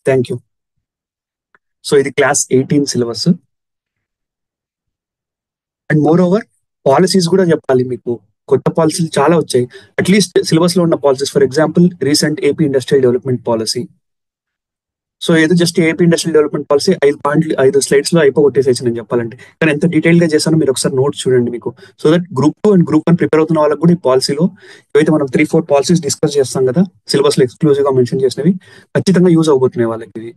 Thank you. So ఇది class 18 syllabus. And more over policies కూడా చెప్పాలి మీకు. కొత్త పాలసీలు చాలా వచ్చాయి. అట్లీస్ట్ సిలబస్ లో ఉన్న policies, for example recent AP industrial development policy. So ఏదో just AP industrial development policy 5 slides లో అయిపోగొట్టేసేసి నేను చెప్పాలంటే. కానీ ఎంత డీటెయిల్ గా చేశానో మీరు ఒకసారి నోట్స్ చూడండి మీకు. So that group 2 and group 1 prepare అవుతున్న వాళ్ళకి కూడా ఈ పాలసీలో ఏవైతే మనం 3-4 పాలసీస్ డిస్కస్ చేస్తాం కదా సిలబస్ లో ఎక్స్క్లూజివ్ గా మెన్షన్ చేసినవి, ఖచ్చితంగా యూజ్ అవబోతున్నాయి వాళ్ళకి ఇవి.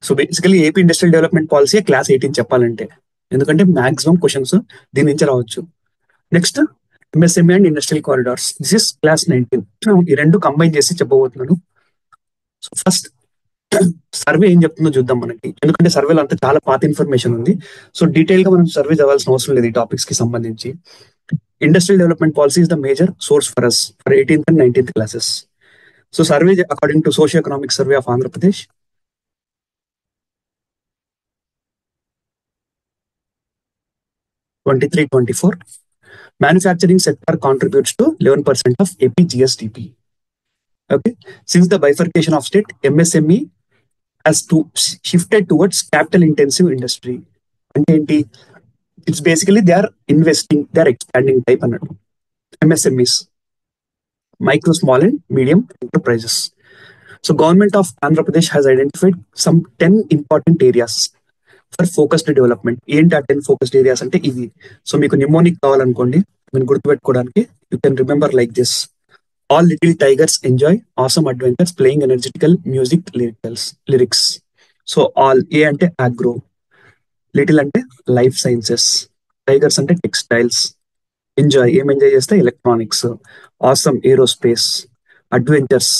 So basically AP industrial development policy class 18 చెప్పాలంటే, ఎందుకంటే మాక్సిమం క్వశ్చన్స్ దీని నుంచి రావచ్చు. Next MSME and industrial corridors, this is class 19. ఈ రెండు కంబైన్ చేసి చెప్పబోతున్నాను. సో ఫస్ట్ సర్వే ఏం చెప్తుందో చూద్దాం మనకి, ఎందుకంటే సర్వేలో అంతా చాలా పాత ఇన్ఫర్మేషన్ ఉంది. సో డీటెయిల్ గా మనం సర్వే చదవాల్సిన అవసరం లేదు ఈ టాపిక్స్ కి సంబంధించి. Industrial development policy is the major source for us for 18th and 19th classes. So survey according to socio economic survey of Andhra Pradesh, 23-24, manufacturing sector contributes to 11% of AP GSDP. Okay, since the bifurcation of state, MSME has shifted towards capital intensive industry. అంటే ఏంటి? It's basically they are investing, they are expanding type అన్నట్టు. MSMEs, micro, small and medium enterprises. So government of Andhra Pradesh has identified some 10 important areas for focused development. ఏంటి ఆ 10 focused areas అంటే ఇవి. So మీకు mnemonic కావాలనుకోండి, మీరు గుర్తుపెట్టుకోవడానికి you can remember like this: all little tigers enjoy awesome adventures playing energetical music lyrics. So all, A అంటే agro, little అంటే లైఫ్ సైన్సెస్, టైగర్స్ అంటే టెక్స్టైల్స్, ఎంజాయ్ ఏం ఎంజాయ్ చేస్తే electronics, awesome aerospace, adventures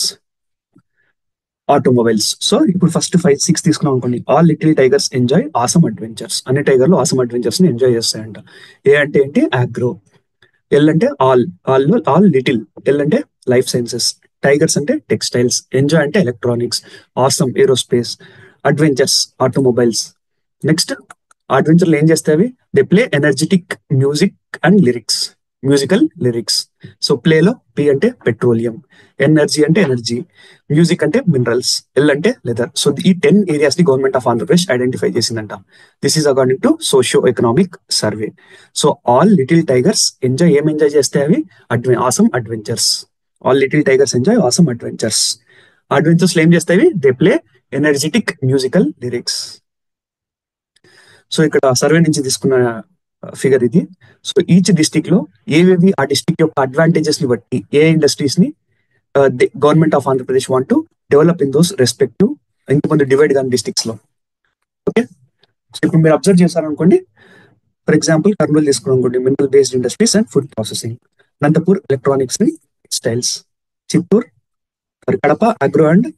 automobiles. So ఇప్పుడు first 5-6 తీసుకున్నాం అనుకోండి. All little tigers enjoy awesome adventures, అన్ని టైగర్లు ఆసమ్ అడ్వెంచర్స్ ని ఎంజాయ్ చేస్తాయంట. ఏ అంటే ఏంటి? అగ్రో. ఎల్ అంటే ఆల్ లిటిల్, ఎల్ అంటే లైఫ్ సైన్సెస్, టైగర్స్ అంటే టెక్స్టైల్స్, ఎంజాయ్ అంటే electronics, awesome aerospace, adventures automobiles. Next అడ్వెంచర్లు ఏం చేస్తాయి? They play energetic music and lyrics, musical lyrics. So ప్లేలో పి అంటే పెట్రోలియం, ఎనర్జీ అంటే ఎనర్జీ, మ్యూజిక్ అంటే మినరల్స్, ఎల్ అంటే లెదర్. సో ఈ 10 ఏరియాస్ ని గవర్నమెంట్ ఆఫ్ ఆంధ్రప్రదేశ్ ఐడెంటిఫై చేసిందంట. This is according to socio economic survey. So all little tigers enjoy, ఏం enjoy చేస్తే అవి awesome adventures. All little tigers enjoy awesome adventures. Adventures ఏం చేస్తాయి? They play energetic musical lyrics. So ఇక్కడ survey నుంచి తీసుకున్న figure ఇది. సో ఈచ్ డిస్ట్రిక్ట్ లో ఏవేవి ఆ డిస్ట్రిక్ట్ యొక్క అడ్వాంటేజెస్ ని బట్టి ఏ ఇండస్ట్రీస్ ని government of Andhra Pradesh want to develop in those respective ఇంతమంది డివైడ్ కాని డిస్ట్రిక్ట్స్ లో. ఓకే, సో ఇప్పుడు మీరు అబ్జర్వ్ చేశారనుకోండి, ఫర్ ఎగ్జాంపుల్ కర్నూలు తీసుకున్నాం అనుకోండి, mineral based industries and food processing, Anantapur electronics and textiles, Chittoor, Kadapa agro and.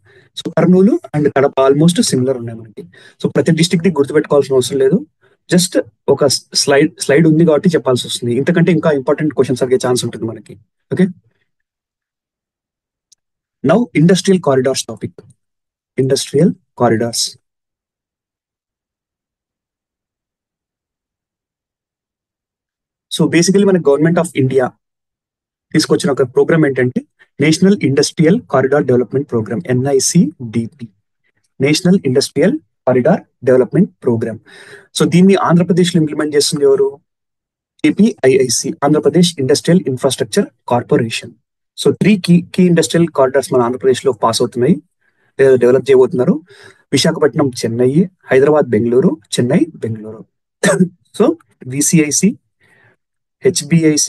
So Kurnool and Kadapa almost similar ఉన్నాయి మనకి. సో ప్రతి డిస్ట్రిక్ట్ ని గుర్తుపెట్టుకోవాల్సిన అవసరం లేదు, జస్ట్ ఒక స్లైడ్ ఉంది కాబట్టి చెప్పాల్సి వస్తుంది. ఇంతకంటే ఇంకా ఇంపార్టెంట్ క్వశ్చన్స్ అడిగే ఛాన్స్ ఉంటుంది మనకి. Okay, now industrial corridors topic. Industrial corridors. So basically మన గవర్నమెంట్ ఆఫ్ ఇండియా తీసుకొచ్చిన ఒక ప్రోగ్రామ్ ఏంటంటే national industrial corridor development programme, NICDP, national industrial corridor development programme. So దీన్ని ఆంధ్రప్రదేశ్ లో ఇంప్లిమెంట్ చేస్తుంది ఎవరు? APIIC, Andhra Pradesh industrial infrastructure corporation. So 3 key industrial corridors మన ఆంధ్రప్రదేశ్ లో పాస్ అవుతున్నాయి లేదా డెవలప్ చేయబోతున్నారు. Visakhapatnam Chennai, Hyderabad Bengaluru, Chennai Bengaluru. So VCIC, HBIC,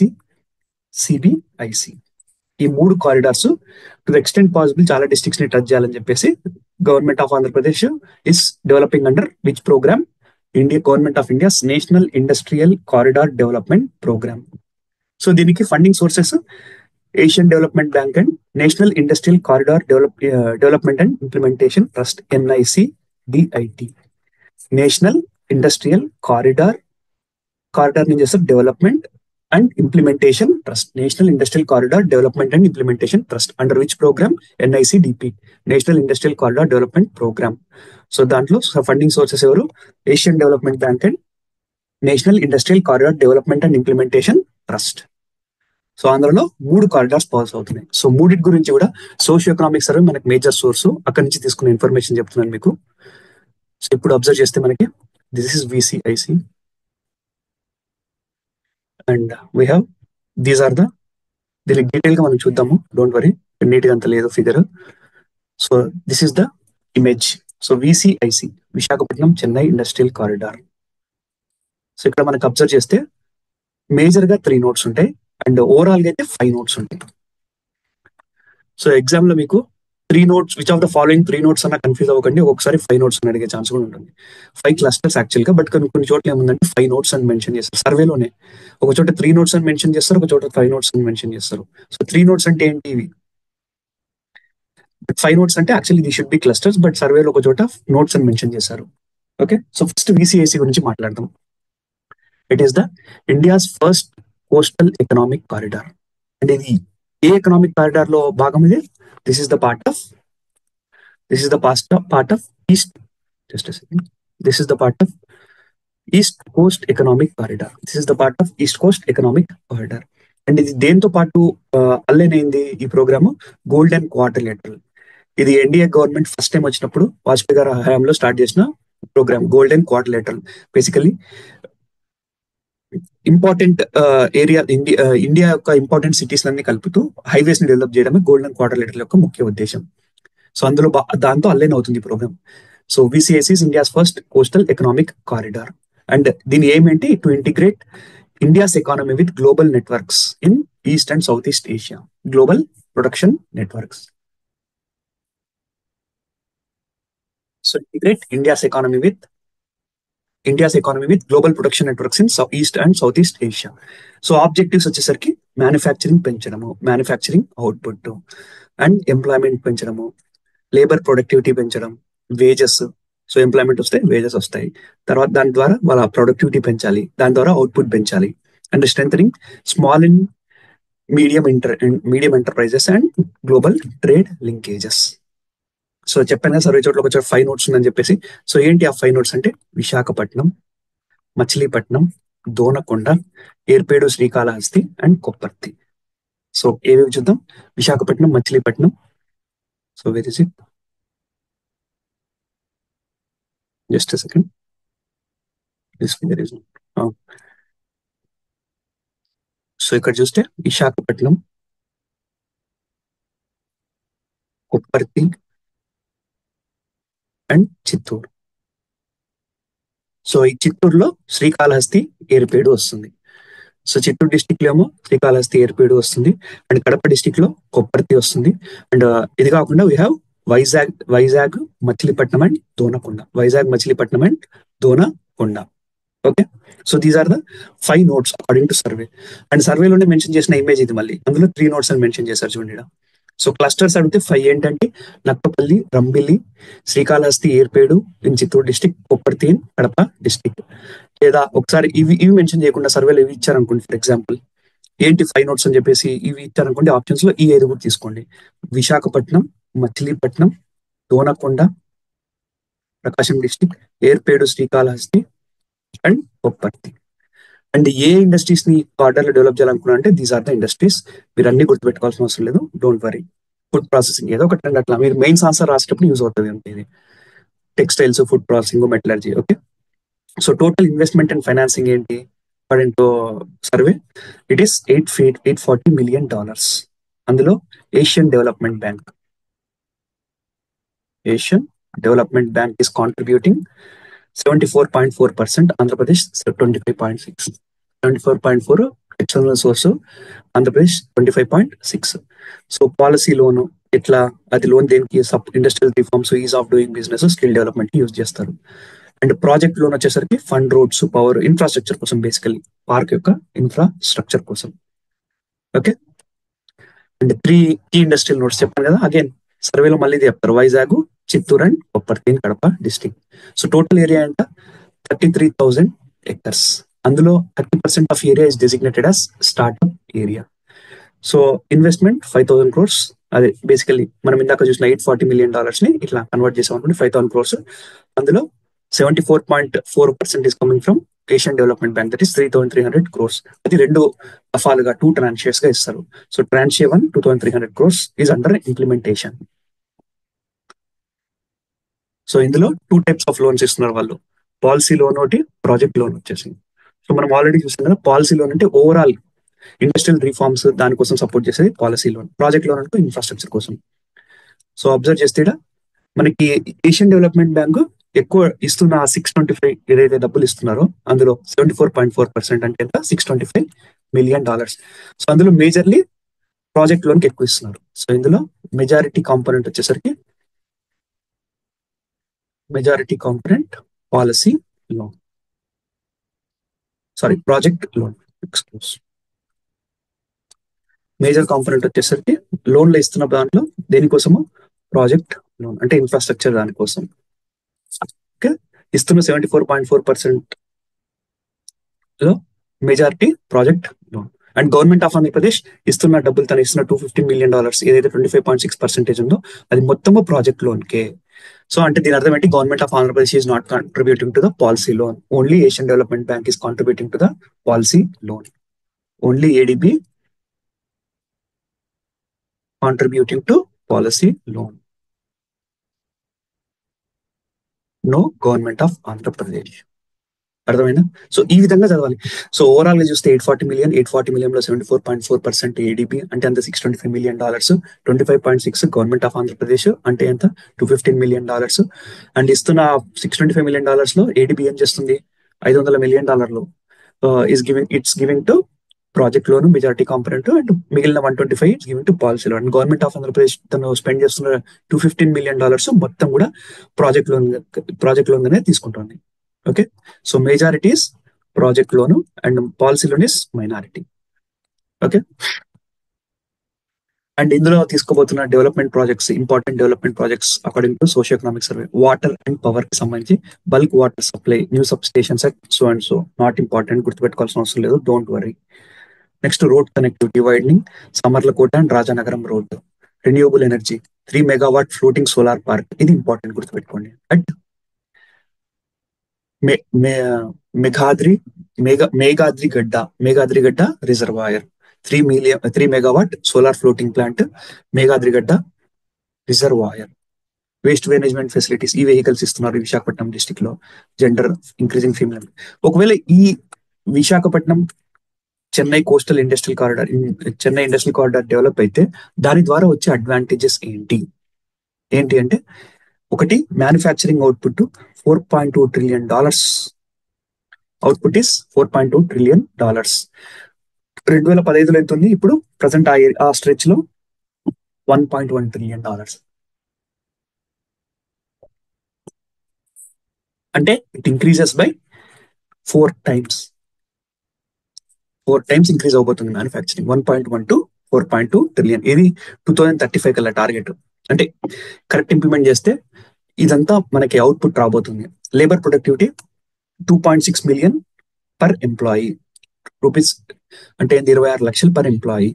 CBIC, ఈ 3 corridors to the extent possible చాలా డిస్ట్రిక్ట్స్ ని టచ్ చేయాలని చెప్పేసి government of Andhra Pradesh is developing under which programme? Government of India's national industrial corridor development programme. So దీనికి funding sources Asian development bank and national industrial corridor development and implementation trust, NICDIT. National industrial corridor నుంచి చేస్తారు development and implementation trust, national industrial corridor development and implementation trust under which programme? NICDP, national industrial corridor development programme. So దాంట్లో funding sources ఎవరు? Asian development bank and national industrial corridor development and implementation trust. So అందులో 3 corridors pass అవుతున్నాయి. So మూడింటి గురించి కూడా socio economic survey మనకి major source, అక్కడి నుంచి తీసుకున్న ఇన్ఫర్మేషన్ చెప్తున్నాను మీకు. సో ఇప్పుడు అబ్జర్వ్ చేస్తే మనకి this is VCIC and we have these are the, దీనికి డీటెయిల్ గా మనం చూద్దాము, డోంట్ వరీ, నీట్ గా అంత లేదు figure. So this is the image. So VCIC, Visakhapatnam Chennai industrial corridor. So ఇక్కడ మనకు అబ్జర్వ్ చేస్తే మేజర్ గా 3 నోట్స్ ఉంటాయి అండ్ ఓవరాల్ గా అయితే 5 నోట్స్ ఉంటాయి. సో ఎగ్జామ్ లో మీకు 3 notes, which of the following 3 notes అన్న కన్ఫ్యూజ్ అవ్వకండి, ఒకసారి 5 నోట్స్ అని అడిగే ఛాన్స్ కూడా ఉంటుంది. 5 క్లస్టర్స్ యాక్చువల్ గా, బట్ కొన్ని చోట్ల ఏముందంటే 5 నోట్స్ అని మెన్షన్ చేస్తారు సర్వేలోనే. ఒక చోట 3 నోట్స్ అని మెన్షన్ చేస్తారు, ఒక చోట 5 నోట్స్ అని మెన్షన్ చేస్తారు. సో 3 నోట్స్ అంటే ఏంటి ఇవి, 5 నోట్స్ అంటే actually the should be clusters, but సర్వేలో ఒక చోట నోట్స్ అని మెన్షన్ చేశారు. ఓకే, సో ఫస్ట్ విసిఐసి గురించి మాట్లాడదాం. It is the India's first coastal economic corridor. అంటే ఇది ఏ ఎకనామిక్ కారిడార్ లో భాగం ఇది? This is the part of east, just a second, this is the part of east Coast economic corridor. This is the part of east Coast economic corridor. And ఇది దేంతో పాటు అల్లైనైంది ఈ programme? Golden quadrilateral. ఇది NDA government first time వచ్చినప్పుడు వాజ్పేయి గారి హయాంలో start చేసిన programme golden quadrilateral. Basically important area, India యొక్క ఇంపార్టెంట్ సిటీస్ అన్ని కలుపుతూ హైవేస్ ని డెవలప్ చేయడమే గోల్డెన్ క్వాడ్రిలేటరల్ యొక్క ముఖ్య ఉద్దేశం. సో అందులో దాంతో అల్లైన్ అవుతుంది ఈ programme. So VCIC is India's first coastal economic corridor. And దీని ఏం ఏంటి? To integrate India's economy with global networks in east and south east Asia. Global production networks. So integrate India's economy with global production networks in east and south east Asia. So objectives వచ్చేసరికి manufacturing పెంచడము, manufacturing output and employment పెంచడము, labour productivity పెంచడం, wages. So employment వస్తే wages వస్తాయి, తర్వాత దాని ద్వారా వాళ్ళ ప్రొడక్టివిటీ పెంచాలి, దాని ద్వారా అవుట్పుట్ పెంచాలి. And strengthening small and medium enterprises and global trade linkages. So చెప్పాను కదా, సర్వే చోట్ల ఒక చోట 5 నోట్స్ ఉందని చెప్పేసి. సో ఏంటి ఆ 5 నోట్స్ అంటే? విశాఖపట్నం, మచిలీపట్నం, దోనకొండ, ఏర్పేడు, శ్రీకాళహస్తి అండ్ కొప్పర్తి. సో ఏవేవి చూద్దాం. Visakhapatnam, Machilipatnam. So where is it? Just second, this figure is. So ఇక్కడ చూస్తే విశాఖపట్నం, కొప్పర్తి అండ్ చిత్తూరు. సో ఈ చిత్తూరులో శ్రీకాళహస్తి, ఏర్పేడు వస్తుంది. సో చిత్తూరు డిస్టిక్ లో ఏమో శ్రీకాళహస్తి, ఏర్పేడు వస్తుంది. అండ్ కడప డిస్టిక్ లో కొప్పర్తి వస్తుంది. అండ్ ఇది కాకుండా we have Vizag, Machilipatnam and Donakonda. Okay, so these are the 5 notes according to survey. And సర్వేలోనే మెన్షన్ చేసిన ఇమేజ్ ఇది. మళ్ళీ అందులో 3 నోట్స్ అని మెన్షన్ చేశారు చూడండి. సో క్లస్టర్స్ అడిగితే 5 ఏంటంటే Nakkapalli, Rambilli, Srikalahasti, Yerpedu in Chittoor district, Kopparthi in Kadapa district. లేదా ఒకసారి ఇవి మెన్షన్ చేయకుండా సర్వేలో ఇవి ఇచ్చారనుకోండి, ఫర్ ఎగ్జాంపుల్ ఏంటి 5 నోట్స్ అని చెప్పేసి ఇవి ఇచ్చారనుకోండి, ఆప్షన్స్ లో ఈ 5 కూడా తీసుకోండి. Visakhapatnam, Machilipatnam, Donakonda, Prakasam district, Yerpedu, Srikalahasti and Kopparthi. And ఏ ఇండస్ట్రీస్ ని కార్డర్ లో డెవలప్ చేయాలనుకున్నా అంటే దీస్ ఆర్ ద ఇండస్ట్రీస్. మీరు అన్ని గుర్తుపెట్టుకోవాల్సిన అవసరం లేదు, డోంట్ వరీ. ఫుడ్ ప్రాసెసింగ్ ఏదో ఒకటి రండి, అట్లా మీరు మెయిన్స్ ఆన్సర్ రాసేటప్పుడు యూజ్ అవుతుంది అంటే ఇది. Textiles, food processing, metallurgy. Okay, so total investment and financing ఏంటి according to survey? It is $840 million. అందులో Asian development bank is contributing 74.4%, Andhra Pradesh 25.6. 74.4 external source, Andhra Pradesh 25.6. So policy loan ఎట్లా, అది లోన్ దేనికి? Industrial reforms, is of doing business, skill development use చేస్తారు. And project loan వచ్చేసరికి fund, roads, power, infrastructure కోసం, basically park యొక్క infrastructure కోసం. Okay, and 3 key industrial notes చెప్పాను కదా. అగైన్ సర్వేలో మళ్ళీ చెప్తారు, Vizag, Chittoor and Kopparthi, Kadapa district. So total area అంట 33,000 acres. అందులో 30% of area is designated as startup area. So investment 5,000 crores. అదే బేసికలీ మనం ఇందాక చూసిన $840 million ని ఇట్లా కన్వర్ట్ చేసాం అనుకోండి, 5,000 crores. అందులో 74.4% is coming from Asian development bank, that is 3,300 crores. అది 2 దఫాలుగా 2 tranches గా ఇస్తారు. So tranche 1 2,300 crores is under implementation. So ఇందులో 2 types ఆఫ్ లోన్స్ ఇస్తున్నారు వాళ్ళు. పాలసీ లోన్ ఒకటి, ప్రాజెక్ట్ లోన్ వచ్చేసి. సో మనం ఆల్రెడీ చూసాం కదా, పాలసీ లోన్ అంటే ఓవరాల్ ఇండస్ట్రియల్ రిఫార్మ్స్ దానికోసం సపోర్ట్ చేసేది పాలసీ లోన్. ప్రాజెక్ట్ లోన్ అంటే ఇన్ఫ్రాస్ట్రక్చర్ కోసం. సో అబ్జర్వ్ చేస్తే మనకి ఏషియన్ డెవలప్మెంట్ బ్యాంక్ ఎక్కువ ఇస్తున్న $625 ఏదైతే డబ్బులు ఇస్తున్నారో అందులో 74.4% అంటే ఎంత, $625 million. సో అందులో మేజర్లీ ప్రాజెక్ట్ లోన్ కి ఎక్కువ ఇస్తున్నారు. సో ఇందులో మెజారిటీ కాంపోనెంట్ వచ్చేసరికి policy loan, sorry project loan. Major component వచ్చేసరికి లోన్లు ఇస్తున్న దాంట్లో దేనికోసము, ప్రాజెక్ట్ లోన్ అంటే ఇన్ఫ్రాస్ట్రక్చర్ దానికోసం. ఓకే, ఇస్తున్న 74.4% లో majority project loan. And government of Andhra Pradesh ఇస్తున్న డబ్బులు, తను ఇస్తున్న $250 million ఏదైతే 25.6% ఉందో అది మొత్తము ప్రాజెక్ట్ లోన్ కే. సో అంటే దీని అర్థం ఏంటి, government of Andhra Pradesh is not contributing to the policy loan, only Asian development bank is contributing to the policy loan. Only ADB contributing to policy loan, no government of Andhra Pradesh. అర్థమైనా? So ఈ విధంగా చదవాలి. So overall గా చూస్తే 840 million లో 74.4% ADB అంటే ఎంత, $625 million. 25.6 government of Andhra Pradesh అంటే ఎంత, $215 million. అండ్ ఇస్తున్న $625 million లో ఏడిబి ఏం చేస్తుంది, $500 million it's giving to project loan majority component, and మిగిలిన 125 it's giving to policy loan. And government of Andhra Pradesh తను స్పెండ్ చేస్తున్న $215 million మొత్తం కూడా ప్రాజెక్ట్ లోన్ గానే తీసుకుంటుంది. Okay, so majorities project loan and policy loan is minority. Okay, and ఇందులో తీసుకోబోతున్న development projects, important development projects according to socio economic survey, water and power కి సంబంధించి bulk water supply, new substations at so and so, not important, గుర్తుపెట్టుకోవాల్సిన అవసరం లేదు, don't worry. Next road connectivity widening, Samarlakota and Rajanagaram road. Renewable energy 3 MW floating solar park, ఇది important, గుర్తుపెట్టుకోండి. And Meghadrigadda reservoir, 3 MW solar floating plant, Meghadrigedda reservoir. Waste management facilities, e vehicles ఇస్తున్నారు Visakhapatnam district లో. Gender increasing female. ఒకవేళ ఈ Visakhapatnam Chennai coastal industrial corridor develop అయితే దాని ద్వారా వచ్చే అడ్వాంటేజెస్ ఏంటి అంటే, ఒకటి manufacturing output $4.2 trillion. Output is $4.2 trillion. 2015లో ఎంత ఉంది, ఇప్పుడు ప్రజెంట్ ఆ స్ట్రెచ్ లో $1.1 trillion. అంటే it increases by 4 times increase అవబోతుంది మ్యానుఫ్యాక్చరింగ్, 1.1 to 4.2 trillion. ఇది 2035 కల్లా టార్గెట్. అంటే కరెక్ట్ ఇంప్లిమెంట్ చేస్తే ఇదంతా మనకి అవుట్పుట్ రాబోతుంది. Labour productivity 2.6 million per employee rupees, అంటే 26 లక్షలు per employee.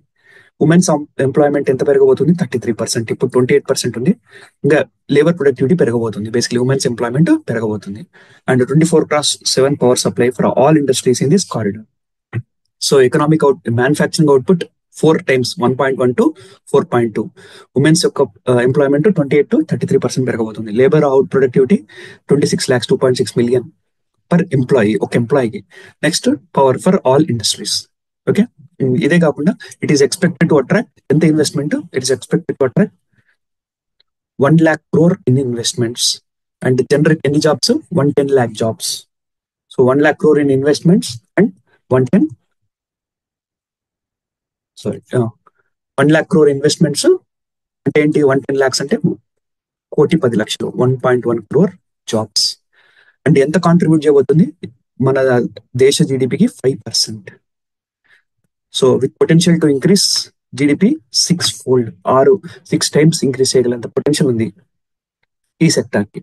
ఉమెన్స్ ఎంప్లాయ్మెంట్ ఎంత పెరగబోతుంది, 33%, ఇప్పుడు 28% ఉంది. ఇంకా లేబర్ ప్రొడక్టివిటీ పెరగబోతుంది, బేసిక్లీ ఉమెన్స్ ఎంప్లాయ్మెంట్ పెరగబోతుంది. And 24/7 power supply for all industries in this corridor. So economic manufacturing output 4 times, 1.1 to 4.2. Women's యొక్క employment 28 to 33% పెరగబోతుంది. Labour out productivity 26 lakhs, 2.6 million per employee, ఒక ఎంప్లాయీకి. Next power for all industries. Okay, ఇదే కాకుండా it is expected to attract ఎంత ఇన్వెస్ట్మెంట్, it is expected to attract 1 lakh crore in investments and generate ఎన్ని jobs, 110 lakh jobs. సో 1 lakh crore in investments and 1 lakh crore investments అంటే ఏంటి, 110 lakhs అంటే 1,10,00,000, 1.1 crore jobs. అంటే ఎంత కాంట్రిబ్యూట్ చేయబోతుంది, మన దేశ జీడిపికి 5%. So with potential to increase GDP 6 times increase చేయగలంత పొటెన్షియల్ ఉంది ఈ సెక్టర్ కి.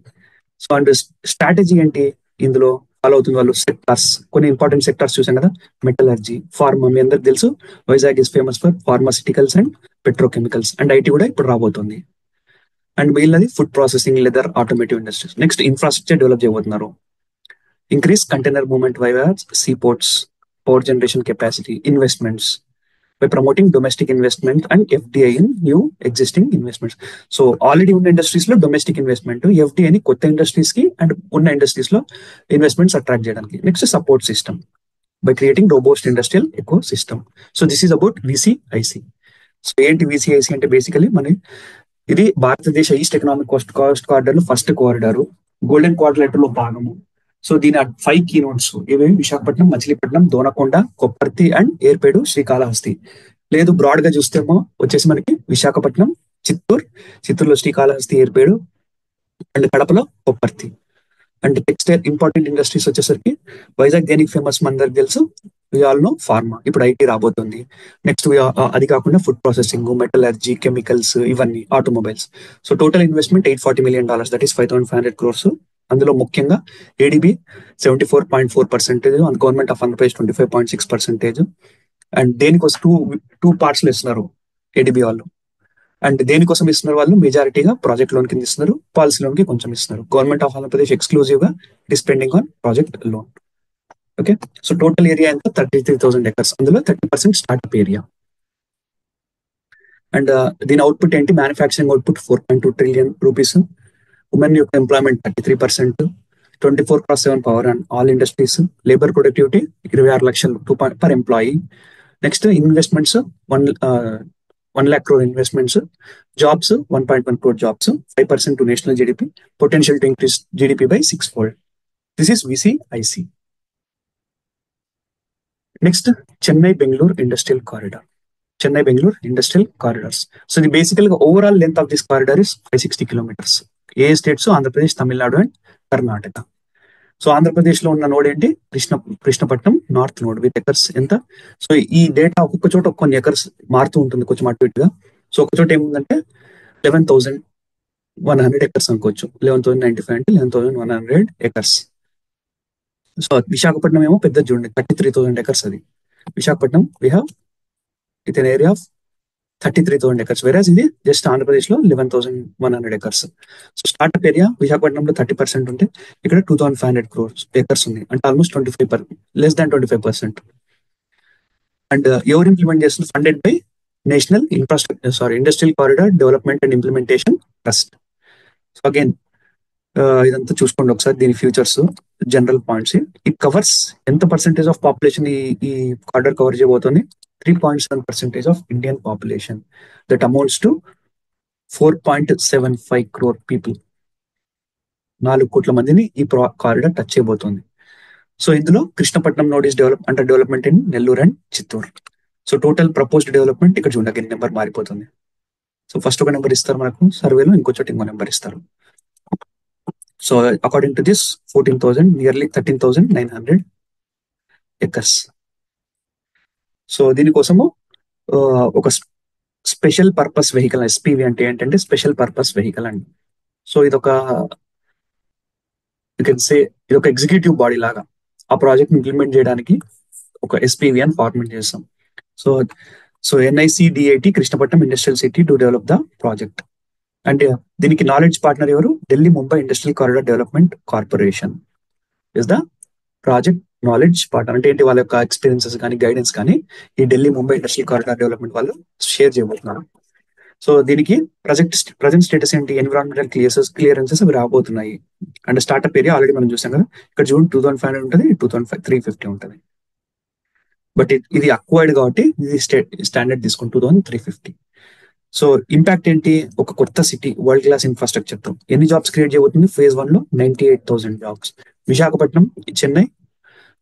సో అండ్ స్ట్రాటజీ ఏంటి ఇందులో ఫాలో అవుతుంది వాళ్ళు, సెక్టార్స్, కొన్ని ఇంపార్టెంట్ సెక్టార్స్ చూసాం కదా, మెటలర్జీ, ఫార్మా, మీ అందరికి తెలుసు Vizag is famous for pharmaceuticals and petrochemicals, and IT కూడా ఇప్పుడు రాబోతుంది. అండ్ మిగిలినది food processing, leather, automotive industries. Next infrastructure develop చేయబోతున్నారు. Increase container movement via seaports, power generation capacity, investments by promoting domestic investment and FDI in new existing investments. So already ఉన్న industries లో domestic investment, FDI ని కొత్త industries కి and ఉన్న industries లో investments attract చేయడానికి. Next support system by creating robust industrial eco system. So this is about VCIC. So ఏంటి VCIC అంటే బేసికలీ ఇది భారతదేశ ఈస్ట్ ఎకనామిక్ కోస్ట్ కారిడార్ లో ఫస్ట్ కారిడార్, గోల్డెన్ క్వాడ్రిలేటర్ లో భాగము. సో దీని 5 కీ నోట్స్ ఇవేమి విశాఖపట్నం, మచిలీపట్నం, దోనకొండ, కొప్పర్తి అండ్ ఏర్పేడు, శ్రీకాళహస్తి. లేదు బ్రాడ్ గా చూస్తేమో వచ్చేసి మనకి విశాఖపట్నం, చిత్తూరులో శ్రీకాళహస్తి, ఏర్పేడు అండ్ కడపలో Kopparthi. And textile important industries వచ్చేసరికి వైజాగ్ దేనికి ఫేమస్ మనందరికి తెలుసు, విఆల్నో ఫార్మా, ఇప్పుడు IT రాబోతుంది. నెక్స్ట్ అది కాకుండా ఫుడ్ ప్రాసెసింగ్, మెటలర్జీ, కెమికల్స్, ఇవన్నీ automobiles. So total investment $840 million, that is 5,500 crores. అందులో ముఖ్యంగా ADB 74.4%, and government of Andhra Pradesh 25.6%. And దేనికోసం టూ పార్ట్స్ లో ఇస్తున్నారు ADB వాళ్ళు. అండ్ దేనికోసం ఇస్తున్నారు వాళ్ళు, మెజారిటీగా ప్రాజెక్ట్ లోన్ కింద ఇస్తున్నారు, పాలసీ లోన్ కి కొంచెం ఇస్తున్నారు. గవర్నమెంట్ ఆఫ్ ఆంధ్రప్రదేశ్ ఎక్స్క్లూజివ్ గా it is pending on project loan. Okay, so total area ఎంత 33,000 acres, అందులో 30% స్టార్ట్అప్ ఏరియా. అండ్ దీని అవుట్పుట్ ఏంటి, manufacturing output 4.2 trillion rupees, women యొక్క employment 33%, 24/7 power and all industries, labour productivity 26 లక్షలు per employee. Next investments 1 lakh crore investments, jobs 1.1 crore jobs, 5% to national GDP, potential to increase GDP by 6-fold. This is VCIC. Next Chennai Bengaluru industrial corridor. Chennai Bengaluru industrial corridors. So ఇది బేసికల్ గా overall length of this corridor is 560 kilometers. A states, Andhra Pradesh, Tamil Nadu and Karnataka. So Andhra Pradesh లో ఉన్న node ఏంటి, Krishnapatnam north node with acres ఎంత. So ఈ data ఒక్కొక్క చోట కొన్ని ఎకర్స్ మారుతూ ఉంటుంది కొంచెం అటు ఇటుగా. సో ఒక చోట ఏముందంటే 11,100 acres అనుకోవచ్చు, 11,095 అంటే 11,100 acres. సో విశాఖపట్నం ఏమో పెద్ద చూడండి, 33,000 acres. అది Visakhapatnam we have with an area of 33,000 acres, వెరాజ్ ఇది జస్ట్ ఆంధ్రప్రదేశ్ లో 11,100 acres. సో స్టార్ట్అప్ ఏరియా విశాఖపట్నంలో 30% ఉంటే ఇక్కడ 2,500 acres ఉంది, అంటే ఆల్మోస్ట్ 25%, లెస్ దాన్ 25%. అండ్ ఎవరు ఇంప్లిమెంట్ చేస్తున్నారు, funded by national industrial corridor development and implementation trust. So again ఇదంతా చూసుకోండి ఒకసారి, దీని futures, general points. It covers ఎంత పర్సెంటేజ్ ఆఫ్ పాపులేషన్ ఈ కారిడార్ కవర్ చేయబోతుంది, 3.7% of Indian population. That amounts to 4.75 crore people. 4 కోట్ల మందిని ఈ కారిడార్ టచ్ చేయబోతోంది. సో ఇందులో Krishnapatnam node is under development in Nellore and Chittoor. So total proposed development ఇక్కడ చూడండి, నెంబర్ మారిపోతుంది. సో ఫస్ట్ ఒక నెంబర్ ఇస్తారు మనకు సర్వేలో, ఇంకో చోట ఇంకో నెంబర్ ఇస్తారు. So according to this 14,000, nearly 13,900 acres. So దీనికోసము ఒక స్పెషల్ పర్పస్ వెహికల్, SPV అంటే ఏంటంటే స్పెషల్ పర్పస్ వెహికల్ అండి. సో ఇదొక ఇది ఒక ఎగ్జిక్యూటివ్ బాడీ లాగా ఆ ప్రాజెక్ట్ ఇంప్లిమెంట్ చేయడానికి ఒక SPV అని ఫార్మేట్ చేస్తాం. So NICDIT Krishnapatnam industrial city to develop the project. అంటే దీనికి నాలెడ్జ్ పార్ట్నర్ ఎవరు, Delhi Mumbai industrial corridor development corporation is the project knowledge partner. అంటే ఏంటి, వాళ్ళ యొక్క ఎక్స్పీరియన్సెస్ కానీ గైడెన్స్ కానీ ఈ Delhi Mumbai industrial corridor development వాళ్ళు షేర్ చేయబోతున్నారు. సో దీనికి ప్రజెంట్ స్టేటస్ ఏంటి, ఎన్విరాన్మెంటల్ క్లియరెన్సెస్ అవి రాబోతున్నాయి. అండ్ స్టార్ట్అప్ ఏరియా ఆల్రెడీ మనం చూసాం కదా, ఇక్కడ జూన్ 2,500 ఉంటుంది, 350 ఉంటుంది. బట్ ఇది అక్వైర్డ్ కాబట్టి ఇది స్టాండర్డ్ తీసుకుని 2,350. సో ఇంపాక్ట్ ఏంటి, ఒక కొత్త సిటీ వరల్డ్ క్లాస్ ఇన్ఫ్రాస్ట్రక్చర్ తో ఎన్ని జాబ్స్ క్రియేట్ చేయబోతుంది, phase 1 లో 98,000 jobs. Visakhapatnam, Chennai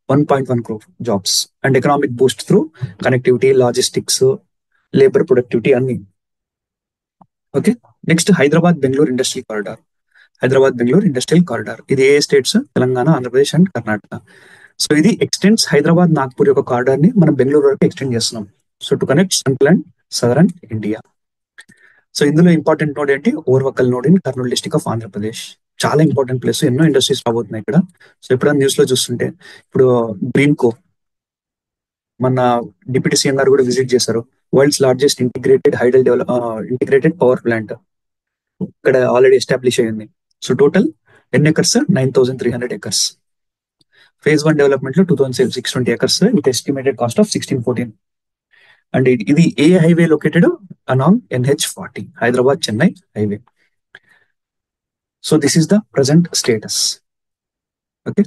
1.1 crore jobs and economic boost through connectivity, logistics, labour productivity అన్ని. Okay, next Hyderabad Bengaluru industrial corridor. ఇది ఏ states, Telangana, Andhra Pradesh and Karnataka. So ఇది ఎక్స్టెండ్స్ హైదరాబాద్ నాగ్పూర్ యొక్క కారిడార్ ని మనం బెంగళూరు వరకు ఎక్స్టెండ్ చేస్తున్నాం. So to connect central and southern India. So ఇందులో ఇంపార్టెంట్ నోడ్ ఏంటి, Orvakal node in Kurnool district of Andhra Pradesh. చాలా ఇంపార్టెంట్ ప్లేస్, ఎన్నో ఇండస్ట్రీస్ రాబోతున్నాయి ఇక్కడ. సో ఎప్పుడైనా న్యూస్ లో చూస్తుంటే, ఇప్పుడు గ్రీన్కో మన డిప్యూటీ CM గారు కూడా విజిట్ చేశారు. World's largest integrated power plant ఇక్కడ ఆల్రెడీ ఎస్టాబ్లిష్ అయ్యింది. సో టోటల్ ఎన్ని ఎకర్స్, 9,300 acres. phase 1 development లో 2620 acres with estimated cost of 1614. And ఇది ఏ highway located along NH40 Hyderabad Chennai highway. So this is the present status. Okay,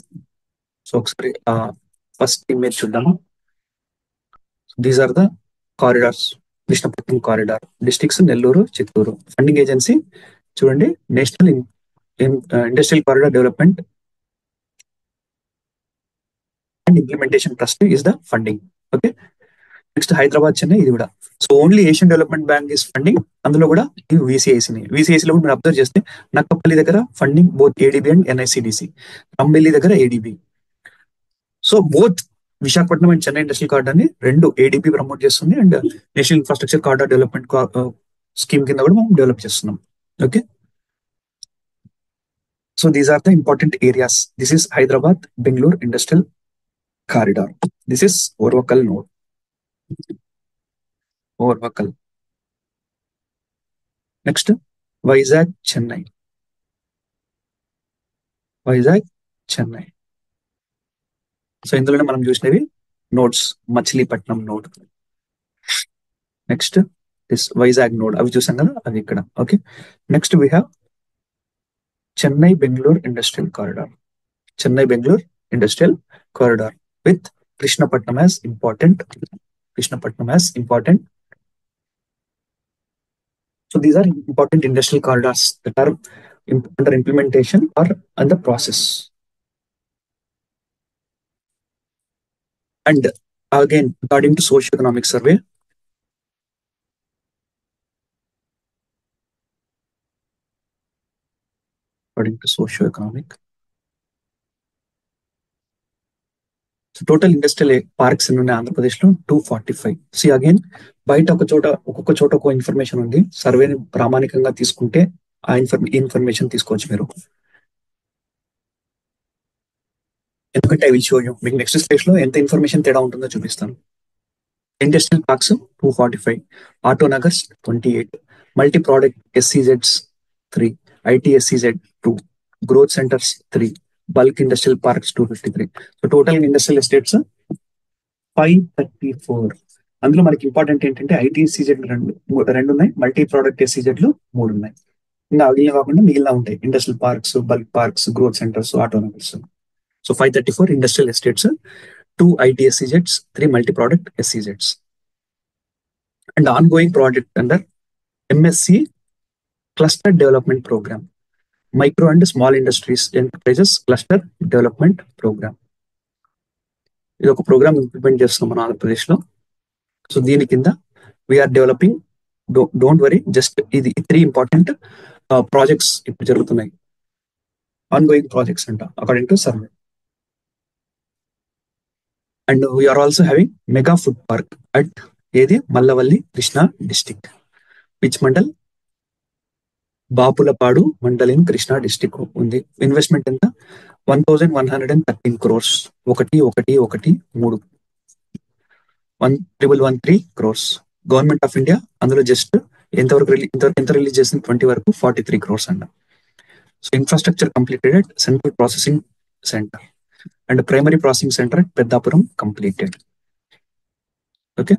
so ఒకసారి first image చూద్దాము. These are the corridors. Krishnapatnam corridor, districts Nellore, Chittoor. Funding agency చూడండి, national industrial corridor development and implementation trust is the funding. Okay, next Hyderabad Chennai, ఇది కూడా. So only Asian development bank is funding. అందులో కూడా ఈ VCIC లో కూడా మీరు అబ్జర్వ్ చేస్తే నక్కపల్లి దగ్గర funding both ADB and NICDC, Rambilli దగ్గర ADB. So both Visakhapatnam and Chennai industrial corridor ని రెండు ADB ప్రమోట్ చేస్తుంది and national infrastructure corridor development scheme కింద కూడా మనం డెవలప్ చేస్తున్నాం. Okay, so these are the important areas. This is Hyderabad Bengaluru industrial corridor. This is Orvakal node. Orvakal. Next Vizag Chennai. Vizag Chennai. So ఇందులోనే మనం చూసినవి nodes. Machilipatnam node, next this Vizag node, అవి చూసాం కదా, అవి ఇక్కడ. Okay, next we have Chennai Bengaluru industrial corridor. Chennai Bengaluru industrial corridor with Krishnapatnam as important. Krishnapatnam as important. So these are important industrial corridors that are under implementation or under process. And again, according to socio-economic survey, so total industrial parks ఉన్నాయి ఆంధ్రప్రదేశ్ లో 245. See again, బయట ఒక్కొక్క చోట ఒక information ఉంది. సర్వేని ప్రామాణికంగా తీసుకుంటే ఆ ఇన్ఫర్మేషన్ తీసుకోవచ్చు మీరు. ఎందుకంటే ఐ విల్ షో యూ. మీకు నెక్స్ట్ స్లైడ్స్ లో ఎంత ఇన్ఫర్మేషన్ తేడా ఉంటుందో చూపిస్తాను. ఇండస్ట్రియల్ పార్క్స్ 245, ఆటో నగర్స్ 28, multi product SEZs 3, IT SEZ 2, growth centres 3, bulk industrial parks 253. So total industrial estates 534. అందులో మనకి ఇంపార్టెంట్ ఏంటంటే IT SEZ రెండు ఉన్నాయి, మల్టీ ప్రోడక్ట్ SEZలు 3 ఉన్నాయి. ఇంకా అవి కాకుండా మిగిలిన ఉంటాయి industrial parks, bulk parks, growth centres, auto నగర్స్. So 534 industrial estates, 2 IT SEZs, 3 multi product SEZs. And ongoing project under MSC cluster development programme, micro and small industries enterprises cluster development programme. ఇది ఒక program implement చేస్తున్నాం మన ఆంధ్రప్రదేశ్ లో. So దీని కింద we are developing, don't worry, just ఇది 3 important projects ఇప్పుడు జరుగుతున్నాయి, ఆన్గోయింగ్ ప్రాజెక్ట్స్ అంట according to survey. And we are also having mega food park at ఏది Mallavalli Krishna district. Which mandal? Bapulapadu mandal in Krishna district ఉంది. ఇన్వెస్ట్మెంట్ ఎంత? 1113 crores. 1,113 crores. Government of India అందులో జస్ట్ ఎంత release చేసింది? 20 వరకు 43 crores అంట. So infrastructure completed at central processing centre and primary processing centre at Peddapuram completed. Okay,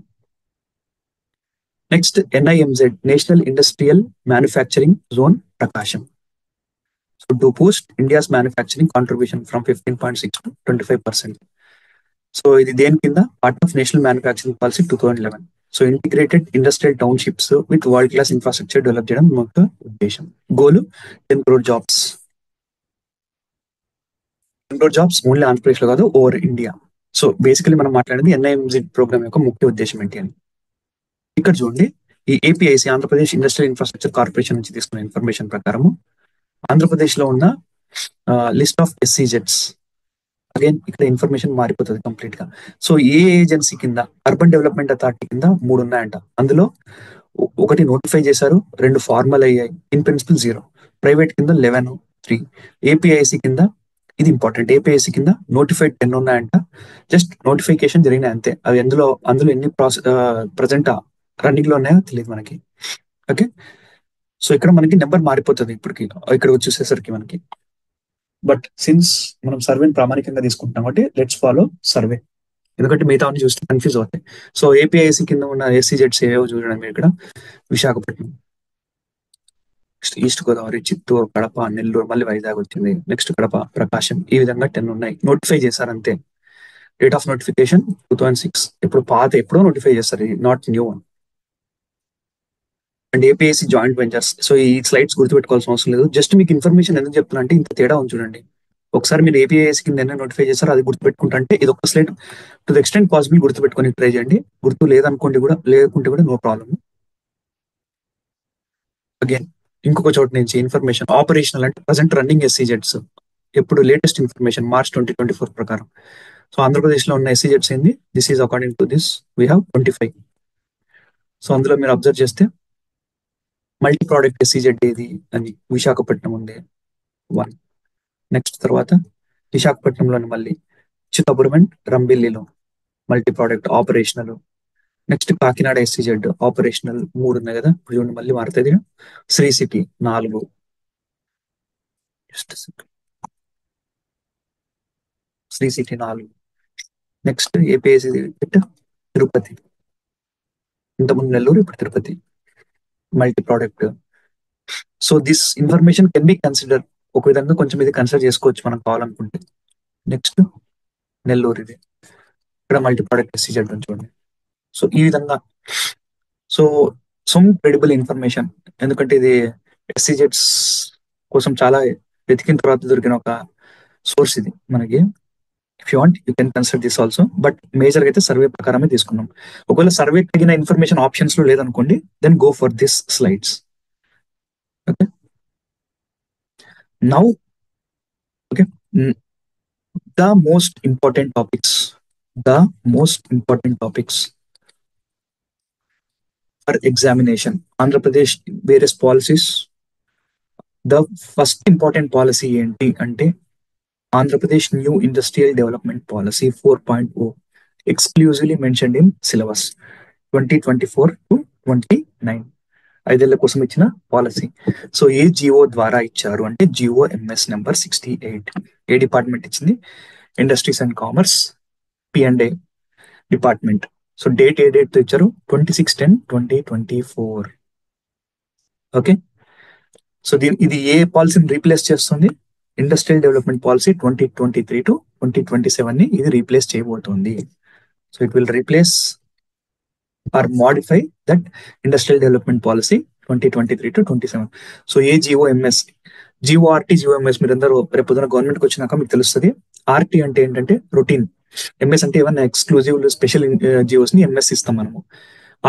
next NIMZ national industrial manufacturing zone Prakasam. So to Boost India's manufacturing contribution from 15.6 to 25%. So ఇది దేని కింద? Part of national manufacturing policy 2011. So integrated industrial townships with world class infrastructure develop చేయడం ముఖ్య ఉద్దేశం. Goal 10 crore jobs. 10 crore jobs only Andhra Pradesh లో కాదు, over India. So basically మనం మాట్లాడేది NIMZ ప్రోగ్రామ్ యొక్క ముఖ్య ఉద్దేశం ఏంటి అని. ఇక్కడ చూడండి, ఈ APIC Andhra Pradesh industrial infrastructure corporation నుంచి తీసుకున్న ఇన్ఫర్మేషన్ ప్రకారము ఆంధ్రప్రదేశ్ లో ఉన్న లిస్ట్ ఆఫ్ SEZs, అగైన్ ఇక్కడ ఇన్ఫర్మేషన్ మారిపోతుంది కంప్లీట్ గా. సో ఏ ఏజెన్సీ కింద? అర్బన్ డెవలప్మెంట్ అథారిటీ కింద 3 ఉన్నాయంట. అందులో ఒకటి నోటిఫై చేశారు, 2 ఫార్మల్ అయ్యాయి, ఇన్ ప్రిన్సిపల్ 0. ప్రైవేట్ కింద 11, 3. APIC కింద, ఇది ఇంపార్టెంట్, APIC కింద నోటిఫైడ్ 10 ఉన్నాయంట. జస్ట్ నోటిఫికేషన్ జరిగినాయి అంతే. అవి అందులో ఎన్ని ప్రజెంట్ రన్నింగ్ లో ఉన్నాయో తెలియదు మనకి. ఓకే, సో ఇక్కడ మనకి నెంబర్ మారిపోతుంది ఇప్పటికి. ఇక్కడ వచ్చేసేసరికి మనకి బట్ సిన్స్ మనం సర్వేని ప్రామాణికంగా తీసుకుంటున్నాం కాబట్టి లెట్స్ ఫాలో సర్వే. ఎందుకంటే మిగతా చూస్తే కన్ఫ్యూజ్ అవుతాయి. సో ఏపీఐసి కింద ఉన్న ఎస్సీజెడ్స్ ఏవో చూడండి మీరు ఇక్కడ. విశాఖపట్నం, నెక్స్ట్ ఈస్ట్ గోదావరి, చిత్తూరు, కడప, నెల్లూరు, మళ్ళీ వైజాగ్ వచ్చింది. నెక్స్ట్ కడప, ప్రకాశం, ఈ విధంగా 10 ఉన్నాయి. నోటిఫై చేశారు అంతే. Date of notification 2006. ఇప్పుడు పాత ఎప్పుడో నోటిఫై చేస్తారు, ఇది not new one. And APSC joint ventures. So ఈ స్లైడ్స్ గుర్తుపెట్టుకోవాల్సిన అవసరం లేదు. జస్ట్ మీకు ఇన్ఫర్మేషన్ ఎందుకు చెప్తున్నా అంటే ఇంత తేడా ఉంది చూడండి. ఒకసారి మీరు ఏపీఎస్సీ కింద ఎన్న నోటిఫై చేస్తారో అది గుర్తుపెట్టుకుంటా అంటే ఇది ఒక slide to the extent possible గుర్తుపెట్టుకొని ట్రై చేయండి. గుర్తు లేదనుకోండి కూడా, లేకుంటే కూడా నో ప్రాబ్లమ్. అగైన్ ఇంకొక చోట నుంచి ఇన్ఫర్మేషన్ ఆపరేషనల్ అంటే ప్రజెంట్ రన్నింగ్ ఎస్సీజెడ్స్. ఎప్పుడు లేటెస్ట్ ఇన్ఫర్మేషన్ మార్చ్ 2024 ప్రకారం. సో ఆంధ్రప్రదేశ్ లో ఉన్న ఎస్సీజెడ్స్ ఏంది, this is according to this we have 25. So అందులో మీరు అబ్జర్వ్ చేస్తే మల్టీ ప్రోడక్ట్ ఎస్సీజెడ్ ఏది అని విశాఖపట్నం ఉంది 1. నెక్స్ట్ తర్వాత విశాఖపట్నంలోని మళ్ళీ చిత్తపురం అండ్ రంబిల్లిలో multi product operational. Next Kakinada SEZ operational 3 ఉన్నాయి కదా, ఇప్పుడు చూడండి మళ్ళీ మారుతుంది. Sri city 4. Sri city 4. Next APSC Tirupati, ఇంతకుముందు నెల్లూరు, ఇప్పుడు Tirupati multi product. So this information can be consider, ఒక విధంగా కొంచెం ఇది కన్సిడర్ చేసుకోవచ్చు మనం కావాలనుకుంటే. నెక్స్ట్ నెల్లూరు, ఇది ఇక్కడ మల్టీ ప్రోడక్ట్ ఎస్సీజెడ్ చూడండి. సో ఈ విధంగా సో సమ్ క్రెడిబుల్ ఇన్ఫర్మేషన్, ఎందుకంటే ఇది ఎస్సీజెడ్స్ కోసం చాలా వెతికిన తర్వాత దొరికిన ఒక సోర్స్ ఇది మనకి. If you want you can consider this also, but మేజర్గా అయితే సర్వే ప్రకారమే తీసుకున్నాం. ఒకవేళ సర్వే తగిన ఇన్ఫర్మేషన్ ఆప్షన్స్ లో లేదనుకోండి, then go for this slides. Okay, now okay, the most important topics for examination. Andhra Pradesh various policies. The first important policy ఏంటి అంటే Andhra Pradesh new industrial development policy 4.0 exclusively mentioned in syllabus 2024 to 29. 5 ఏళ్ల కోసం ఇచ్చిన policy. So ఏ జిఓ ద్వారా ఇచ్చారు అంటే Jio MS number 68. ఏ department ఇచ్చింది, industries and commerce P&A department. So date A date తో ఇచ్చారు, 26/10/2024. ఓకే, సో ఇది ఏ పాలసీని రీప్లేస్ చేస్తుంది, ఇండస్ట్రియల్ డెవలప్మెంట్ పాలసీ 2023 to 2027 ని ఇది రీప్లేస్ చేయబోతుంది. So it will replace or modify that industrial development policy 2023 to 27. So ఏ జిఓఎంఎస్, జిఓఆర్టీ, జిఓఎంఎస్ మీరు అందరూ రేపు పొద్దున గవర్నమెంట్కి వచ్చినాక మీకు తెలుస్తుంది. ఆర్టీ అంటే ఏంటంటే రొటీన్, ఎంఎస్ అంటే ఏమన్నా ఎక్స్క్లూజివ్ స్పెషల్ జియోస్ ని ఎంఎస్ ఇస్తాం మనము.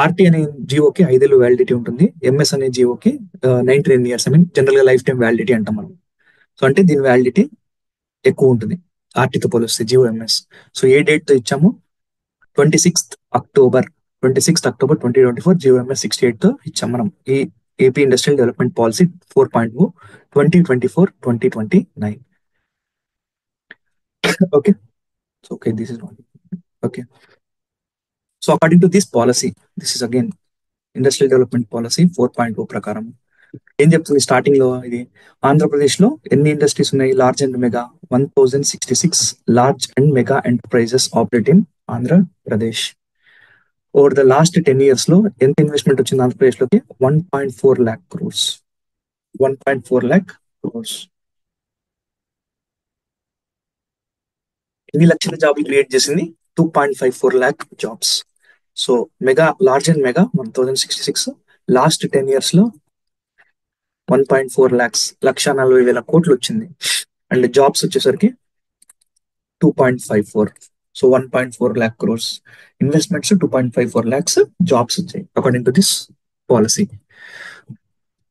ఆర్టీ అనే జియోకి 5 ఏళ్ళు వ్యాలిడిటీ ఉంటుంది, ఎంఎస్ అనే జియోకి 99 years, ఐ మీన్ జనరల్ గా లైఫ్ టైం వ్యాలిడిటీ అంటాం మనం. సో అంటే దీని వ్యాలిడిటీ ఎక్కువ ఉంటుంది ఆర్టీతో పోలిస్తే జియోఎంఎస్. సో ఏ డేట్ తో ఇచ్చాము, 26th October 2024 జియోఎంఎస్ 68 తో ఇచ్చాం మనం ఈ AP industrial development policy 4.0 2024-2029. Okay, okay, this is one. Okay, so according to this policy, this is again industrial development policy 4.0 ప్రకారం ఏం చెప్తుంది స్టార్టింగ్ లో, ఇది ఆంధ్రప్రదేశ్ లో ఎన్ని ఇండస్ట్రీస్ ఉన్నాయి, large and mega 1066 large and mega enterprises operate in Andhra Pradesh. Over the last 10 years లో ఎంత ఇన్వెస్ట్మెంట్ వచ్చింది ఆంధ్రప్రదేశ్ లోకి, 1.4 lakh crores. 1.4 lakh crores. ఎన్ని లక్షల జాబ్లు క్రియేట్ చేసింది, 2.54 lakh jobs. So mega, large and mega 1066, last 10 years లో 1.4 lakhs, 1,40,000 కోట్లు వచ్చింది. అండ్ జాబ్స్ వచ్చేసరికి 2.54. So 1.4 lakh crores investments, 2.54 lakhs jobs వచ్చాయి according to this policy.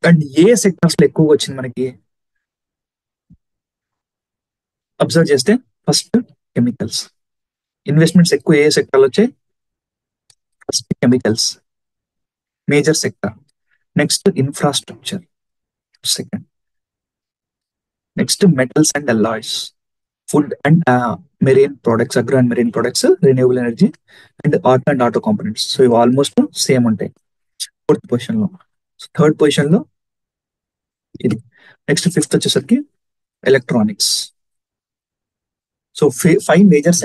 And ఏ సెక్టర్స్ లో ఎక్కువగా వచ్చింది మనకి అబ్జర్వ్ చేస్తే, ఫస్ట్ కెమికల్స్. ఇన్వెస్ట్మెంట్స్ ఎక్కువ ఏ సెక్టర్ లో వచ్చాయి, first chemicals major sector. Next infrastructure second. Next metals and alloys, food and marine products, agro and marine products, renewable energy and art and auto components. So ఇవి almost same ఉంటాయి 4th position లో. Third position లో ఇది. Next 5th వచ్చేసరికి electronics. So 7 major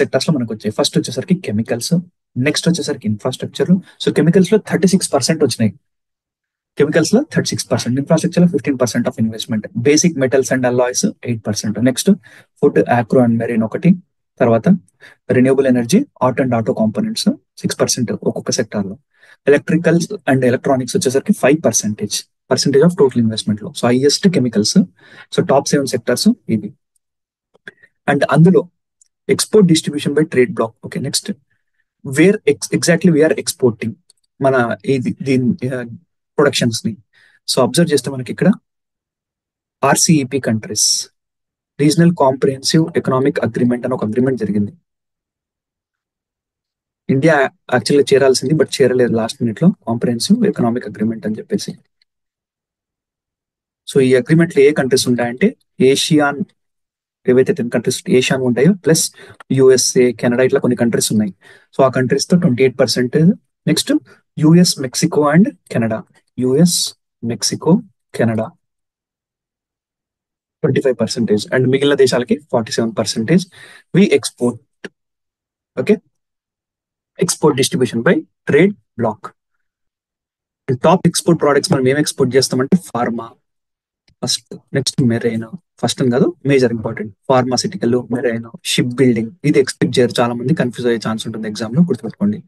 sectors లో మనకు వచ్చాయి. First వచ్చేసరికి కెమికల్స్, నెక్స్ట్ వచ్చేసరికి ఇన్ఫ్రాస్ట్రక్చర్. సో కెమికల్స్ లో 36% వచ్చినాయి. కెమికల్స్ లో 36%, ఇన్ఫ్రాస్ట్రక్చర్ లో 15% of investment, basic metals and alloys 8%, next food, agro and marine ఒకటి, తర్వాత renewable energy, art and auto components 6% ఒక్కొక్క సెక్టార్ లో, ఎలక్ట్రికల్స్ అండ్ ఎలక్ట్రానిక్స్ వచ్చేసరికి 5% ఆఫ్ టోటల్ ఇన్వెస్ట్మెంట్ లో. So highest chemicals. So top 7 sectors ఇవి. And అందులో export distribution by trade bloc. Okay, next where exactly we are exporting మన ఇది దీని productions ని. సో అబ్జర్వ్ చేస్తే మనకి ఇక్కడ RCEP countries, regional comprehensive economic agreement అని ఒక అగ్రిమెంట్ జరిగింది. ఇండియా యాక్చువల్గా చేరాల్సింది, బట్ చేరలేదు లాస్ట్ మినిట్ లో, కాంప్రిహెన్సివ్ ఎకనామిక్ అగ్రిమెంట్ అని చెప్పేసి. సో ఈ అగ్రిమెంట్ లో ఏ కంట్రీస్ ఉంటాయంటే ఏషియాన్, ఏవైతే 10 కంట్రీస్ ఏషియాన్ ఉంటాయో, ప్లస్ యుఎస్ఏ, కెనడా, ఇట్లా కొన్ని కంట్రీస్ ఉన్నాయి. సో ఆ కంట్రీస్ తో 28%. Next US, Mexico and Canada. US, Mexico, Canada 25%, and మిగిలిన దేశాలకి 47%. We export. Okay, export distribution by trade bloc. Top export products మనం ఏం ఎక్స్పోర్ట్ చేస్తామంటే pharma first, next marine. First అని కాదు, major important, pharmaceutical, marine, ship building. ఇది expect చేయరు, చాలా మంది కన్ఫ్యూజ్ అయ్యే ఛాన్స్ ఉంటుంది ఎగ్జామ్ లో, గుర్తుపెట్టుకోండి.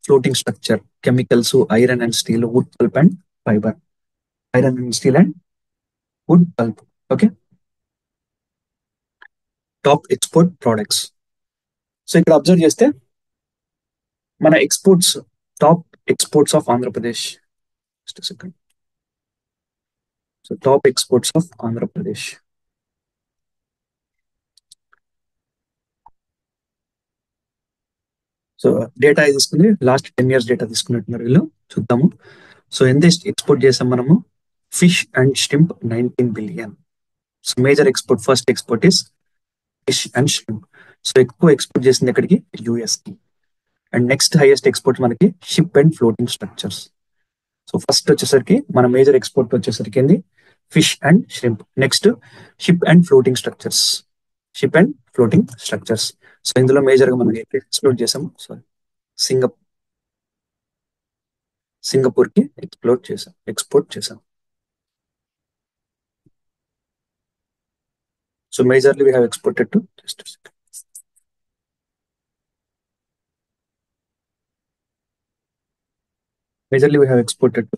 Floating structure, chemicals, iron and steel, would pulp and fibre. Iron and steel and would pulp. Okay, top export products. So ఇక్కడ observe చేస్తే మన exports, top exports of Andhra Pradesh. Second, so top exports of Andhra Pradesh. So data తీసుకుని last 10 years data తీసుకున్నట్టున్నారు వీళ్ళు. చూద్దాము. So ఎంత export చేసాం మనము? Fish and shrimp 19 billion. So major export, first export is fish and shrimp. So ఎక్కువ export చేసింది ఎక్కడికి? US కి. అండ్ నెక్స్ట్ హైయెస్ట్ ఎక్స్పోర్ట్ మనకి ship and floating structures. So first వచ్చేసరికి మన మేజర్ ఎక్స్పోర్ట్ వచ్చేసరికి ఏంది? Fish and shrimp. Next ship and floating structures. Ship and floating structures. So ఇందులో మేజర్ గా మనం ఎక్స్ప్లోర్ చేసాము. సారీ, సింగపూర్ కి ఎక్స్పోర్ట్ చేసాం. So majorly we have exported to, majorly we have exported to.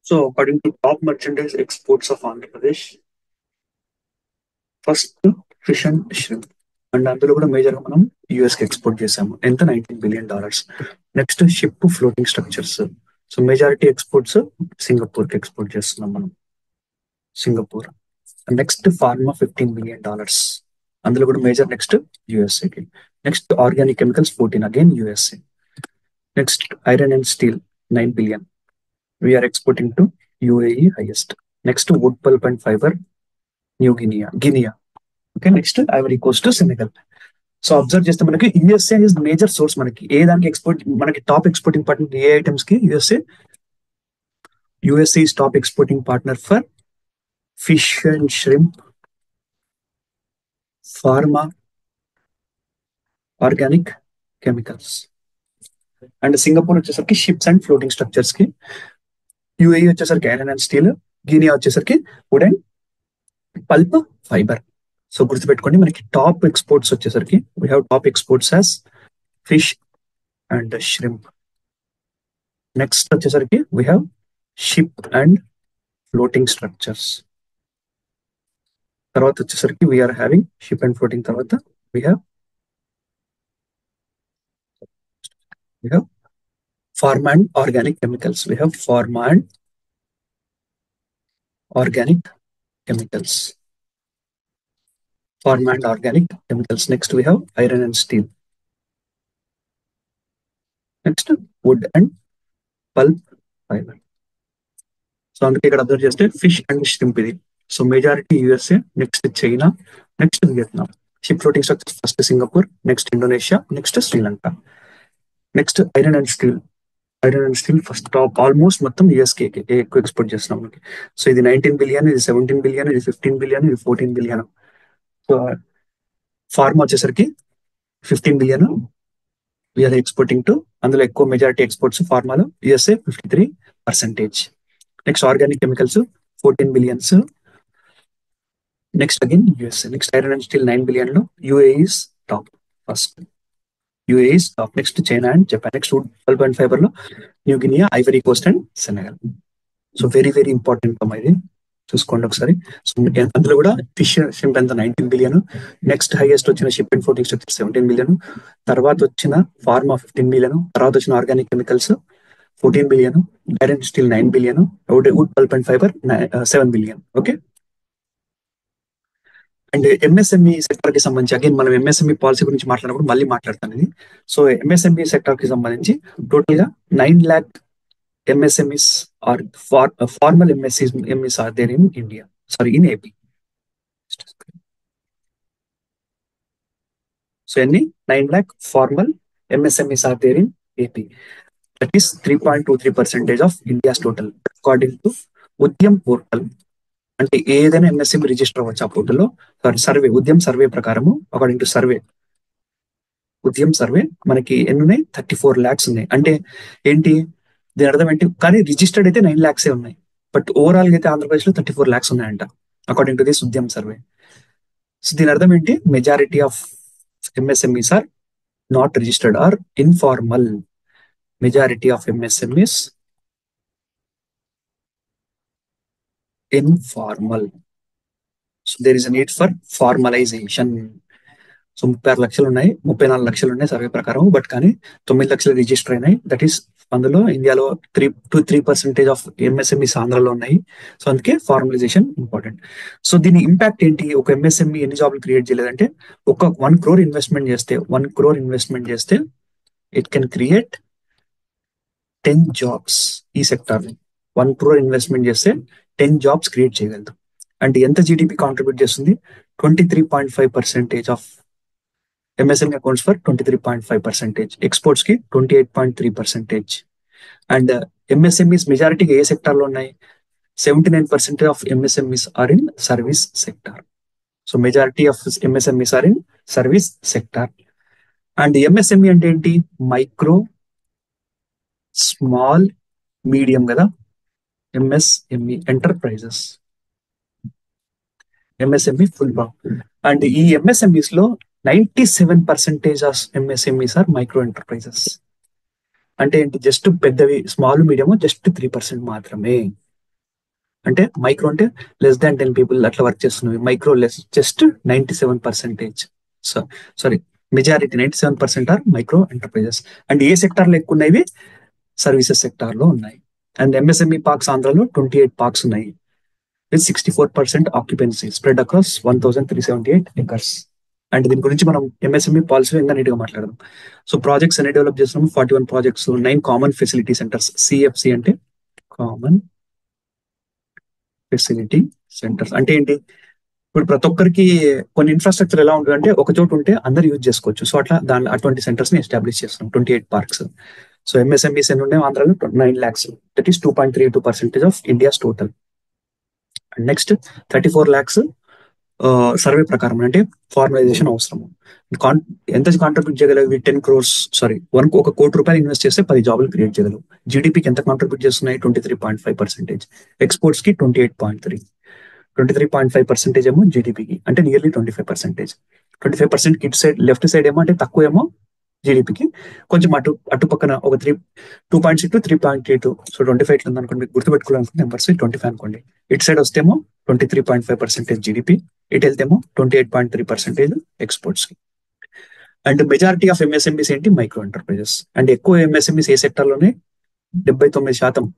So according to top merchandise exports of Andhra Pradesh, first fish and shrimp. And అందులో కూడా major గా మనం US కి export చేసాము. ఎంత? $19 billion. Next ship floating structures. So majority exports Singapore కి export చేస్తున్నాం మనం. సింగపూర్. Next pharma $15 billion. అందులో కూడా మేజర్ నెక్స్ట్ యుఎస్ఏకి. Next organic chemicals 14, again USA. Next iron and steel 9 billion. We are exporting to UAE highest. Next wood pulp and fibre new Guinea. Okay, next Ivory Coast, Senegal. So observe చేస్తే మనకి USA is major source. మనకి ఏ దానికి export, మనకి top exporting partner ఏ items కి? USA is top exporting partner for fish and shrimp, pharma, organic chemicals. And Singapore వచ్చేసరికి ships and floating structures కి, UAE వచ్చేసరికి ఐరన్ అండ్ స్టీల్, గినియా వచ్చేసరికి wood and pulp fibre. So గుర్తుపెట్టుకోండి, మనకి top exports వచ్చేసరికి we have top exports as fish and shrimp. Next వచ్చేసరికి we have ship and floating structures. తర్వాత వచ్చేసరికి we are having ship and floating. తర్వాత we have pharma and organic chemicals. We have pharma and organic chemicals. Pharma and organic chemicals. Next we have iron and steel. Next wood and pulp fiber. అందుకే ఇక్కడ observe చేస్తే fish and shrimp ఇది. So majority USA, next China, next Vietnam. Ship floating structure first Singapore, next Indonesia, next Sri Lanka. Next iron and steel. Iron and steel first top almost మొత్తం USK ఎక్కువ export చేస్తున్నాం మనకి. So ఇది 19 billion, ఇది 17 billion, ఇది 15 billion, ఇది 14 billion. So pharma వచ్చేసరికి 15 billion we are exporting to. అందులో ఎక్కువ మెజారిటీ ఎక్స్పోర్ట్స్ ఫార్మాలో, USA 53%. Next organic chemicals 14 billions. Next again USA. Next iron and steel 9 billion లో UAE is top first. UAE is top. Next China and Japan. Next wood pulp and fibre లో new Guinea, Ivory Coast and Senegal. So very very important ఇది, చూసుకోండి ఒకసారి. So అందులో కూడా fish ship ఎంత 19 billion. Next highest వచ్చిన ship and floating structure 17 billion. తర్వాత వచ్చిన ఫార్మా 15 బిలియన్. తర్వాత వచ్చిన organic chemicals 14 billion. Iron steel 9 billion. Would pulp and fibre 7 billion. Okay. And MSME sector కి సంబంధించి అగైన్ మనం ఎంఎస్ఎంఈ పాలసీ గురించి మాట్లాడినప్పుడు మళ్ళీ మాట్లాడతాను ఇది. సో ఎంఎస్ఎంఈ సెక్టర్ కి సంబంధించి టోటల్ గా 9 lakh MSMEs are formal MSMEs are there in India. Sorry, in AP. So any 9 lakh formal MSMEs are there in AP. That is 3.23% of India's total, according to Udyam portal. అంటే ఏదైనా MSME register అవ్వచ్చు ఆ పోర్టల్లో. Survey Udyam survey ప్రకారము, according to survey Udyam survey మనకి ఎన్ని ఉన్నాయి? 34 lakhs ఉన్నాయి. అంటే ఏంటి దీని అర్థం ఏంటి? కానీ రిజిస్టర్డ్ అయితే 9 lakhs ఉన్నాయి. బట్ ఓవరాల్ గా అయితే ఆంధ్రప్రదేశ్ లో 34 lakhs ఉన్నాయంట, according to this Udyam survey. So దీని అర్థం ఏంటి? Majority of MSMEs are not registered or informal. Majority of MSMEs informal. So there is a need for formalisation. So 36 లక్షలు ఉన్నాయి, 34 లక్షలు ఉన్నాయి సర్వే ప్రకారం. బట్ కానీ 9 లక్షలు రిజిస్టర్ అయినాయి. దట్ ఈస్ అందులో ఇండియాలో 3% ఆఫ్ ఎంఎస్ఎంఈస్ ఆంధ్రలో ఉన్నాయి. సో అందుకే ఫార్మలైజేషన్ ఇంపార్టెంట్. సో దీని ఇంపాక్ట్ ఏంటి? ఒక ఎంఎస్ఎంఈ ఎన్ని జాబ్లు క్రియేట్ చేయలేదంటే, ఒక 1 crore ఇన్వెస్ట్మెంట్ చేస్తే ఇట్ కెన్ క్రియేట్ 10 jobs ఈ సెక్టార్. 1 crore ఇన్వెస్ట్మెంట్ చేస్తే 10 jobs క్రియేట్ చేయగలదు. అంటే ఎంత జీడిపి కాంట్రిబ్యూట్ చేస్తుంది? 23.5% of MSME accounts for 23.5%. Exports ki 28.3%. And MSMEs majority A sector లో ఉన్నాయి? 79% of MSMEs are in service sector. So majority of MSMEs are in service sector. And MSME అంటే ఏంటి? Micro, small, medium కదా. MSME enterprises. MSME full form. And ఈ MSMEs లో 97% of MSMEs are micro enterprises. అంటే ఏంటి? Just పెద్దవి, small medium just 3% మాత్రమే. అంటే మైక్రో అంటే లెస్ దాన్ 10 people అట్లా వర్క్ చేస్తున్నవి. Micro less just 97%. So sorry, majority 97% are micro enterprises. And ఏ సెక్టార్ లో ఎక్కువ ఉన్నాయి? సర్వీసెస్ సెక్టార్ లో ఉన్నాయి. అండ్ ఎంఎస్ఎంఈ పార్క్స్ ఆంధ్రాలో 28 parks ఉన్నాయి. 64% occupancy spread across 1378 acres. And దీని గురించి మనం ఎంఎస్ఎంఈ పాలసీలో ఇంకా నీట్ గా మాట్లాడదాం. సో ప్రాజెక్ట్స్ అన్ని డెవలప్ చేస్తున్నాము. 41 projects, 9 common facility centres. CFC అంటే కామన్ ఫెసిలిటీ సెంటర్స్. అంటే ఏంటి? ఇప్పుడు ప్రతి ఒక్కరికి కొన్ని ఇన్ఫ్రాస్ట్రక్చర్ ఎలా ఉంటుంది అంటే ఒక చోటు ఉంటే అందరు యూజ్ చేసుకోవచ్చు. సో అట్లా అటువంటి సెంటర్స్ ని ఎస్టాబ్లిష్ చేస్తున్నాం. 28 parks. సో ఎంఎస్ఎంఈస్ ఎన్ని ఉన్నాయి ఆంధ్రాలో? 9 lakhs. That is 2.32% of India's total. Next 34 lakhs survey ప్రకారం అంటే ఫార్మలైజేషన్ అవసరం. ఎంత కాంట్రిబ్యూట్ చేయగలవు? 10 crores, సారీ 1 కోటి రూపాయలు ఇన్వెస్ట్ చేస్తే 10 జాబులు క్రియేట్ చేయగలవు. జీడిపికి ఎంత కాంట్రిబ్యూట్ చేస్తున్నాయి? 23.5%. ఎక్స్పోర్ట్స్ కి 28.3. 23.5% ఏమో జీడిపికి, అంటే నియర్లీ 25%. 25% ఇటు సైడ్ లెఫ్ట్ సైడ్ ఏమో అంటే తక్కువ ఏమో జీడిపికి, కొంచెం అటు పక్కన ఒక 2.6 to 3.82. సో 25 ఉంది అనుకోండి, గుర్తుపెట్టుకోవాలనుకుంటే నెంబర్స్ 25 అనుకోండి. ఇటు సైడ్ వస్తేమో 23.5% జీడిపి, ఇటు వెళ్తేమో 28.3% ఎక్స్పోర్ట్స్ కి. అండ్ మెజారిటీ ఆఫ్ ఎంఎస్ఎంఈస్ ఏంటి? Micro enterprises. అండ్ ఎక్కువ ఎంఎస్ఎంఈస్ ఏ సెక్టర్ లోనే? 79%,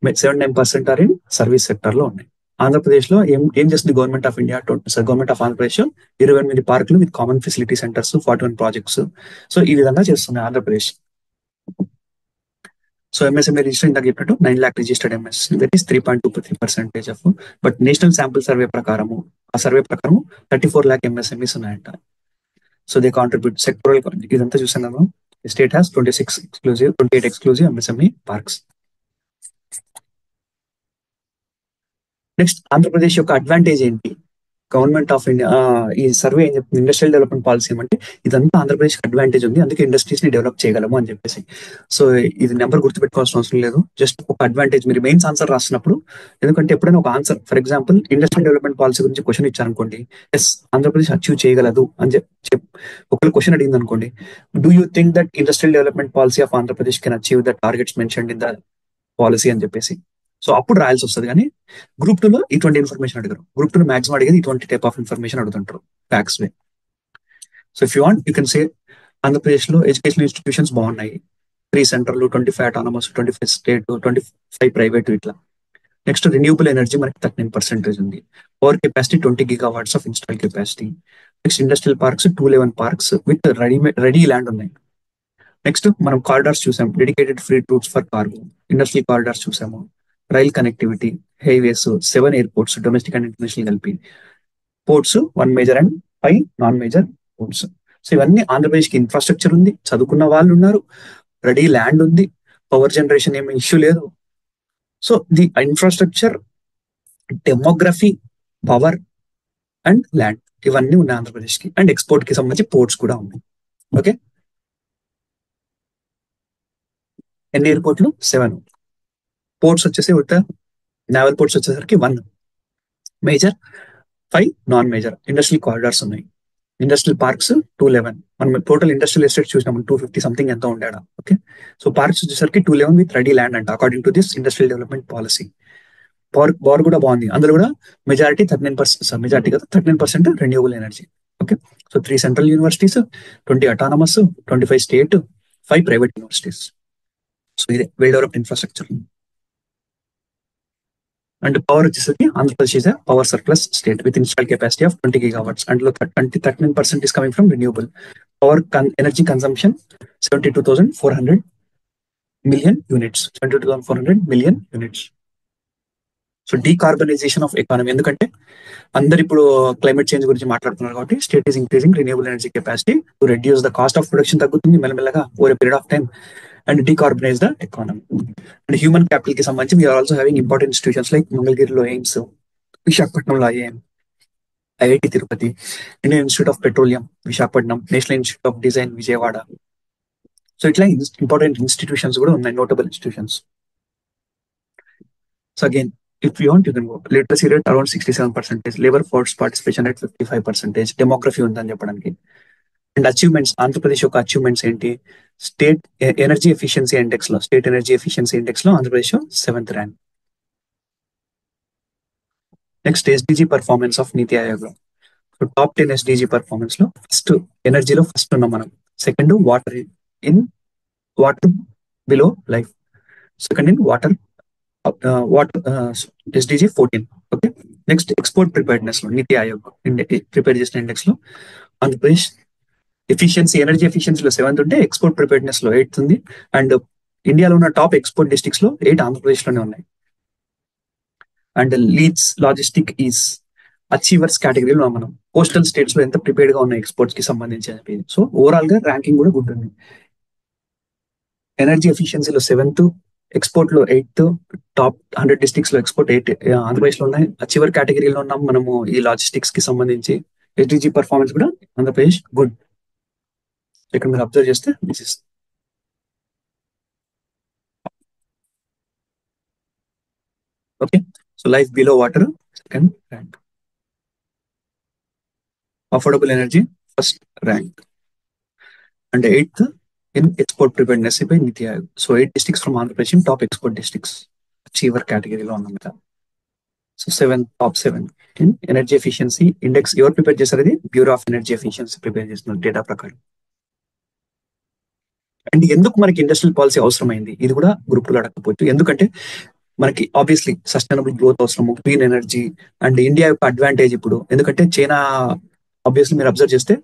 79% ఆర్ ఇన్ సర్వీస్ సెక్టర్ లో ఉన్నాయి. ఆంధ్రప్రదేశ్ లో ఏం చేస్తుంది government of India? Government of Andhra Pradesh 28 పార్కులు with common facility centres, 41 projects. So ఈ విధంగా చేస్తుంది ఆంధ్రప్రదేశ్. సో ఎంఎస్ఎంఈ రిజిస్టర్ ఇందాక చెప్పినట్టు 9 lakh registered MS, that is 3.23% of. But national sample survey ప్రకారము, ఆ సర్వే ప్రకారం 34 lakh ఎంఎస్ఎంఈస్ ఉన్నాయంట. So they contribute sectoral. ఇదంతా చూసాం కదా. State has 28 exclusive MSME parks. Next, Andhra Pradesh యొక్క అడ్వాంటేజ్ ఏంటి? గవర్నమెంట్ ఆఫ్ ఇండియా ఈ సర్వే ఏం చెప్తుంది, ఇండస్ట్రియల్ డెవలప్మెంట్ పాలసీ ఏమంటే ఇదంతా ఆంధ్రప్రదేశ్కి అడ్వాంటేజ్ ఉంది, అందుకే ఇండస్ట్రీస్ ని డెవలప్ చేయగలము అని చెప్పేసి. సో ఇది నెంబర్ గుర్తుపెట్టుకోవాల్సిన అవసరం లేదు, జస్ట్ ఒక అడ్వాంటేజ్. మీరు మెయిన్స్ ఆన్సర్ రాస్తున్నప్పుడు, ఎందుకంటే ఎప్పుడైనా ఒక answer, for example industrial development policy గురించి క్వశ్చన్ ఇచ్చారనుకోండి, ఎస్ ఆంధ్రప్రదేశ్ అచీవ్ చేయగలదు అని ఒకళ్ళు క్వశ్చన్ అడిగింది అనుకోండి, do you think that industrial development policy of Andhra Pradesh can achieve the targets mentioned in the policy అని చెప్పేసి. సో అప్పుడు రాయాల్సి వస్తుంది. కానీ గ్రూప్ 2లో ఇటువంటి ఇన్ఫర్మేషన్ అడిగారు. గ్రూప్ 2 మాక్సిమం అడిగేది ఇటువంటి టైప్ ఆఫ్ ఇన్ఫర్మేషన్ అడుగుతుంటారు, facts way. So if you want you can say Andhra Pradesh లో ఎడ్యుకేషన్ ఇన్స్టిట్యూషన్స్ బాగున్నాయి, 3 సెంట్రల్, 25 అటానమస్, 25 స్టేట్, 25 ప్రైవేట్ ఇట్లా. నెక్స్ట్, రిన్యూబుల్ ఎనర్జీ మనకి 39% ఉంది. Power capacity 20 GW of install capacity. Next, industrial parks 211 parks with ready land ఉన్నాయి. Next, మనం corridors చూసాం, dedicated free roots for cargo. Industrial corridors చూసాము, rail connectivity, highways, 7 airports domestic and international కలిపి, ports 1 major and 5 non major ports. So ఇవన్నీ ఆంధ్రప్రదేశ్ కి infrastructure ఉంది, చదువుకున్న వాళ్ళు ఉన్నారు, రెడీ ల్యాండ్ ఉంది, పవర్ జనరేషన్ ఏమి ఇష్యూ లేదు. So the infrastructure, demography, power and land ఇవన్నీ ఉన్నాయి ఆంధ్రప్రదేశ్ కి. అండ్ ఎక్స్పోర్ట్ కి సంబంధించి పోర్ట్స్ కూడా ఉన్నాయి. ఓకే, ఎన్ని ఎయిర్పోర్ట్లు? 7. పోర్ట్స్ వచ్చేసి నేవల్ పోర్ట్స్ వచ్చేసరికి 1 major, 5 non major. Industrial corridors ఉన్నాయి. Industrial parks 211. మనం టోటల్ ఇండస్ట్రియల్ ఎస్టేట్ చూసినాం 250 సంథింగ్ ఎంత ఉండేడా. ఓకే, సో పార్క్స్ వచ్చేసరికి 211 విత్ రెడీ ల్యాండ్ అంట, according to this industrial development policy. Power కూడా బాగుంది, అందులో కూడా మెజారిటీ 39%, మెజారిటీ కదా 39% renewable energy. Okay, so 3 central universities, 20 autonomous, 25 state, 5 private universities. So ఇదే well developed infrastructure. And power వచ్చేసరికి Andhra Pradesh is power surplus state with install capacity of 20 GW. అందులో 39% is coming from renewable. Power energy consumption 72,400 million units, 72,400 million units. So decarbonisation of economy, ఎందుకంటే అందరు ఇప్పుడు climate change గురించి మాట్లాడుతున్నారు కాబట్టి state is increasing renewable energy capacity to reduce the cost of production, తగ్గుతుంది మెల్లమెల్లగా over a period of time, and decarbonise the economy. And human capital కి సంబంధించి we're also having important institutions like మంగళగిరిలో AIIMS, విశాఖపట్నంలో IIM, IIT Tirupati, Indian institute of petroleum Visakhapatnam, national institute of design Vijayawada. So ఇట్లా important institutions కూడా ఉన్నాయి, notable institutions. So again, if you want, you can go. Literacy rate around 67%, labor force participation rate 55%, demography ఉందని చెప్పడానికి. And achievements, Andhra Pradesh యొక్క achievements ఏంటి? State energy efficiency index లో, state energy efficiency index లో Andhra Pradesh 7th rank. Next, SDG performance of NITI Aayog. So top 10 SDG performance లో first ఎనర్జీలో first ఉన్నాం మనం. Second water below life. Second in water SDG 14. Okay, next export preparedness లో నీతి Aayog prepare చేసిన index లో Andhra Pradesh efficiency, energy ఎఫిషియన్సీలో 7th ఉంటే export preparedness లో 8th ఉంది. అండ్ ఇండియాలో ఉన్న టాప్ ఎక్స్పోర్ట్ డిస్ట్రిక్ట్స్ లో 8 ఆంధ్రప్రదేశ్ లోనే ఉన్నాయి. And leads logistic is achievers కేటగిరీలో మనం కోస్టల్ స్టేట్స్ లో ఎంత ప్రిపేర్డ్ గా ఉన్నాయి ఎక్స్పోర్ట్స్ కి సంబంధించి. సో ఓవరాల్ గా ర్యాంకింగ్ కూడా గుడ్ ఉంది. ఎనర్జీ ఎఫిషియన్సీలో 7th, ఎక్స్పోర్ట్ లో 8th, టాప్ 100 డిస్ట్రిక్ట్స్ లో ఎక్స్పోర్ట్ 8 ఆంధ్రప్రదేశ్ లో ఉన్నాయి. అచీవర్ కేటగిరీలో ఉన్నాం మనము ఈ లాజిస్టిక్స్ కి సంబంధించి. ఎస్డిజి పర్ఫార్మెన్స్ కూడా ఆంధ్రప్రదేశ్ గుడ్. ఇక్కడ మీరు అబ్జర్వ్ చేస్తే this is okay. So life below water 2nd rank, affordable energy 1st rank, and 8th in export preparedness by NITI Aayog. So 8 districts from Andhra Pradesh in top export districts achiever కేటగిరీలో ఉన్నాం. So 7 top 7 in energy efficiency index. ఎవరు prepare చేశారు? ఇది bureau of energy efficiency prepare చేస్తున్నారు data ప్రకారం. And ఎందుకు మనకి industrial policy అవసరమైంది, ఇది కూడా గ్రూప్ లో అడగకపోవచ్చు. ఎందుకంటే మనకి ఆబ్వియస్లీ సస్టైనబుల్ గ్రోత్ అవసరము, క్లీన్ ఎనర్జీ, అండ్ ఇండియా యొక్క అడ్వాంటేజ్ ఇప్పుడు. ఎందుకంటే చైనా, ఆబ్వియస్లీ మీరు అబ్జర్వ్ చేస్తే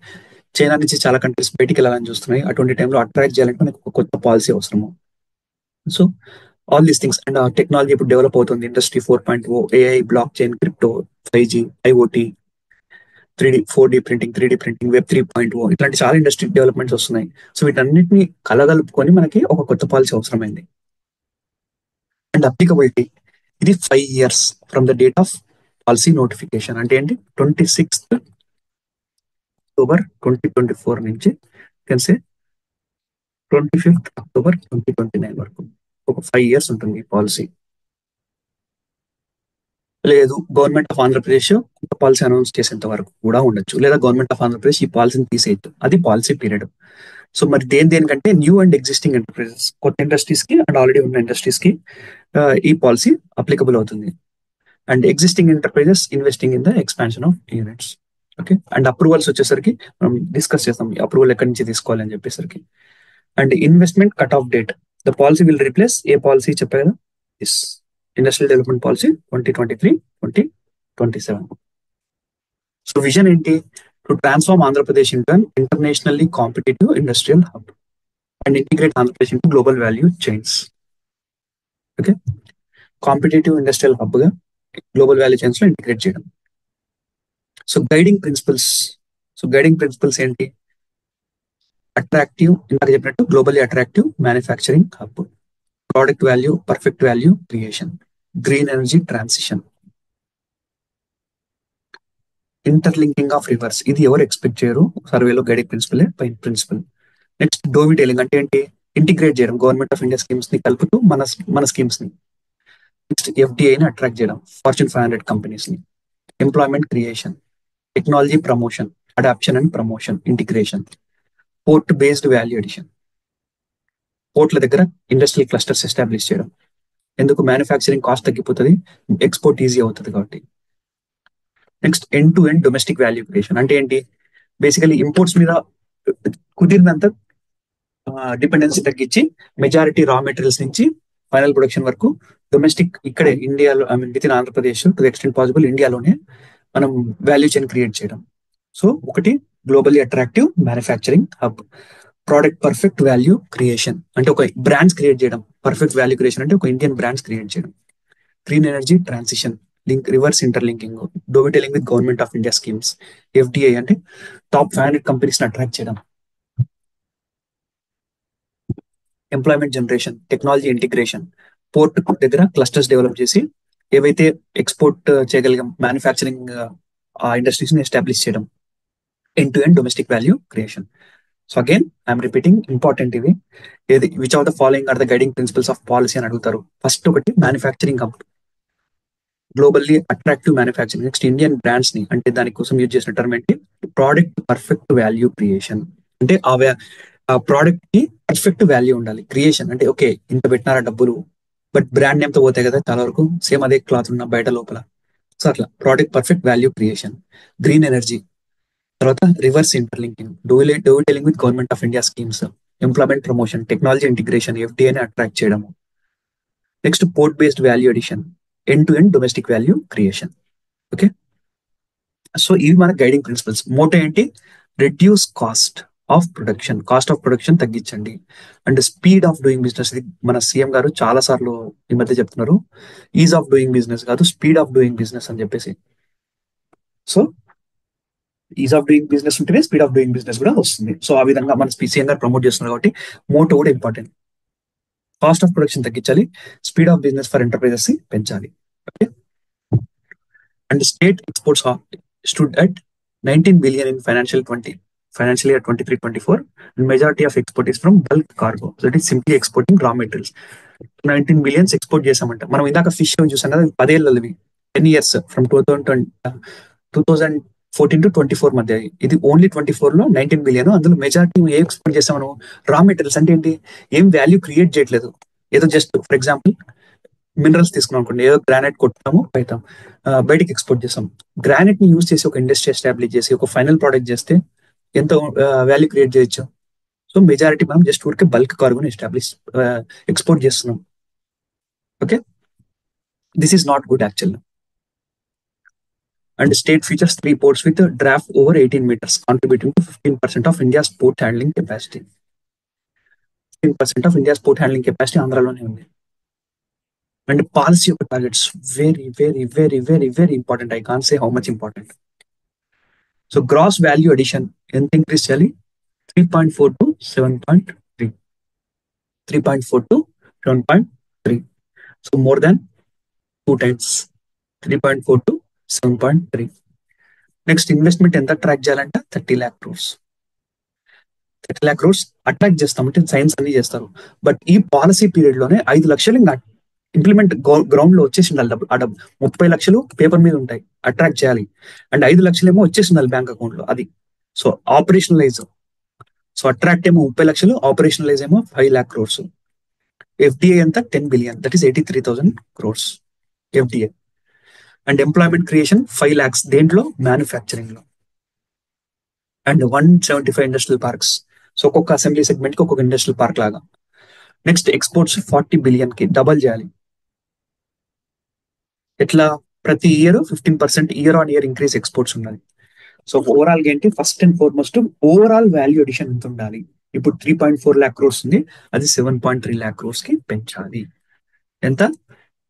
చైనా నుంచి చాలా కంట్రీస్ బయటికి వెళ్ళాలని చూస్తున్నాయి. అటువంటి టైంలో అట్రాక్ట్ చేయాలంటే మనకు ఒక కొత్త పాలసీ అవసరము. So all these things and technology ఇప్పుడు డెవలప్ అవుతుంది. Industry 4.0, AI, block chain, crypto, 5G, IoT, 3D 4D printing, 3D printing, web 3.0 ఇట్లాంటి చాలా ఇండస్ట్రీ డెవలప్మెంట్స్ వస్తున్నాయి. సో వీటన్నిటిని కలగలుపుకొని మనకి ఒక కొత్త పాలసీ అవసరమైంది. అండ్ అప్లికబిలిటీ ఇది 5 years from the date of policy notification. అంటే ఏంటి 26th October 2024 నుంచి కెన్సే 25th October 2029 వరకు ఒక 5 years ఉంటుంది ఈ పాలసీ. లేదు గవర్నమెంట్ ఆఫ్ ఆంధ్రప్రదేశ్ కొత్త పాలసీ అనౌన్స్ చేసేంత వరకు కూడా ఉండొచ్చు, లేదా గవర్నమెంట్ ఆఫ్ ఆంధ్రప్రదేశ్ ఈ పాలసీని తీసేయచ్చు, అది పాలసీ పీరియడ్. సో మరి దేనికంటే న్యూ అండ్ ఎగ్జిస్టింగ్ ఎంటర్ప్రైజెస్, కొత్త ఇండస్ట్రీస్ కి అండ్ ఆల్రెడీ ఉన్న ఇండస్ట్రీస్ కి ఈ పాలసీ అప్లికబుల్ అవుతుంది. And existing enterprises investing in the expansion of units. Okay, and approvals వచ్చేసరికి మనం డిస్కస్ చేస్తాం అప్రూవల్ ఎక్కడి నుంచి తీసుకోవాలి అని చెప్పేసరికి. And investment cut off date, the policy will replace A policy చెప్పా కదా, this industrial development policy 2023-2027. So vision ఏంటి, to transform Andhra Pradesh into an internationally competitive industrial hub and integrate Andhra Pradesh into global value chains. Okay, competitive industrial hub గా global value chains లో integrate చేయడం. So guiding principles ఏంటి, attractive, ఇందాక చెప్పినట్టు globally attractive manufacturing hub, product value, perfect value creation, green energy transition, interlinking of reverse, ఇది ఎవరు expect చేయరు, సర్వేలో గైడింగ్ ప్రిన్సిపలే పైన ప్రిన్సిపల్. నెక్స్ట్ డోవి టైలింగ్ అంటే ఏంటి, ఇంటిగ్రేట్ చేయడం గవర్నమెంట్ ఆఫ్ ఇండియా స్కీమ్స్ ని కలుపుతూ మన స్కీమ్స్ ని. నెక్స్ట్ ఎఫ్డిఐని అట్రాక్ట్ చేయడం, ఫార్చ్యూన్ 500 కంపెనీస్ ని. Employment creation, technology promotion, adoption and promotion, integration. Port based value addition, పోర్ట్ల దగ్గర ఇండస్ట్రియల్ క్లస్టర్స్ ఎస్టాబ్లిష్ చేయడం. ఎందుకు, మ్యానుఫ్యాక్చరింగ్ కాస్ట్ తగ్గిపోతుంది, ఎక్స్పోర్ట్ ఈజీ అవుతుంది కాబట్టి. Next end to end domestic value creation అంటే ఏంటి, బేసికలీ ఇంపోర్ట్స్ మీద కుదిరినంత డిపెండెన్సీ తగ్గించి మెజారిటీ రా మెటీరియల్స్ నుంచి ఫైనల్ ప్రొడక్షన్ వరకు డొమెస్టిక్ ఇక్కడే ఇండియాలో, I mean with in Andhra Pradesh to the extent possible ఇండియాలోనే మనం వాల్యూ చైన్ క్రియేట్ చేయడం. సో ఒకటి globally attractive manufacturing hub, product perfect value creation అంటే ఒక బ్రాండ్స్ క్రియేట్ చేయడం, పర్ఫెక్ట్ వాల్యూ క్రియేషన్ అంటే ఒక ఇండియన్ బ్రాండ్స్ క్రియేట్ చేయడం. Green energy transition, rivers interlinking, dovetailing with government of India schemes. FDI అంటే టాప్ 500 కంపెనీస్ ని అట్రాక్ట్ చేయడం. Employment generation, technology integration, port దగ్గర క్లస్టర్స్ డెవలప్ చేసి ఏవైతే ఎక్స్పోర్ట్ చేయగలిగాం మ్యానుఫ్యాక్చరింగ్ ఆ ఇండస్ట్రీస్ ని ఎస్టాబ్లిష్ చేయడం. End to end domestic value creation. So again I'm repeating, important ఇవి. ఏది which of the following are the guiding principles of policy అని అడుగుతారు. ఫస్ట్ ఒకటి manufacturing hub, globally attractive manufacturing. Next Indian brands ని, అంటే దానికోసం use చేసిన term ఏంటి, ప్రోడక్ట్ పర్ఫెక్ట్ వాల్యూ క్రియేషన్. అంటే ఆ ప్రోడక్ట్ కి పర్ఫెక్ట్ వాల్యూ ఉండాలి. క్రియేషన్ అంటే ఓకే ఇంత పెట్టినారా డబ్బులు, బట్ బ్రాండ్ నేమ్ తో పోతాయి కదా చాలా వరకు, సేమ్ అదే క్లాత్ ఉన్న బయట లోపల. సో అట్లా product perfect value creation. Green energy, తర్వాత rivers interlinking, dovetailing with government of India schemes. Employment promotion, technology integration, ఎఫ్డిఐని అట్రాక్ట్ చేయడము. Next port based value addition, end to end domestic value creation. Okay, so ఇవి మన guiding principles. Motto ఏంటి, reduce cost of production తగ్గించండి. And speed of doing business, ఇది మన CM గారు చాలా సార్లు ఈ మధ్య చెప్తున్నారు, ఈజ్ ఆఫ్ డూయింగ్ బిజినెస్ కాదు స్పీడ్ ఆఫ్ డూయింగ్ బిజినెస్ అని చెప్పేసి. So is of doing business ఉంటేనే స్పీడ్ ఆఫ్ డూయింగ్ బిజినెస్ కూడా వస్తుంది. సో ఆ విధంగా మన సీఎం గారు ప్రమోట్ చేస్తున్నారు కాబట్టి మోటో కూడా ఇంపార్టెంట్. కాస్ట్ ఆఫ్ ప్రొడక్షన్ తగ్గించాలి, speed of business for enterprises పెంచాలి. Okay, and state exports stood at 19 billion in financial year 23-24, and majority of export is from bulk cargo. So it is simply exporting raw materials. 19 billions export చేసామంట. మనం ఇందాక fish చూసాం కదా, 10 ఏళ్ళవి, 10 years from 2014-24 మధ్య. ఇది only 24 లో 19 billion. అందులో majority ఏ export చేసాం మనం, రా మెటీరియల్స్. అంటే ఏంటి, ఏం వాల్యూ క్రియేట్ చేయట్లేదు, ఏదో జస్ట్ ఫర్ ఎగ్జాంపుల్ మినరల్స్ తీసుకున్నాం అనుకోండి, ఏదో గ్రానైట్ కొట్టాము పైతాం, బయటికి ఎక్స్పోర్ట్ చేస్తాం. గ్రానైట్ ని యూజ్ చేసి ఒక ఇండస్ట్రీ ఎస్టాబ్లిష్ చేసి ఒక ఫైనల్ ప్రోడక్ట్ చేస్తే ఎంత వాల్యూ క్రియేట్ చేయొచ్చు. సో మెజారిటీ మనం జస్ట్ ఊరికే బల్క్ కార్గోని ఎక్స్పోర్ట్ చేస్తున్నాం. Okay, this is not good actual. And state features 3 ports with draft over 18 meters, contributing to 15% of India's port handling capacity. 15% of India port handling capacity ఆంధ్రాలోనే ఉంది. And policy యొక్క targets very very very very very important. I can say how much important. So gross value addition ఎంత increase చేయాలి? 3.4 to 7.3. 3.4 to 7.3. So more than 2 times. 3.4 to 7.3. Next investment ఎంత track చేయాలంటే 30 lakh crores. 30 lakh crores attract చేస్తామంటే సైన్స్ అన్ని చేస్తారు. But ఈ policy period లోనే 5 లక్షలు ఇంకా ఇంప్లిమెంట్ గ్రౌండ్ లో వచ్చేసి ఉండాలి. డబ్బు ఆ డబ్బు 30 లక్షలు పేపర్ మీద ఉంటాయి, అట్రాక్ట్ చేయాలి. అండ్ 5 లక్షలు ఏమో వచ్చేసి ఉండాలి బ్యాంక్ అకౌంట్ లో. అది సో ఆపరేషనలైజ్. సో అట్రాక్ట్ ఏమో 30 లక్షలు, ఆపరేషనలైజ్ ఏమో 5 lakh crores. ఎఫ్డిఐ ఎంత 10 billion, that is 83,000 crores FDI. And employment creation 5 lakhs దేంట్లో? మ్యానుఫ్యాక్చరింగ్ లో. And 175 industrial parks. సో ఒక్కొక్క అసెంబ్లీ సెగ్మెంట్ కి ఒక్కొక్క ఇండస్ట్రియల్ పార్క్ లాగా. నెక్స్ట్ ఎక్స్పోర్ట్స్ 40 billion కి డబల్ చేయాలి. ఎట్లా? ప్రతి year 15% year on year increase exports ఉండాలి. సో ఓవరాల్ గా ఏంటి? First and foremost overall value addition ఎంత ఉండాలి? ఇప్పుడు 3.4 lakh crores ఉంది, అది 7.3 lakh crores కి పెంచాలి. ఎంత?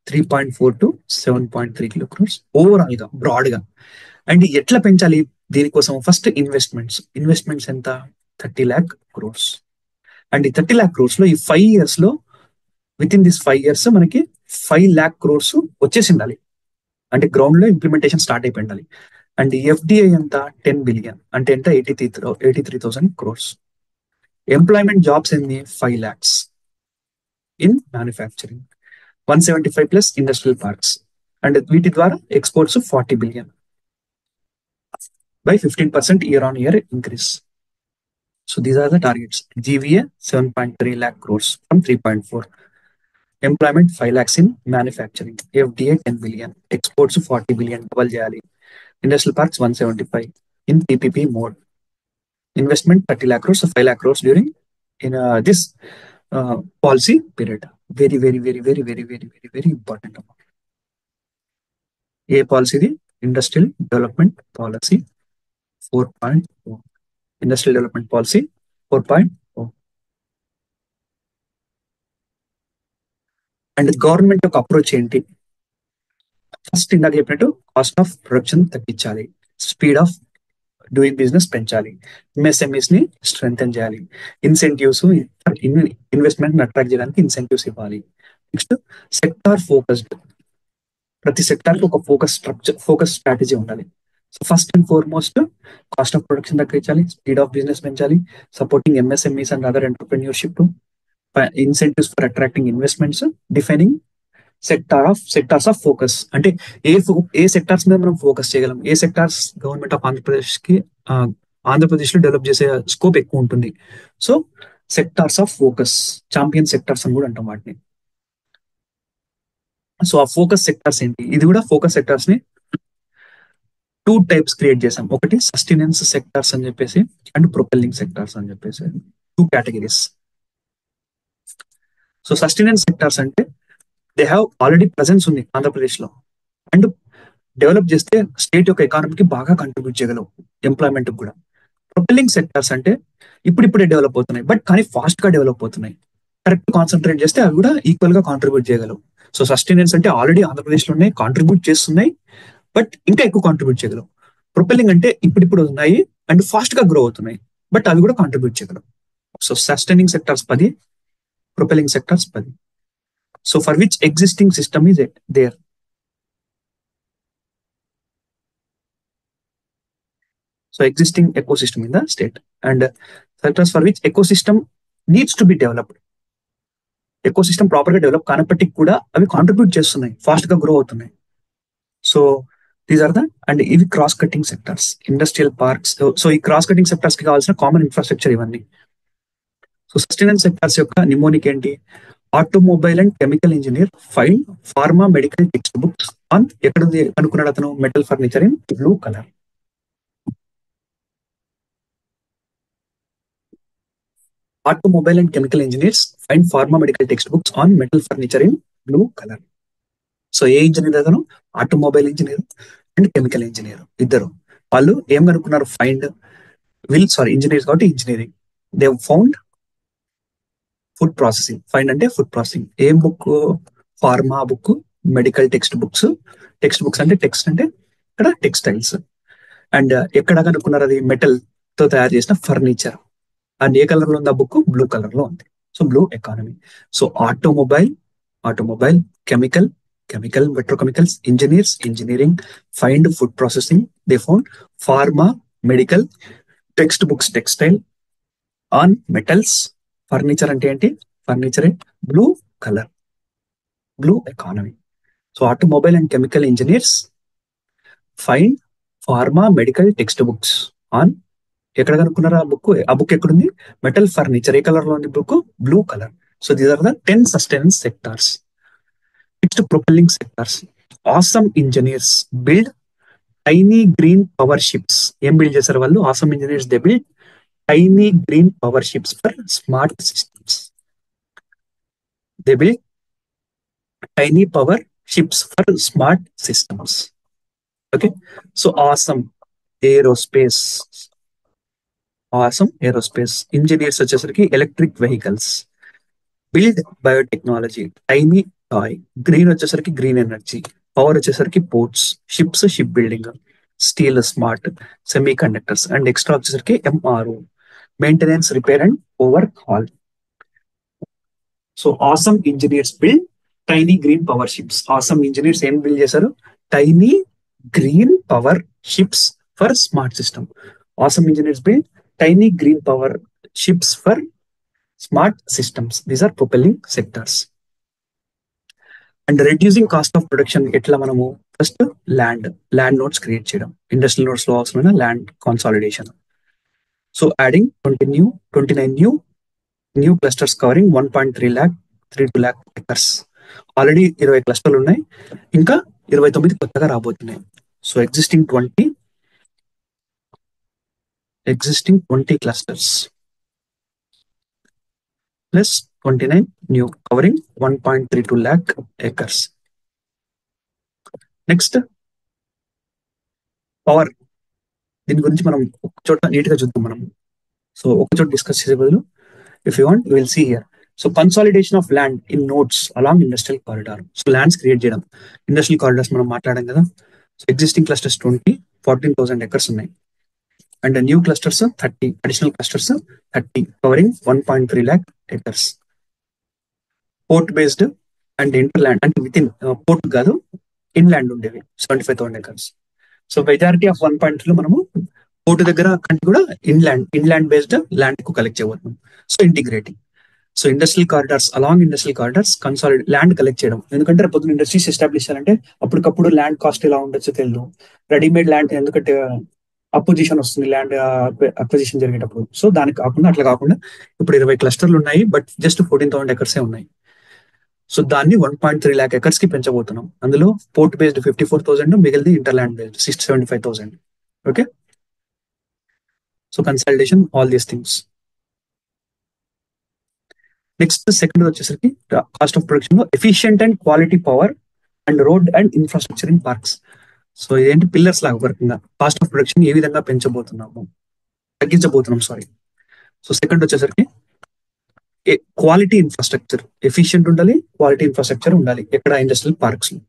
3.4 to 7.3 crores ఓవరాల్ గా బ్రాడ్ గా. అండ్ ఎట్లా పెంచాలి దీనికోసం? ఫస్ట్ ఇన్వెస్ట్మెంట్స్ ఎంత? 30 lakh crores. అండ్ ఈ 30 lakh crores లో ఈ 5 years లో విత్ ఇన్ దిస్ 5 years మనకి 5 lakh crores వచ్చేసి ఉండాలి. అంటే గ్రౌండ్ లో ఇంప్లిమెంటేషన్ స్టార్ట్ అయిపోయి ఉండాలి. అండ్ ఎఫ్డిఐ ఎంత? 10 billion, అంటే ఎంత? 83,000 crores. ఎంప్లాయ్మెంట్ జాబ్స్ ఎన్ని? 5 lakhs in manufacturing. 175 plus industrial parks. And వీటి ద్వారా exports 40 billion by 15% year on year increase. So these are the targets. GVA 7.3 lakh crores from 3.4. Employment 5 lakhs in manufacturing. FDA 10 billion. Exports 40 billion. Double చేయాలి. Industrial parks 175 in PPP mode. Investment 30 lakh crores, so 5 lakh crores during in this policy period. Very, very, very, very, very, very, very, very important. A policy ఇది? Industrial development policy 4.0. Industrial development policy 4.0. And government యొక్క approach ఏంటి? First ఇందాక చెప్పినట్టు cost of production తగ్గించాలి, speed of doing business పెంచాలి, MSMEs ని strengthen చేయాలి, incentives investment attract చేయడానికి ఇన్సెంటివ్స్ ఇవ్వాలి. Next sector focused. ప్రతి సెక్టార్ కి ఒక ఫోకస్ స్ట్రాటజీ ఉండాలి. So first and foremost cost of production తగ్గించాలి, స్పీడ్ ఆఫ్ బిజినెస్ పెంచాలి, supporting MSMEs and other entrepreneurship, incentives for attracting investments, defining sectors of focus. అంటే ఏ sectors మీద మనం ఫోకస్ చేయగలం, ఏ సెక్టార్స్ గవర్నమెంట్ ఆఫ్ ఆంధ్రప్రదేశ్ లో డెవలప్ చేసే scope ఎక్కువ ఉంటుంది. So sectors of focus, champion sectors అని కూడా అంటాం వాటిని. సో ఆ ఫోకస్ సెక్టార్స్ ఏంటి? ఇది కూడా ఫోకస్ సెక్టార్స్ ని 2 types క్రియేట్ చేసాం. ఒకటి సస్టెనెన్స్ సెక్టార్స్ అని చెప్పేసి, అండ్ ప్రొపెల్లింగ్ సెక్టార్స్ అని చెప్పేసి 2 categories. సో సస్టెనెన్స్ సెక్టార్స్ అంటే దే హ్యావ్ ఆల్రెడీ ప్రెసెన్స్ ఉంది ఆంధ్రప్రదేశ్ లో, అండ్ డెవలప్ చేస్తే స్టేట్ యొక్క ఎకానమీకి బాగా కంట్రిబ్యూట్ చేయగలవు, ఎంప్లాయ్మెంట్ కూడా. ప్రొపెల్లింగ్ సెక్టార్స్ అంటే ఇప్పుడిప్పుడే డెవలప్ అవుతున్నాయి, బట్ కానీ ఫాస్ట్ గా డెవలప్ అవుతున్నాయి. కరెక్ట్ కాన్సన్ట్రేట్ చేస్తే అవి కూడా ఈక్వల్ గా కాంట్రిబ్యూట్ చేయగలవు. సో సస్టెనెన్స్ అంటే ఆల్రెడీ ఆంధ్రప్రదేశ్ లోనే కాంట్రిబ్యూట్ చేస్తున్నాయి, బట్ ఇంకా ఎక్కువ కాంట్రిబ్యూట్ చేయగలవు. ప్రొపెల్లింగ్ అంటే ఇప్పుడు ఉన్నాయి అండ్ ఫాస్ట్ గా గ్రో అవుతున్నాయి, బట్ అవి కూడా కాంట్రిబ్యూట్ చేయగలవు. So sustaining sectors 10, propelling sectors 10. So for which existing system is there. So existing ecosystem in the state, and sectors for which ecosystem needs to be developed. Ecosystem proper గా develop కానప్పటికీ కూడా అవి contribute చేస్తున్నాయి, fast గా grow అవుతున్నాయి. So these are the, and ఇవి cross cutting sectors, industrial parks. So ఈ cross cutting sectors కి కావాల్సిన కామన్ ఇన్ఫ్రాస్ట్రక్చర్ ఇవన్నీ. సో సస్టైనెన్స్ సెక్టార్స్ యొక్క నిమోనిక్ ఏంటి? Automobile and chemical engineer file pharma medical text books on, ఎక్కడ అనుకున్నాడు అతను? Metal furniture in blue colour. Automobile and chemical engineers find pharma medical textbooks on metal furniture in blue color. So ఏ engineer అతను? Automobile engineer and chemical engineer ఇద్దరు. వాళ్ళు ఏం కనుక్కున్నారు? Engineers కాబట్టి engineering. They found food processing. Find అంటే food processing. ఏం book? Pharma book, medical text books. Text books అంటే టెక్స్ట్ అంటే ఇక్కడ టెక్స్టైల్స్. అండ్ ఎక్కడ కనుక్కున్నారు అది? మెటల్ తో తయారు చేసిన ఫర్నిచర్. అండ్ ఏ కలర్ లో ఉంది ఆ బుక్? బ్లూ కలర్ లో ఉంది. So blue economy. So automobile, automobile, chemical, chemical, petrochemicals, engineers, engineering, find food processing, they found pharma, medical, text books, textile, on metals, furniture అంటే ఏంటి? Furniture blue colour, blue economy. So automobile and chemical engineers find pharma, medical, text books on. ఎక్కడ కనుక్కున్నారు ఆ book? ఆ book ఎక్కడుంది? Metal furniture. ఏ colour లో ఉంది book? Blue colour. So these are the 10 sustenance sectors. Next propelling sectors. Awesome engineers build tiny green power ships. ఏం build చేశారు వాళ్ళు? Awesome engineers they build tiny green power ships for smart systems. They build tiny power ships for smart systems. Okay, so aerospace, awesome aerospace engineers వచ్చేసరికి electric vehicles. Build biotechnology, tiny toy. Green వచ్చేసరికి green energy. Power వచ్చేసరికి ports, ships ship building, steel smart, semiconductors. And extra వచ్చేసరికి MRO, maintenance, repair and overhaul. So awesome engineers build tiny green power ships. Awesome engineers ఏం build చేశారు? Tiny green power ships for smart system. Awesome engineers build tiny green power ships for smart systems. These are propelling sectors. And reducing cost of production ఎట్లా? మనము first land notes create చేయడం. Industrial notes లో అవసరమైన land consolidation. So adding 29 new clusters covering 1.3 lakh 32 lakh acres. Already 20 క్లస్టర్లు ఉన్నాయి, ఇంకా 29 కొత్తగా రాబోతున్నాయి. So existing 20 clusters plus 29 new covering 1.32 lakh acres. Next power. దీని గురించి మనం ఒక చోట నీట్ గా చూద్దాం. మనం సో ఒక చోట డిస్కస్ చేసే బదులు if you want will see here. So consolidation of land in notes along industrial corridor. So lands create చేయడం. ఇండస్ట్రియల్ కారిడార్స్ మనం మాట్లాడాం కదా. సో ఎగ్జిస్టింగ్ క్లస్టర్స్ 14,000 ఎకర్స్ ఉన్నాయి. And new clusters 30, additional clusters 30 covering 1.3 lakh acres. Port based and inter land అంటే within port కాదు, inland ఉండేవి 75,000 acres. So majority of 1.3 మనము port దగ్గర కంటే కూడా ఇన్లాండ్ బేస్డ్ ల్యాండ్ కు కలెక్ట్ చేయబోతున్నాం. So integrating. So industrial corridors along industrial corridors consolidate land collect చేయడం. ఎందుకంటే రేపు పొద్దున ఇండస్ట్రీస్ ఎస్టాబ్లిష్ చేయాలంటే అప్పటికప్పుడు ల్యాండ్ కాస్ట్ ఎలా ఉండొచ్చో తెలియదు. రెడీమేడ్ ల్యాండ్ ఎందుకంటే అపోజిషన్ వస్తుంది ల్యాండ్ అక్విజిషన్ జరిగేటప్పుడు. సో దానికి కాకుండా అట్లా కాకుండా ఇప్పుడు 20 క్లస్టర్లు ఉన్నాయి, బట్ జస్ట్ 14,000 ఎకర్సే ఉన్నాయి. సో దాన్ని 1.3 lakh ఎకర్స్ కి పెంచబోతున్నాం. అందులో పోర్ట్ బేస్డ్ 54,000, మిగిలింది hinterland based 75,000. Okay, so consultation all these things. Next second వచ్చేసరికి కాస్ట్ ఆఫ్ ప్రొడక్షన్ లో efficient and quality power and road and infrastructure in parks. So ఇదేంటి? Pillars లాగా working cost of production ఏ విధంగా తగ్గించబోతున్నాం. Sorry. So second వచ్చేసరికి quality infrastructure. Efficient ఉండాలి, quality infrastructure ఉండాలి ఎక్కడ? ఇండస్ట్రియల్ పార్క్స్ లో.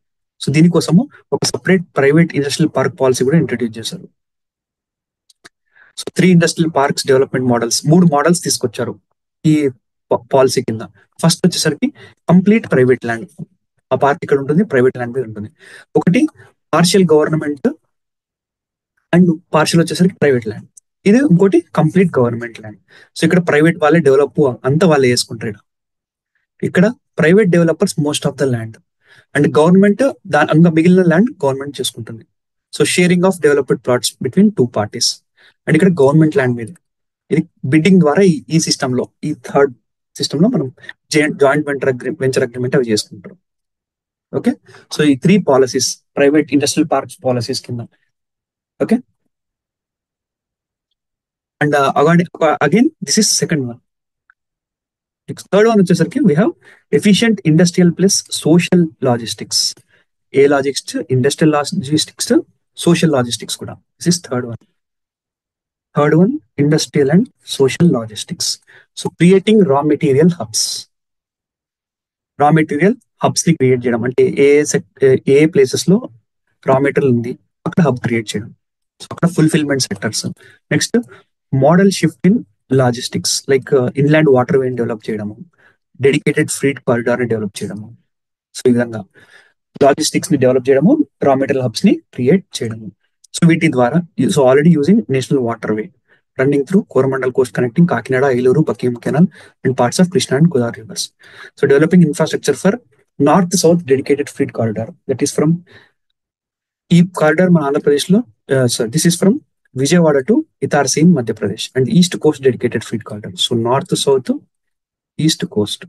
సో దీనికోసము ఒక separate private industrial park policy కూడా ఇంట్రడ్యూస్ చేశారు. So 3 industrial parks development models, 3 models తీసుకొచ్చారు ఈ పాలసీ కింద. ఫస్ట్ వచ్చేసరికి కంప్లీట్ ప్రైవేట్ ల్యాండ్. ఆ పార్క్ ఇక్కడ ఉంటుంది, ప్రైవేట్ ల్యాండ్ మీద ఉంటుంది. ఒకటి పార్షియల్ గవర్నమెంట్ అండ్ పార్షియల్ వచ్చేసరికి ప్రైవేట్ ల్యాండ్. ఇది ఇంకోటి కంప్లీట్ గవర్నమెంట్ ల్యాండ్. సో ఇక్కడ ప్రైవేట్ వాళ్ళే డెవలప్ అంతా వాళ్ళే చేసుకుంటారు. ఇక్కడ private developers most of the land and government దాని మిగిలిన ల్యాండ్ గవర్నమెంట్ చేసుకుంటుంది. So sharing of developed plots between 2 parties. And ఇక్కడ గవర్నమెంట్ ల్యాండ్ మీద ఇది బిడ్డింగ్ ద్వారా ఈ సిస్టమ్ లో, ఈ థర్డ్ సిస్టమ్ లో మనం జాయింట్ వెంచర్ అగ్రిమెంట్ అవి చేసుకుంటారు. ఓకే, సో ఈ 3 policies private industrial parks policies కింద. Okay, and again this is second one. Third one వచ్చేసరికి we have efficient industrial plus social logistics. ఏ logistics? Industrial logistics, social logistics కూడా. This is third one. Third one industrial and social logistics. So creating raw material hubs. Raw material hubs ని create చేయడం అంటే ఏ places లో raw material ఉంది అక్కడ hub create చేయడం. సో అక్కడ fulfilment sectors. Next modal shift in logistics like inland water వేని డెవలప్ చేయడము, డెడికేటెడ్ ఫ్రీట్ కారిడార్ ని డెవలప్ చేయడము. సో ఈ విధంగా లాజిస్టిక్స్ ని డెవలప్ చేయడము, రా మెటీరియల్ హబ్స్ ని క్రియేట్ చేయడము. సో వీటి ద్వారా so already using national waterway running through Coromandel coast connecting Kakinada, Eluru, Buckingham canal and parts of Krishna and Godavari rivers. So developing infrastructure for north south dedicated freight corridor that is from ఈ corridor మన ఆంధ్రప్రదేశ్ లో this is from Vijayawada to Itarsi in Madhya Pradesh and east coast dedicated freight corridor. So north south east coast.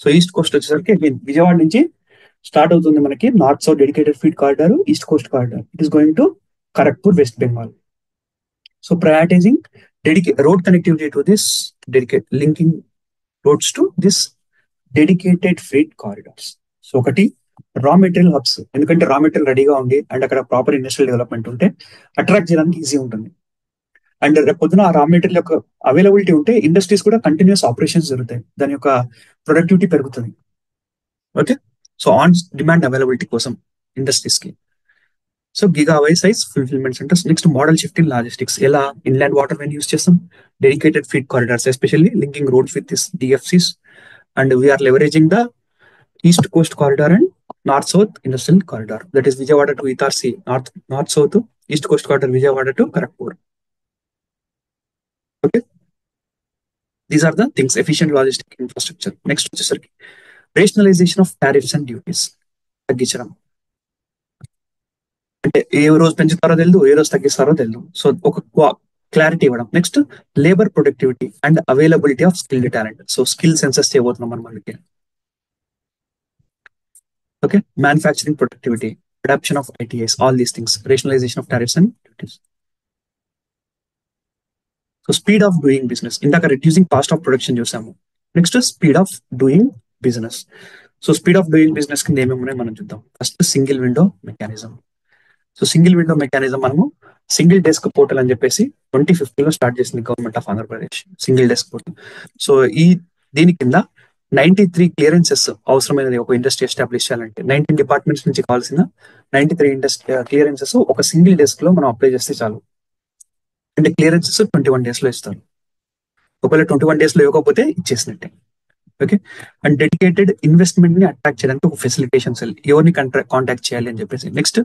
So east coast వచ్చేసరికి విజయవాడ నుంచి start అవుతుంది మనకి north south dedicated freight corridor, east coast corridor. It is going to Kharagpur, West Bengal. So prioritizing road connectivity to this linking roads to this dedicated freight corridors. So ఒకటి రా material hubs, ఎందుకంటే raw material రెడీగా ఉంది and అక్కడ proper industrial development ఉంటే attract చేయడానికి easy ఉంటుంది. And రేపు పొద్దున ఆ రా మెటీరియల్ యొక్క అవైలబిలిటీ ఉంటే ఇండస్ట్రీస్ కూడా కంటిన్యూస్ ఆపరేషన్స్ జరుగుతాయి, దాని యొక్క ప్రొడక్టివిటీ పెరుగుతుంది. Okay, so on demand availability కోసం ఇండస్ట్రీస్ కి. సో గిగా వై size fulfilment centres. Next modal shift in logistics. ఎలా ఇన్లాండ్ వాటర్ వేని యూస్ చేస్తాం, dedicated freight corridors especially linking roads with this DFCs and we're leveraging the east coast corridor and north south industrial corridor that is Vijayawada to Itarsi, north south east coast corridor Vijayawada to Kharagpur. Okay, these are the things efficient logistic infrastructure. Next వచ్చేసరికి rationalisation of tariffs and duties, తగ్గించడం. అంటే ఏ రోజు పెంచుతారో తెలియదు, ఏ రోజు తగ్గిస్తారో తెలియదు. So ఒక clarity ఇవ్వడం. Next labour productivity and availability of skilled talent. So skill census చేయబోతున్నాం మనం మనకి. Okay, manufacturing productivity, adoption of ITIs, all these things, rationalisation of tariffs and duties. So speed of doing business, ఇందాక reducing cost of production చూసాము. Next speed of doing business. So speed of doing business కింద ఏమేమి ఉన్నాయో మనం చూద్దాం. First single window mechanism. So single window mechanism మనము single desk portal అని చెప్పేసి 2015లో స్టార్ట్ చేసింది government of Andhra Pradesh, single desk portal. So దీని కింద 93 క్లియరెన్సెస్ అవసరమైనది ఒక ఇండస్ట్రీ ఎస్టాబ్లిష్ చేయాలంటే. 19 డిపార్ట్మెంట్స్ నుంచి కావాల్సిన 93 ఇండస్ట్రీ క్లియరెన్సెస్ ఒక సింగిల్ డెస్క్ లో మనం అప్లై చేస్తే చాలు. అంటే క్లియరెన్సెస్ 21 days లో ఇస్తారు. ఒకవేళ 21 days లో ఇవ్వకపోతే ఇచ్చేసినట్టే. ఓకే, అండ్ డెడికేటెడ్ ఇన్వెస్ట్మెంట్ ని అట్రాక్ట్ చేయడానికి ఒక ఫెసిలిటేషన్ సెల్, ఎవరిని కాంటాక్ట్ చేయాలి అని చెప్పేసి. నెక్స్ట్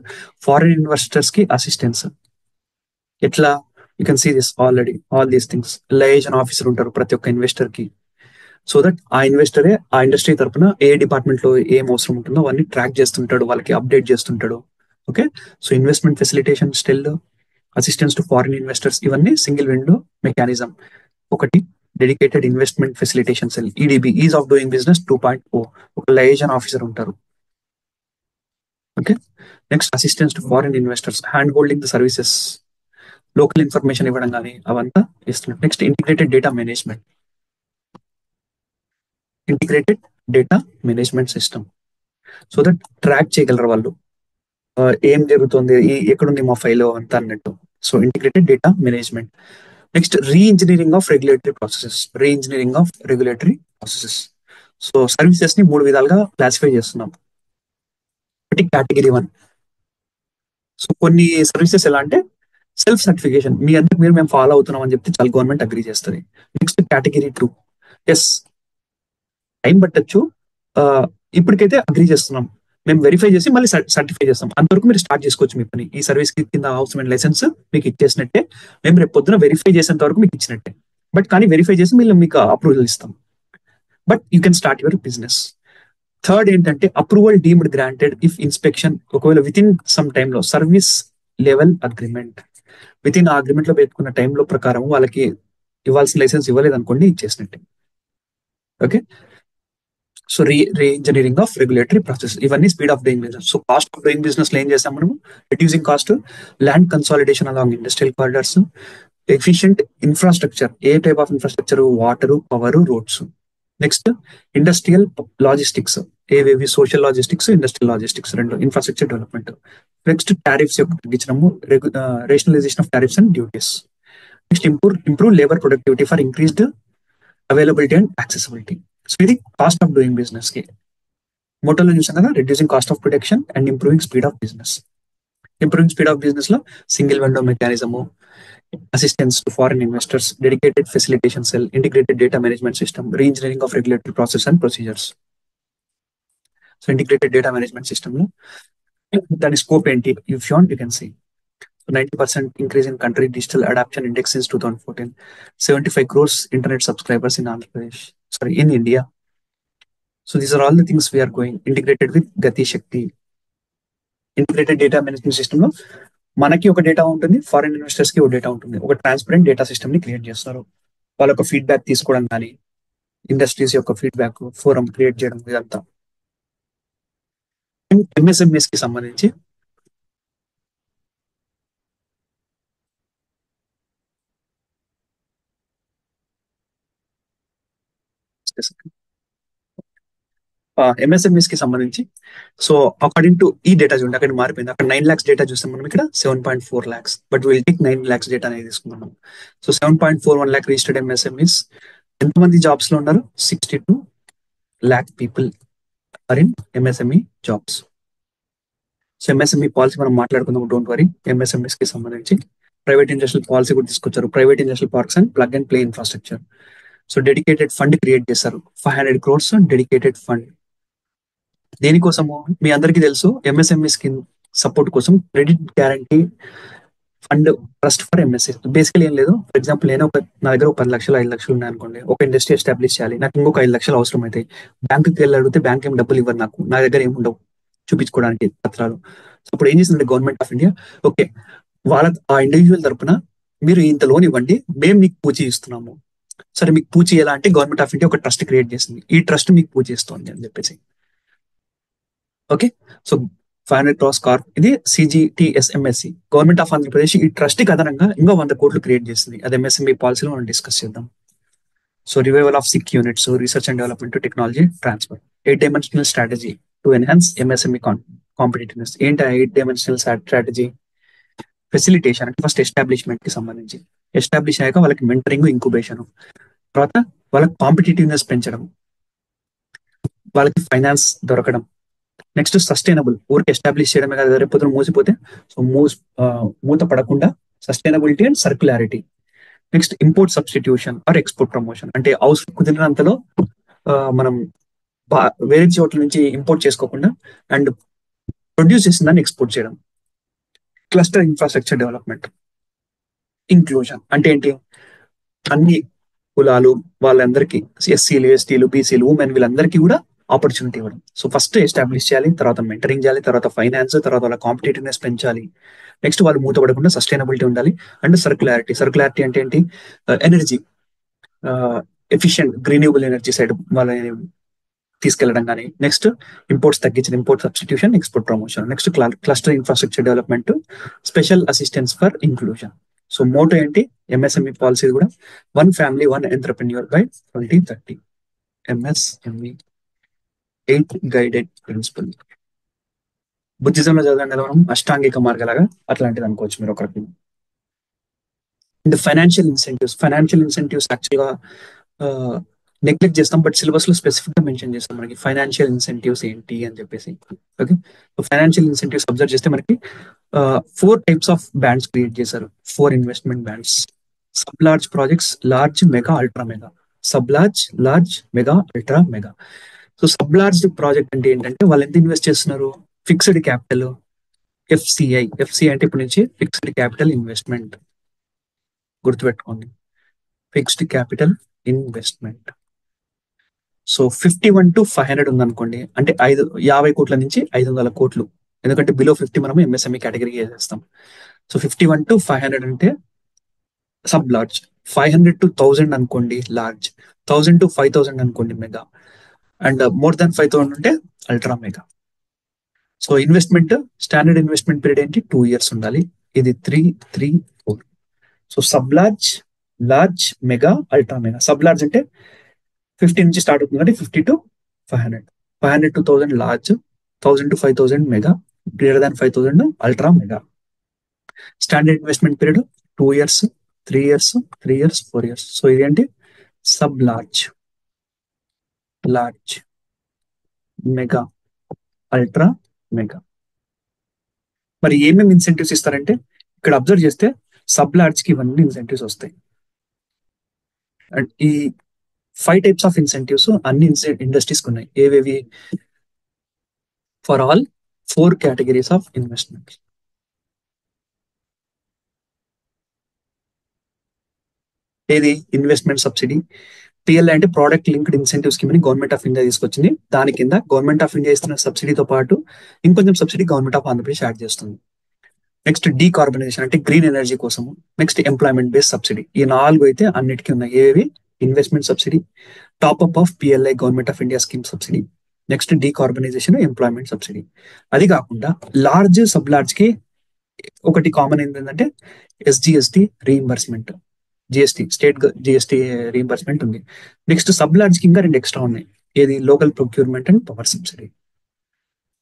ఫారిన్ ఇన్వెస్టర్స్ కి అసిస్టెన్స్. ఎట్లా, you can see this already all these things. Liaison officer ఉంటారు ప్రతి ఒక్క ఇన్వెస్టర్ కి, సో దట్ ఆ ఇన్వెస్టరే ఆ ఇండస్ట్రీ తరపున ఏ డిపార్ట్మెంట్ లో ఏం అవసరం ఉంటుందో అవన్నీ ట్రాక్ చేస్తుంటాడు, వాళ్ళకి అప్డేట్ చేస్తుంటాడు. Okay, so investment facilitation still, assistance to foreign investors, ఇవన్నీ సింగిల్ విండో మెకానిజం. ఒకటి dedicated investment facilitation cell, EDB, is of doing business 2.0, ఒక లైజన్ ఆఫీసర్ ఉంటారు. Okay, next assistance to foreign investors, hand holding the services, local information ఇవ్వడం కానీ అవంతా ఇస్తున్నారు. Next integrated data management, integrated data management system, so that track చేయగలరు వాళ్ళు ఏం జరుగుతుంది, ఎక్కడుంది మా ఫైల్ అంతా అన్నట్టు. So integrated data management. Next re-engineering of regulatory processes, re-engineering of regulatory processes. So services ని 3 విధాలుగా క్లాసిఫై చేస్తున్నాం. ఒకటి కేటగిరీ 1. సో కొన్ని సర్వీసెస్ ఎలా అంటే సెల్ఫ్ సర్టిఫికేషన్, మీ అందరికి మేము ఫాలో అవుతున్నాం అని చెప్తే చాలా గవర్నమెంట్ అగ్రీ చేస్తుంది. నెక్స్ట్ కేటగిరీ 2, ఎస్ టైం పట్టచ్చు, ఇప్పటికైతే అగ్రీ చేస్తున్నాం, మేము వెరిఫై చేసి మళ్ళీ సర్టిఫై చేస్తాం, అంతవరకు మీరు స్టార్ట్ చేసుకోవచ్చు మీ పని. ఈ సర్వీస్ కింద అవసరమైన లైసెన్స్ మీకు ఇచ్చేసినట్టే, మేము రేపు పొద్దున వెరిఫై చేసేంత వరకు మీకు ఇచ్చినట్టే. బట్ కానీ వెరిఫై చేసి మీకు అప్రూవల్ ఇస్తాం, but you can start your business. Third ఏంటంటే approval deemed granted if inspection, ఒకవేళ విత్ ఇన్ సమ్ టైంలో service level agreement, within ఆ అగ్రిమెంట్ లో పెట్టుకున్న టైంలో ప్రకారం వాళ్ళకి ఇవ్వాల్సిన లైసెన్స్ ఇవ్వలేదు అనుకోండి, ఇచ్చేసినట్టే. Okay, so reengineering of regulatory process, ఇవన్నీ speed of doing business. So cost of doing business లో ఏం చేస్తాం మనము, reducing cost, land consolidation along industrial corridors, efficient infrastructure, ఏ type of infrastructure, water, power, roads. Next industrial logistics, ఏవేవి social logistics, industrial logistics, రెండు infrastructure development. Next tariffs యొక్క తగ్గించడము, rationalisation of tariffs and duties. Next improve labour productivity for increased availability and accessibility. So ఇది cost of doing business కి. మోటోలో చూసాం కదా, reducing cost of production and improving speed of business. Improving speed of business లో single window mechanism, assistance to foreign investors, dedicated facilitation cell, integrated data management system, re-engineering of regulatory process and procedures. So integrated data management system lo that is scope enti, if you want you can see. So 90% increase in country digital adoption index since 2014, 75 crores internet subscribers in Andhra Pradesh, sorry, in India. So these are all the things we are going integrated with Gati Shakti. Integrated data management system లో మనకి ఒక data ఉంటుంది, foreign investors కి ఒక data ఉంటుంది. ఒక transparent data system ని create చేస్తారు. వాళ్ళ యొక్క ఫీడ్బ్యాక్ తీసుకోవడం కానీ, ఇండస్ట్రీస్ యొక్క ఫీడ్బ్యాక్ ఫోరం క్రియేట్ చేయడం, ఇదంతా. ఎంఎస్ఎంఎస్ కి సంబంధించి ఎంఎస్ఎంఎస్ కి సంబంధించి సో అకార్డింగ్ టు ఈ డేటా చూడండి, అక్కడ మారిపోయింది. అక్కడ 9 lakhs డేటా చూస్తాం మనం, ఇక్కడ 7.4 lakhs, but will take 9 lakhs data అనేది తీసుకున్నాం. So 7.41 lakh registered MSMEs. ఎంతమంది జాబ్స్ లో ఉన్నారు? 62 lakh people are in MSME jobs. So MSME policy మనం మాట్లాడుకుందాం, డోంట్ వరీ. ఎంఎస్ఎంఈస్ కి సంబంధించి ప్రైవేట్ ఇండస్ట్రియల్ పాలసీ కూడా తీసుకొచ్చారు, private industrial parks and plug and play infrastructure. So dedicated fund create చేశారు, 500 crores డెడికేటెడ్ ఫండ్. దేనికోసము మీ అందరికీ తెలుసు, ఎంఎస్ఎంఈ స్కిన్ సపోర్ట్ కోసం credit guarantee fund trust for MSA. Basically ఏం లేదు, ఫర్ ఎగ్జాంపుల్ నేను నా దగ్గర 10 లక్షలు 5 లక్షలు ఉన్నాయి అనుకోండి, ఒక ఇండస్ట్రీ ఎస్టాబ్లిష్ చేయాలి, నాకు ఇంకొక 5 లక్షలు అవసరం అవుతాయి. బ్యాంకుకి వెళ్ళి అడిగితే బ్యాంక్ ఏం డబ్బులు ఇవ్వరు, నా దగ్గర ఏమి ఉండవు చూపించుకోవడానికి పత్రాలు. సో అప్పుడు ఏం చేసిందంటే గవర్నమెంట్ ఆఫ్ ఇండియా, ఓకే వాళ్ళ ఆ ఇండివిజువల్ తరపున మీరు ఇంత లోన్ ఇవ్వండి, మేము మీకు పూచి ఇస్తున్నాము. సరే మీకు పూచి ఎలా అంటే గవర్నమెంట్ ఆఫ్ ఇండియా ఒక ట్రస్ట్ క్రియేట్ చేసింది, ఈ ట్రస్ట్ మీకు పూచి ఇస్తుంది అని చెప్పేసి. ఓకే, సో 500 crores కార్ప్, ఇది సిజిటిఎస్ఎంఎస్సి. గవర్నమెంట్ ఆఫ్ ఆంధ్రప్రదేశ్ ఈ ట్రస్ట్ కి అదనంగా ఇంకా 100 కోట్లు క్రియేట్ చేసింది. అది ఎంఎస్ఎంఈ పాలసీలో మనం డిస్కస్ చేద్దాం. So revival of sick units, research and development to technology transfer. 8 dimensional strategy to enhance MSME competitiveness. ఏంటి 8 dimensional స్ట్రాటజీ? ఫెసిలిటేషన్ అంటే ఫస్ట్ ఎస్టాబ్లిష్మెంట్ కి సంబంధించి, ఎస్టాబ్లిష్ అయ్యాక వాళ్ళకి మెంటరింగ్, ఇంక్యుబేషన్, తర్వాత వాళ్ళకి కాంపిటేటివ్నెస్ పెంచడం, వాళ్ళకి ఫైనాన్స్ దొరకడం. నెక్స్ట్ సస్టైనబుల్, ఊరికి ఎస్టాబ్లిష్ చేయడమే కదా, రేపు పొద్దున మూసిపోతే సో మూత పడకుండా sustainability and circularity. Next import substitution or export promotion, అంటే అవసరం కుదిరినంతలో మనం వేరే చోట్ల నుంచి ఇంపోర్ట్ చేసుకోకుండా అండ్ ప్రొడ్యూస్ చేసిన దాన్ని ఎక్స్పోర్ట్ చేయడం. Cluster infrastructure development. ఇంక్లూజన్ అంటే ఏంటి? అన్ని కులాలు వాళ్ళందరికీ, ఎస్సీలు, ఎస్టీలు, బీసీలు, ఉమెన్, వీళ్ళందరికీ కూడా ఆపర్చునిటీ ఇవ్వడం. సో ఫస్ట్ ఎస్టాబ్లిష్ చేయాలి, తర్వాత మెంటరింగ్ చేయాలి, తర్వాత ఫైనాన్స్, తర్వాత వాళ్ళ కాంపిటేటివ్నెస్ పెంచాలి. నెక్స్ట్ వాళ్ళు మూతపడకుండా సస్టైనబిలిటీ ఉండాలి. అండ్ సర్క్యులారిటీ. సర్క్యులారిటీ అంటే ఏంటి? ఎనర్జీ ఎఫిషియెంట్ గ్రీనబుల్ ఎనర్జీ సైడ్ వాళ్ళని తీసుకెళ్లడం కానీ. నెక్స్ట్ ఇంపోర్ట్స్ తగ్గించిన, import substitution, export promotion. Next cluster infrastructure development, special assistance for inclusion. So motto ఏంటి? ఎంఎస్ఎంఈ పాలసీ కూడా 1 family 1 entrepreneur by 2030. MSME 8 guided principle. బుద్ధిజంలో చదవడం కదా మనం, అష్టాంగిక మార్గాలుగా అట్లాంటిది అనుకోవచ్చు మీరు ఒకరికి. ఫైనాన్షియల్ ఇన్సెంటివ్స్ యాక్చువల్గా నెగ్లెక్ట్ చేస్తాం, బట్ సిలబస్ లో స్పెసిఫిక్ గా మెన్షన్ చేస్తాం మనకి ఫైనాన్షియల్ ఇన్సెంటివ్స్ ఏంటి అని చెప్పేసి. ఓకే, ఫైనాన్షియల్ ఇన్సెంటివ్స్ అబ్జర్వ్ చేస్తే మనకి 4 types ఆఫ్ బ్యాండ్స్ క్రియేట్ చేశారు, 4 investment bands. Sub large projects, large, mega, ultra mega. Sub large, large, mega, ultra mega. So sub large project అంటే ఏంటంటే వాళ్ళు ఎంత ఇన్వెస్ట్ చేస్తున్నారు? Fixed capital, FCI. ఎఫ్సిఐ అంటే ఇప్పుడు నుంచి ఫిక్స్డ్ క్యాపిటల్ ఇన్వెస్ట్మెంట్, గుర్తుపెట్టుకోండి, fixed capital investment. So 51 to 500 ఉందనుకోండి, అంటే 50 కోట్ల నుంచి 500 కోట్లు, ఎందుకంటే బిలో 50 మనం ఎంఎస్ఎంఈ కేటగిరీ చేసేస్తాం. సో 51 to 500 అంటే సబ్ లార్జ్. 500 to 1000 అనుకోండి లార్జ్. 1000 to 5000 అనుకోండి మెగా. అండ్ మోర్ దాన్ 5000 ఉంటే ultra mega. So investment standard investment period ఏంటి? 2 years ఉండాలి. ఇది 3, 3, 4. So sub large, large, mega, ultra mega. Sub large అంటే 50 నుంచి స్టార్ట్ అవుతుంది కాబట్టి 50 to 500. 500 to 1000 large, 1000 to 5000 mega, greater than 5000 ultra mega. Standard investment period 2 years. 3 years, 3 years, 4 years. So ఇదేంటి sub large, large, mega, ultra, mega. మరి ఏమేమి incentives ఇస్తారంటే ఇక్కడ observe చేస్తే సబ్ లార్జ్ కి ఇవన్నీ ఇన్సెంటివ్స్ వస్తాయి. అండ్ ఈ 5 types ఆఫ్ ఇన్సెంటివ్స్ అన్ని ఇండస్ట్రీస్ ఉన్నాయి. ఏవేవి? For all 4 categories of investment. ఏది? Investment subsidy. పిఎల్ అంటే ప్రోడక్ట్ లింక్డ్ ఇన్సెంటివ్ స్కీమ్ అని గవర్నమెంట్ ఆఫ్ ఇండియా తీసుకొచ్చింది. దాని కింద గవర్నమెంట్ ఆఫ్ ఇండియా ఇస్తున్న సబ్సిడీతో పాటు ఇంకొంచెం subsidy government of Andhra Pradesh add చేస్తుంది. నెక్స్ట్ డీకార్బనైజేషన్ అంటే గ్రీన్ ఎనర్జీ కోసము. Next employment based subsidy. ఈ 4 అయితే అన్నిటికీ ఉన్నాయి. ఏవి? Investment subsidy, top-up of PLI government of India scheme subsidy, next decarbonisation, employment subsidy. అది కాకుండా లార్జ్ సబ్ లార్జ్ కి ఒకటి కామన్ ఏంటంటే SGST reimbursement, GST state GST reimbursement ఉంది. నెక్స్ట్ సబ్ లార్జ్ కి ఇంకా 2 ఎక్స్ట్రా ఉన్నాయి. ఏది? Local procurement and power subsidy.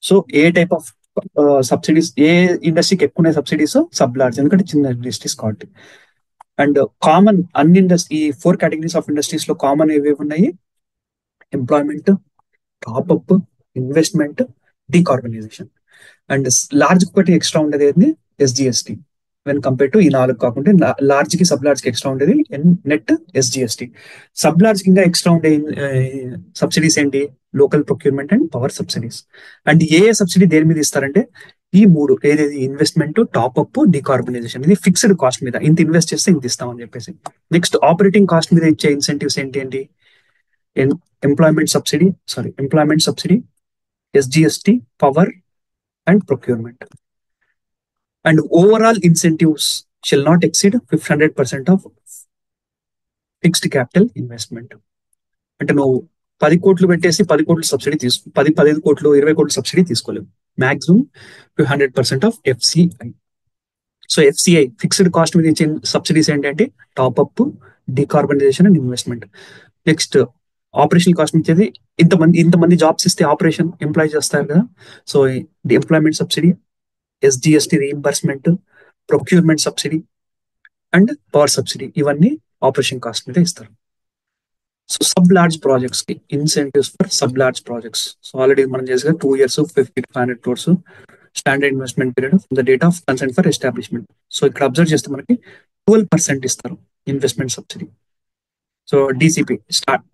So ఏ టైప్ ఆఫ్ సబ్సిడీస్, ఏ ఇండస్ట్రీకి ఎక్కువ ఉన్నాయి సబ్సిడీస్? సబ్ లార్జ్, ఎందుకంటే చిన్న ఇండస్ట్రీస్ కాబట్టి. అండ్ కామన్ అన్ని ఈ 4 categories ఆఫ్ ఇండస్ట్రీస్ లో కామన్ ఏవేవి ఉన్నాయి? Employment, top up, investment, decarbonisation. And large ఒకటి ఎక్స్ట్రా ఉండేది ఏంటి? ఎస్జిఎస్టి. వెన్ కంపేర్ టు ఈ 4 కాకుండా లార్జ్ కి సబ్ లార్జ్ కి ఎక్స్ట్రా ఉండేది నెట్ ఎస్జిఎస్టి. సబ్ లార్జ్ కి ఇంకా ఎక్స్ట్రా ఉండే సబ్సిడీస్ ఏంటి? Local procurement and power subsidies. And ఏ సబ్సిడీ దేని మీద ఇస్తారంటే ఈ 3, ఏదేది? Investment, top up, decarbonisation. ఇది ఫిక్స్డ్ కాస్ట్ మీద, ఇంత ఇన్వెస్ట్ చేస్తే ఇంత ఇస్తామని చెప్పేసి. నెక్స్ట్ ఆపరేటింగ్ కాస్ట్ మీద ఇచ్చే ఇన్సెంటివ్స్ ఏంటి? Employment subsidy, employment subsidy, SGST, power and procurement. And overall incentives shall not exceed 100% of fixed capital investment. అంటే నువ్వు 10 కోట్లు పెట్టేసి 10 కోట్లు సబ్సిడీ 15 కోట్లు 20 కోట్లు సబ్సిడీ తీసుకోలేవు. Maximum 100% of FCI. So FCI fixed cost మీద ఇచ్చే సబ్సిడీస్ ఏంటంటే top up, decarbonisation and investment. Next operation cost ఇచ్చేది ఇంతమంది జాబ్స్ ఇస్తే ఆపరేషన్ ఎంప్లాయ్ చేస్తారు కదా. So employment subsidy, SGST reimbursement, procurement subsidy and power subsidy, ఇవన్నీ ఆపరేషన్ కాస్ట్ మీద ఇస్తారు. సో సబ్ లార్జ్ ప్రాజెక్ట్స్ కి incentives for sub large projects. So already మనం చేసే 2 years 50 to 500 crores standard investment period from the date of consent for establishment. So ఇక్కడ observe చేస్తే మనకి 12% ఇస్తారు investment subsidy. So DCP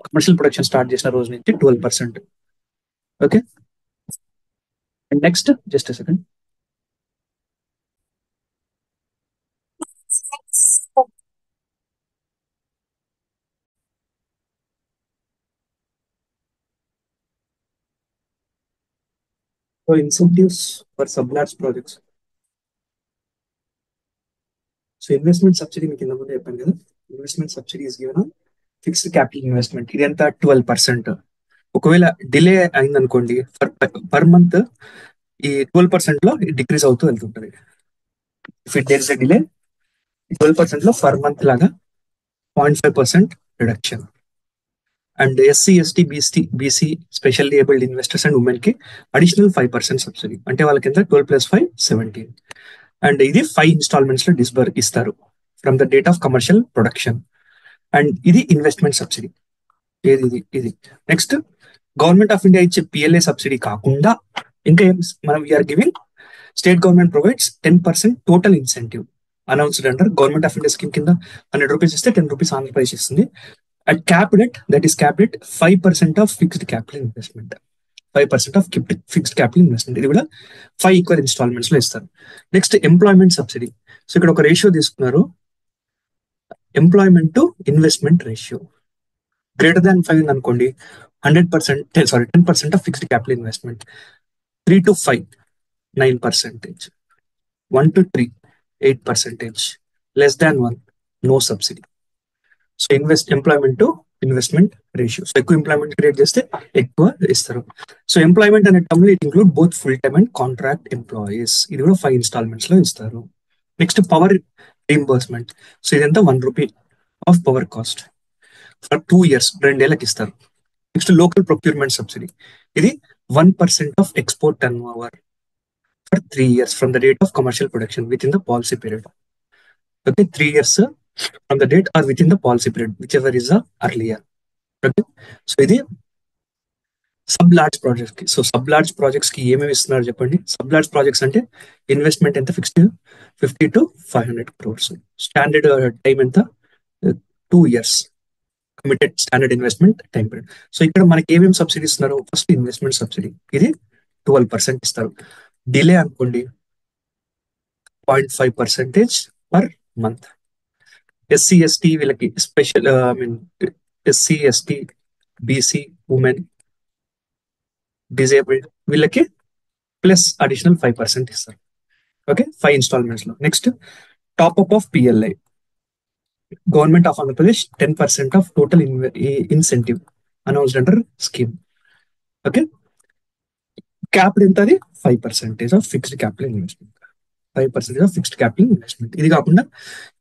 commercial production start చేసిన రోజు నుంచి 12%. Okay. And next just second. So incentives for sub large projects. So investment subsidy మీకు కింద ముందే చెప్పాను కదా. Investment subsidy is given fixed capital investment. ఇది ఎంత? 12%. ఒకవేళ డిలే అయిందనుకోండి పర్ మంత్ ఈ 12% లో డిక్రీజ్ అవుతూ వెళ్తుంటది. If it there is a delay 12% లో పర్ మంత్ లాగా 0.5% reduction. And SC, ST, BC specially abled investors and women కి అడిషనల్ 5% సబ్సిడీ. అంటే వాళ్ళకి ఎంత? 12 + 5 17. అండ్ ఇది 5 installments లో ఇస్తారు from the date of commercial production. And ఇది ఇన్వెస్ట్మెంట్ సబ్సిడీ. ఇది నెక్స్ట్ గవర్నమెంట్ ఆఫ్ ఇండియా ఇచ్చే పిఎల్ఏ సబ్సిడీ కాకుండా ఇంకా ఏం మనం we are giving state government provides 10% total incentive announced under government of India scheme కింద 100 రూపీస్ ఇస్తే 10 రూపీస్ ఆంధ్రప్రదేశ్ ఇస్తుంది. At capped at that is capped at 5% of fixed capital investment. 5% of fixed capital investment. ఇది కూడా 5 equal instalments లో ఇస్తారు. Next employment subsidy. So ఇక్కడ ఒక ratio తీసుకున్నారు, employment to investment ratio. Greater than 5 అనుకోండి 10% of fixed capital investment. 3 to 5 9%, 1 to 3 8%, less than 1 no subsidy. So employment to investment ratio. So ఎక్కువ employment create చేస్తే ఎక్కువ ఇస్తారు. సో ఎంప్లాయ్మెంట్ అనే term లో it include both full time and contract employees. ఇది కూడా 5 installments లో ఇస్తారు. Next power reimbursement. సో ఇదంతా 1 rupee of power cost for 2 years 2 ఏళ్ళకి ఇస్తారు. Next local procurement subsidy. ఇది 1% of export turnover for 3 years from the date of commercial production with in the policy period. Okay, 3 years from the date are within the policy period whichever is the earlier. Okay, so ఇది sub large projects కి. So sub large projects కి ఏమేమి ఇస్తున్నారు చెప్పండి. Sub large projects అంటే investment ఎంత fixed 50 to 500 crores. Standard time ఎంత 2 years committed standard investment time period. So ఇక్కడ మనకి ఏమేమి సబ్సిడీ ఇస్తున్నారు. ఫస్ట్ ఇన్వెస్ట్మెంట్ సబ్సిడీ, ఇది 12% ఇస్తారు. డిలే అనుకోండి 0.5% పర్ మంత్. ఎస్సీ ఎస్టీ వీళ్ళకి special, I mean SC ST BC women disabled వీళ్ళకి ప్లస్ అడిషనల్ 5% ఇస్తారు. ఓకే, 5 ఇన్స్టాల్మెంట్స్ లో. Next top-up of PLI, government of Andhra Pradesh 10% of total incentive announced under scheme. Okay, capital ఎంత, అది 5% of fixed capital investment. 5% of fixed capital investment. ఇది కాకుండా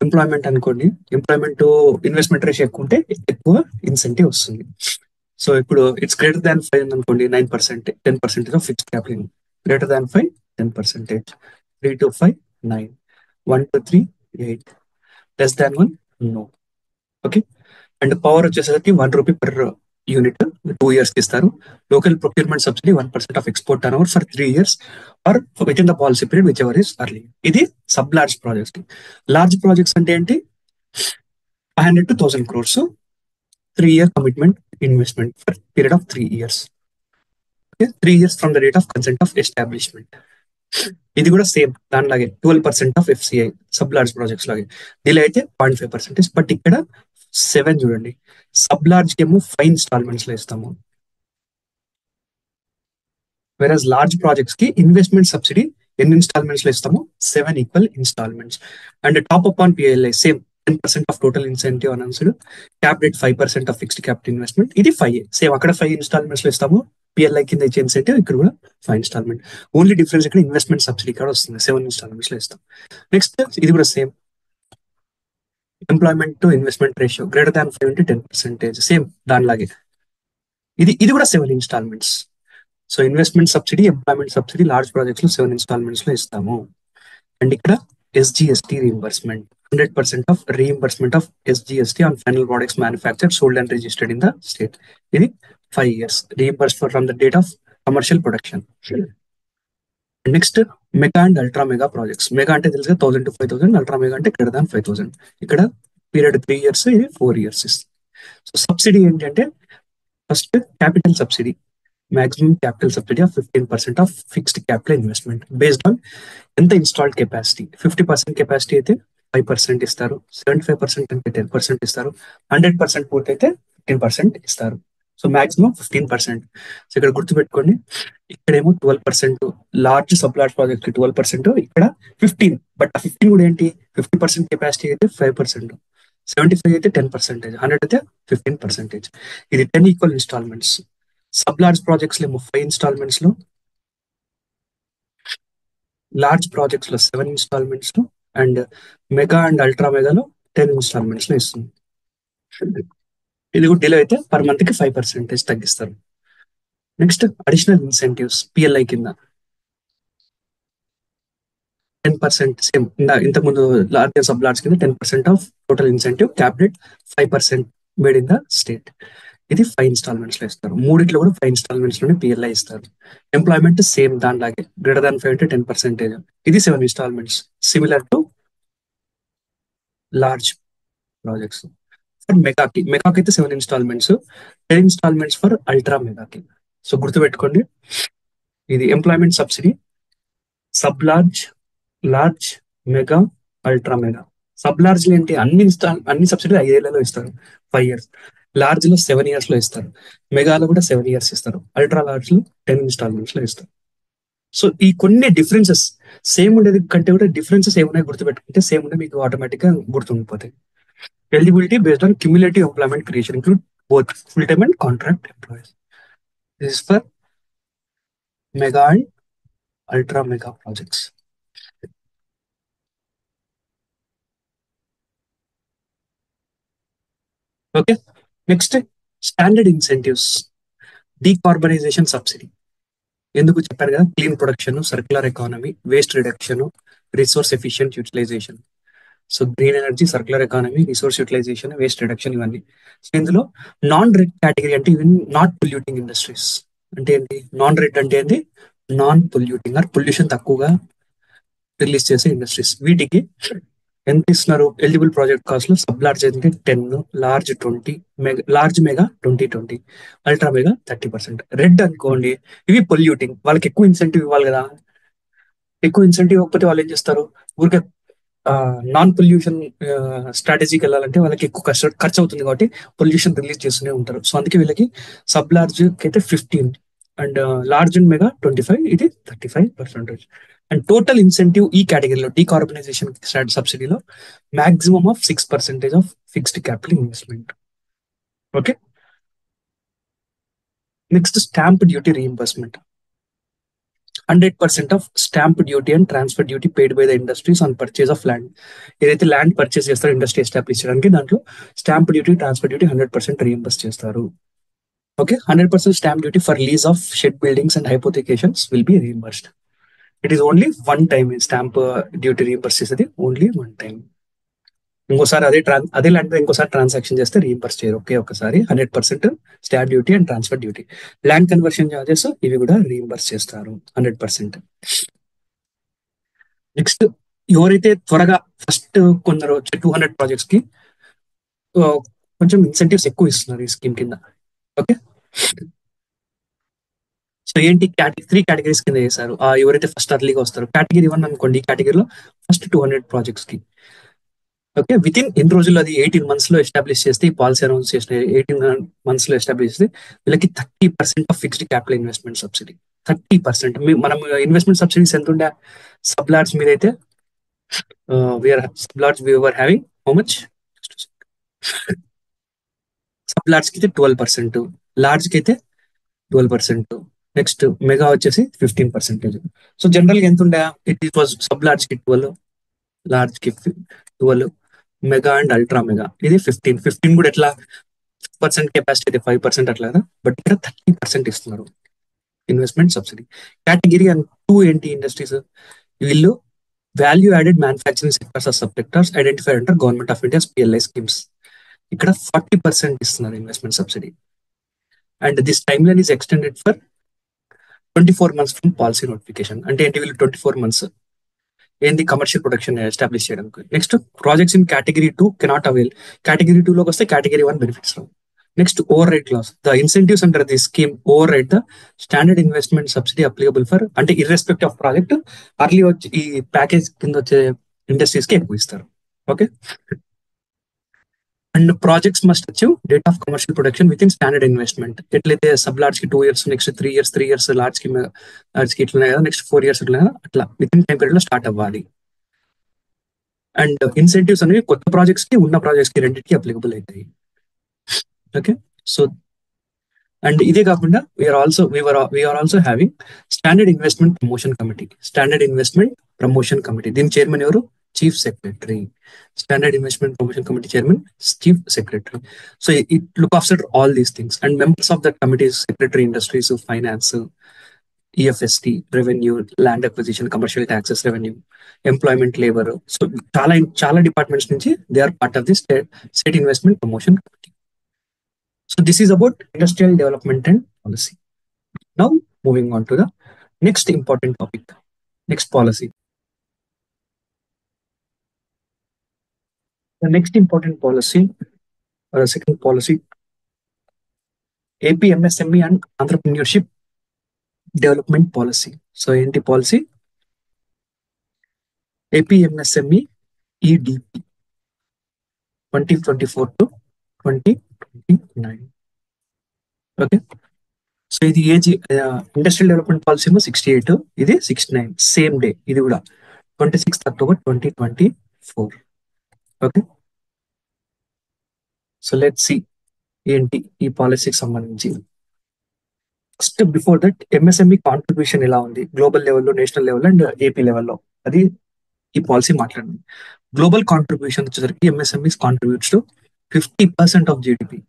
employment అనుకోండి, employment investment ratio ఎక్కువ ఉంటే ఎక్కువ ఇన్సెంటివ్ వస్తుంది. సో ఇప్పుడు ఇట్స్ గ్రేటర్ దాన్ 5 అనుకోండి 9%, 10% of fixed capital. Greater than 5 10%, 3 to 5 9, 1 to 3 8, less than 1 no. Okay, and power వచ్చేసరికి 1 రూపీ పర్ యూనిట్ 2 years కి ఇస్తారు. Local procurement subsidy 1% of export turnover for 3 years or within the policy period whichever is early. ఇది sub large projects. Large projects అంటే ఏంటి, 500 to 1000 crores, 3-year commitment investment for period of 3 years. Okay, 3 years from the date of consent of establishment. ఇది కూడా same దానిలాగే 12% of FCI sub large projects లాగే. Delay అయితే 0.5%. But ఇక్కడ 7 చూడండి, sub large కి ఏమో 5 ఇన్స్టాల్మెంట్స్ లో ఇస్తాము. వెరస్ లార్జ్ ప్రాజెక్ట్స్ కి ఇన్వెస్ట్మెంట్ సబ్సిడీ ఎన్ని ఇన్స్టాల్మెంట్స్ లో ఇస్తాము, 7 equal installments. And top up on PLI same 10% of total incentive announced. Cap rate 5% of fixed capital investment. ఇది 5 సేమ్, అక్కడ 5 ఇన్స్టాల్మెంట్స్ లో ఇస్తాము. పిఎల్ఐ కింద ఇచ్చే ఇన్సెంటివ్ ఇక్కడ కూడా 5 ఇన్స్టాల్మెంట్. ఓన్లీ డిఫరెన్స్ ఇక్కడ ఇన్వెస్ట్మెంట్ సబ్సిడీ కూడా వస్తుంది, 7 ఇన్స్టాల్మెంట్స్ లో ఇస్తాం. నెక్స్ట్ ఇది కూడా same, employment to investment ratio greater than 5 to 10%, same దానిలాగే. ఇది కూడా 7 instalments. So investment subsidy, employment subsidy large projects లో 7 ఇన్స్టాల్మెంట్స్ లో ఇస్తాము. అండ్ ఇక్కడ SGST reimbursement, 100% of reimbursement of SGST on final products manufactured sold and registered in the state. ఇది 5 years reimburse from the date of commercial production. Next mega and ultra mega projects. Mega అంటే తెలుసు 1000 to 5000, ultra mega అంటే greater than 5000. ఇక్కడ period 3 years, ఇది 4 years ఇస్తుంది. So subsidy ఏంటంటే first capital subsidy, maximum capital subsidy of 15% of fixed capital investment based on ఎంత installed capacity. 50% capacity అయితే 5% ఇస్తారు, 75% అంటే 10% ఇస్తారు, 100% పూర్తయితే 15% ఇస్తారు. So maximum 15%. సో ఇక్కడ గుర్తుపెట్టుకోండి, ఇక్కడేమో 12%, లార్జ్ సబ్ లార్జ్ ప్రాజెక్ట్ కి 12%, ఇక్కడ 15. బట్ ఆ 15 కూడా ఏంటి, 50% కెపాసిటీ అయితే 5%, 75 అయితే 10%, 100 అయితే 15%. ఇది 10 equal installments. Sub large projects లో 5 ఇన్స్టాల్మెంట్స్ లో, లార్జ్ ప్రాజెక్ట్స్ లో 7 ఇన్స్టాల్మెంట్స్ లో, అండ్ మెగా అండ్ అల్ట్రా మెగాలో 10 ఇన్స్టాల్మెంట్స్ లో ఇస్తుంది. ఇది కూడా డిలే అయితే పర్ మంత్ కి 5% తగ్గిస్తారు. నెక్స్ట్ అడిషనల్ ఇన్సెంటివ్స్ పిఎల్ఐ కింద 10%, సేమ్ ఇంతకుముందు లార్జ్ సబ్ లార్జ్ కింద 10% of total incentive, capital 5% made in the state. ఇది 5 ఇన్స్టాల్మెంట్స్ లో ఇస్తారు. మూడిట్లో కూడా 5 ఇన్స్టాల్మెంట్స్ లోనే పిఎల్ఐ ఇస్తారు. ఎంప్లాయ్మెంట్ సేమ్ దానిలాగే గ్రేటర్ దాన్ 5 to 10%. ఇది 7 instalments similar to large projects. For మెగాకి అయితే 7 ఇన్స్టాల్మెంట్స్, 10 ఇన్స్టాల్మెంట్స్ ఫర్ అల్ట్రా మెగాకి. సో గుర్తుపెట్టుకోండి, ఇది employment subsidy, sub large, large, mega, ultra mega. Sub large ఏంటి, అన్ని సబ్సిడీ 5 ఏళ్లలో ఇస్తారు, 5 years. లార్జ్ లో 7 years లో ఇస్తారు, మెగాలో కూడా 7 years ఇస్తారు, అల్ట్రా లార్జ్ లో 10 ఇన్స్టాల్మెంట్స్ లో ఇస్తారు. సో ఈ కొన్ని డిఫరెన్సెస్ సేమ్ ఉండేది కంటే కూడా డిఫరెన్సెస్ ఏమైనా గుర్తుపెట్టుకుంటే సేమ్ ఉంటే మీకు ఆటోమేటిక్ గా గుర్తుండిపోతాయి. Eligibility based on cumulative employment creation include both full time and contract employees. This is for mega and ultra mega projects. Okay, next standard incentives, decarbonisation subsidy. ఎందుకు చెప్పారు కదా, clean production, circular economy, waste reduction, resource efficient utilisation. So green energy, circular economy, resource utilisation, waste reduction, ఇవన్నీ. So ఇందులో non red category అంటే ఇవన్నీ not polluting industries. అంటే ఏంటి non red అంటే ఏంటి? నాన్ పొల్యూటింగ్ ఆర్ పొల్యూషన్ తక్కువగా release చేసే ఇండస్ట్రీస్. వీటికి ఎంత ఇస్తున్నారు? ఎలిజిబుల్ ప్రాజెక్ట్ కాస్ట్ లో సబ్ లార్జ్ అయితే 10, large 20, mega large mega 20, ultra mega 30%. Red అనుకోండి, ఇవి పొల్యూటింగ్, వాళ్ళకి ఎక్కువ ఇన్సెంటివ్ ఇవ్వాలి కదా. ఎక్కువ ఇన్సెంటివ్ ఇవ్వకపోతే వాళ్ళు ఏం చేస్తారు? ఊరికే నాన్ పొల్యూషన్ స్ట్రాటజీకి వెళ్ళాలంటే వాళ్ళకి ఎక్కువ ఖర్చు అవుతుంది కాబట్టి పొల్యూషన్ రిలీజ్ చేస్తూనే ఉంటారు. సో అందుకే వీళ్ళకి సబ్ లార్జ్ అయితే 15 అండ్ లార్జ్ అండ్ మెగా 25, ఇది 35%. అండ్ టోటల్ ఇన్సెంటివ్ ఈ కేటగిరీలో డీకార్బనైజేషన్ సబ్సిడీలో maximum of 6% of fixed capital investment. Okay, next stamp duty reimbursement. 100% of stamp duty and transfer duty paid by the industries on purchase of land. ఏదైతే land purchase చేస్తారో industry establish చేయడానికి, దాంట్లో stamp duty, transfer duty 100% reimburse చేస్తారు. Okay, 100% stamp duty for lease of shed buildings and hypothecations will be reimbursed. It is only one time. Stamp duty reimburse చేసేది only one time. ఇంకోసారి అదే land ఇంకోసారి transaction చేస్తే reimburse చేయరు. Okay, ఒకసారి 100% stamp duty and transfer duty. Land conversion charges ఇవి కూడా reimburse చేస్తారు 100%. నెక్స్ట్, ఎవరైతే త్వరగా ఫస్ట్ కొందరు 200 ప్రాజెక్ట్స్ కి కొంచెం ఇన్సెంటివ్స్ ఎక్కువ ఇస్తున్నారు ఈ స్కీమ్ కింద. ఓకే, సో ఏంటి 3 కేటగిరీస్ కింద చేశారు. ఎవరైతే ఫస్ట్ అర్లీగా వస్తారో, కేటగిరీ 1 అనుకోండి, ఈ కేటగిరీలో ఫస్ట్ 200 ప్రాజెక్ట్స్ కి. ఓకే, విత్ ఇన్ ఎన్ని రోజుల్లో? అది 18 months లో ఎస్టాబ్లిష్ చేస్తే, ఈ పాలసీ అనౌన్స్ చేసిన 18 months లో ఎస్టాబ్లిష్ చేస్తే వీళ్ళకి 30% of fixed capital investment subsidy. 30%. మనం ఇన్వెస్ట్మెంట్ సబ్సిడీస్ ఎంత ఉండే సబ్ లార్జ్ మీద అయితే? Sub large we're having how much? Sub large కి అయితే 12%, లార్జ్ కి అయితే 12%, నెక్స్ట్ మెగా వచ్చేసి 15%. సో జనరల్ గా ఎంత ఉండే? ఇట్ వాజ్ సబ్ లార్జ్ కి 12, లార్జ్ కి 12, మెగా అండ్ అల్ట్రా మెగా ఇది 15 కూడా ఎట్లా కెపాసిటీ అయితే 5% అట్లా కదా. బట్ ఇక్కడ 30% ఇస్తున్నారు ఇన్వెస్ట్మెంట్ సబ్సిడీ. కేటగిరీ అండ్ 2 ఏంటి ఇండస్ట్రీస్? వీళ్ళు value added manufacturing sectors are sub sectors identified under government of India PLI schemes. ఇక్కడ 40% ఇస్తున్నారు investment subsidy. And this time line is extended for 24 months from policy notification. అంటే ఏంటి? వీళ్ళు 24 months ఏంది commercial production establish చేయడానికి. Next, projects in category 2 cannot avail. Category 2 లోకి వస్తే category 1 benefits రావు. Next, override clause. The incentives under the scheme over right the standard investment subsidy applicable for, అంటే ఇర్రెస్పెక్ట్ of project, early వచ్చి ఈ package కింద వచ్చే industries కి ఎక్కువ ఇస్తారు. Okay, and projects must achieve date of commercial production with in standard investment. ఎట్లయితే sub large కి 2 years, next 3 years, 3 years large కి ఇట్లా కదా, నెక్స్ట్ 4 years ఇట్లా కదా, అట్లా విత్ ఇన్ టైం పీరియడ్ లో స్టార్ట్ అవ్వాలి. అండ్ ఇన్సెంటివ్స్ అనేవి కొత్త ప్రాజెక్ట్స్ కి, ఉన్న ప్రాజెక్ట్స్ కి రెండింటికి అప్లికబుల్ అవుతాయి. ఓకే, సో అండ్ ఇదే కాకుండా we are also having standard investment promotion committee. Standard investment promotion committee, దీని చైర్మన్ ఎవరు? Chief secretary. Standard investment promotion committee chairman chief secretary. So it look after all these things. And members of that committee secretary, industries, finance, EFST, revenue, land acquisition, commercial taxes, revenue, employment, labour. So చాలా చాలా departments నుంచి they are part of the state investment promotion committee. So this is about industrial development and policy. Now, moving on to the next important topic, next policy. The next important policy, second policy, AP MSME and Entrepreneurship Development Policy. So, ఏంటి policy? AP MSME EDP 2024 to 2029. Okay. So ఇది age industrial development policy ఏమో 68, ఇది 69, same day. ఇది కూడా 26th October 2024. Okay, so let's see ఏంటి ఈ పాలసీకి సంబంధించి. First before that, MSME contribution ఎలా ఉంది గ్లోబల్ లెవెల్లో, నేషనల్ లెవెల్ అండ్ ఏపీ లెవెల్లో, అది ఈ పాలసీ మాట్లాడింది. గ్లోబల్ కాంట్రిబ్యూషన్ వచ్చేసరికి MSMEs contributes to 50% of GDP,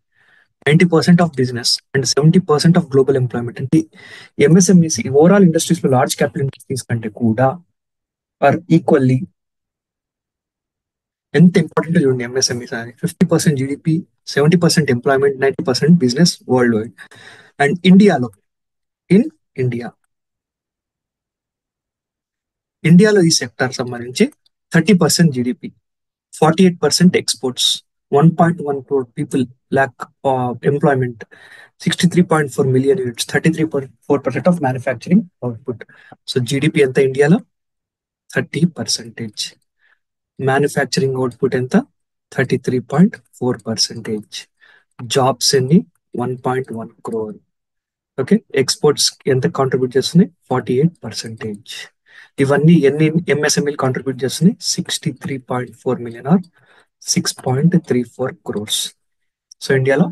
90% of business and 70% of global employment. అంటే ఎంఎస్ఎంఈస్ ఓవరాల్ ఇండస్ట్రీస్ లో లార్జ్ క్యాపిటల్ ఇండస్ట్రీస్ కంటే కూడా ఆర్ ఈక్వల్లీ ఎంత ఇంపార్టెంట్ చూడండి ఎంఎస్ఎంఈస్ అని. 50% GDP, 70% employment, 90% business world wide. And ఇండియాలో, ఇన్ ఇండియా ఇండియాలో ఈ సెక్టార్ సంబంధించి 30% GDP, 48% exports, 1.1 crore people, lakh employment, 63.4 million units, 33.4% of manufacturing output. So GDP ఎంత ఇండియాలో? 30%. మ్యానుఫ్యాక్చరింగ్ అవుట్పుట్ ఎంత? 33.4%. జాబ్స్ ఎన్ని? 1.1 crore. ఓకే, ఎక్స్పోర్ట్స్ ఎంత కాంట్రిబ్యూట్ చేస్తుంది? 48%. ఇవన్నీ ఎన్ని ఎంఎస్ఎంఈలు కాంట్రిబ్యూట్ చేస్తుంది? 63.4 మిలియన్ ఆర్ 6.34 crores. సో ఇండియాలో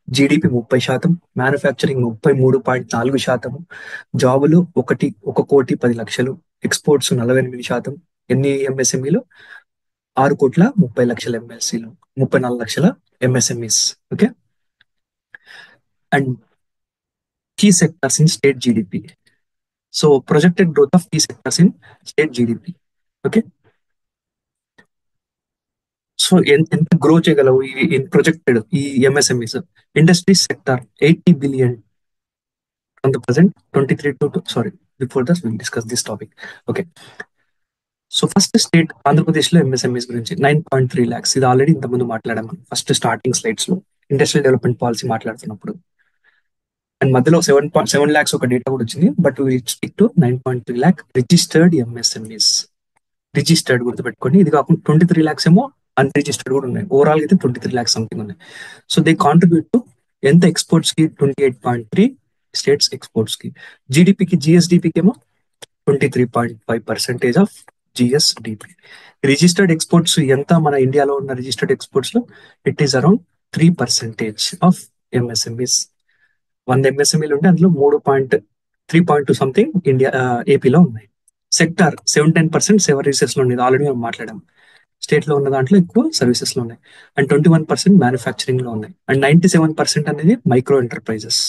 జీడిపి 30%, మ్యానుఫ్యాక్చరింగ్ 33.4%, జాబులు 1,10,00,000, ఎక్స్పోర్ట్స్ 48%. ఎన్ని ఎంఎస్ఎంఈలు? 6,30,00,000 ఎంఎస్సీలు, 34,00,000 MSMEs. Okay, and key sectors in state GDP. So projected growth of key sectors in state GDP. Okay, so ఎంత గ్రో చేయగలవు ఇన్ ప్రొజెక్టెడ్ ఈ MSMEs? Industries sector 80 billion from the present 23 to sorry, before thus will discuss this topic. Okay, so first state Andhra Pradesh లో MSMEs గురించి 9.3 lakhs. ఇది already ఇంతకుముందు మాట్లాడాము first starting slides లో industrial development policy మాట్లాడుతున్నప్పుడు. And మధ్యలో 7 lakhs ఒక డేటా కూడా వచ్చింది, but will stick to 9.3 lakh registered MSMEs. Registered గుర్తుపెట్టుకోండి. ఇది కాకుండా 23 lakhs ఏమో అన్రిజిస్టర్డ్ కూడా ఉన్నాయి. ఓవరాల్ అయితే 23 lakhs సంథింగ్ ఉన్నాయి. సో దే కాంట్రిబ్యూట్ టు ఎంత ఎక్స్పోర్ట్స్ కి? 28.3 స్టేట్స్ ఎక్స్పోర్ట్స్ కి. జీడిపికి, జిఎస్డిపికి ఏమో 23.5% ఆఫ్ జిఎస్డిపి. రిజిస్టర్డ్ ఎక్స్పోర్ట్స్ ఎంత మన ఇండియాలో ఉన్న రిజిస్టర్డ్ ఎక్స్పోర్ట్స్ లో? It is around 3% of MSMEs. 100 ఎంఎస్ఎంఈలు ఉంటే అందులో 3.2 సంథింగ్ ఇండియా ఏపీలో ఉన్నాయి. సెక్టార్ 17% సర్వీసెస్ లో ఉంది. ఆల్రెడీ మనం మాట్లాడాం. స్టేట్ లో ఉన్న దాంట్లో ఎక్కువ సర్వీసెస్ లో ఉన్నాయి. అండ్ 21% మ్యానుఫ్యాక్చరింగ్ లో ఉన్నాయి. అండ్ 97% అనేది మైక్రో ఎంటర్ప్రైజెస్.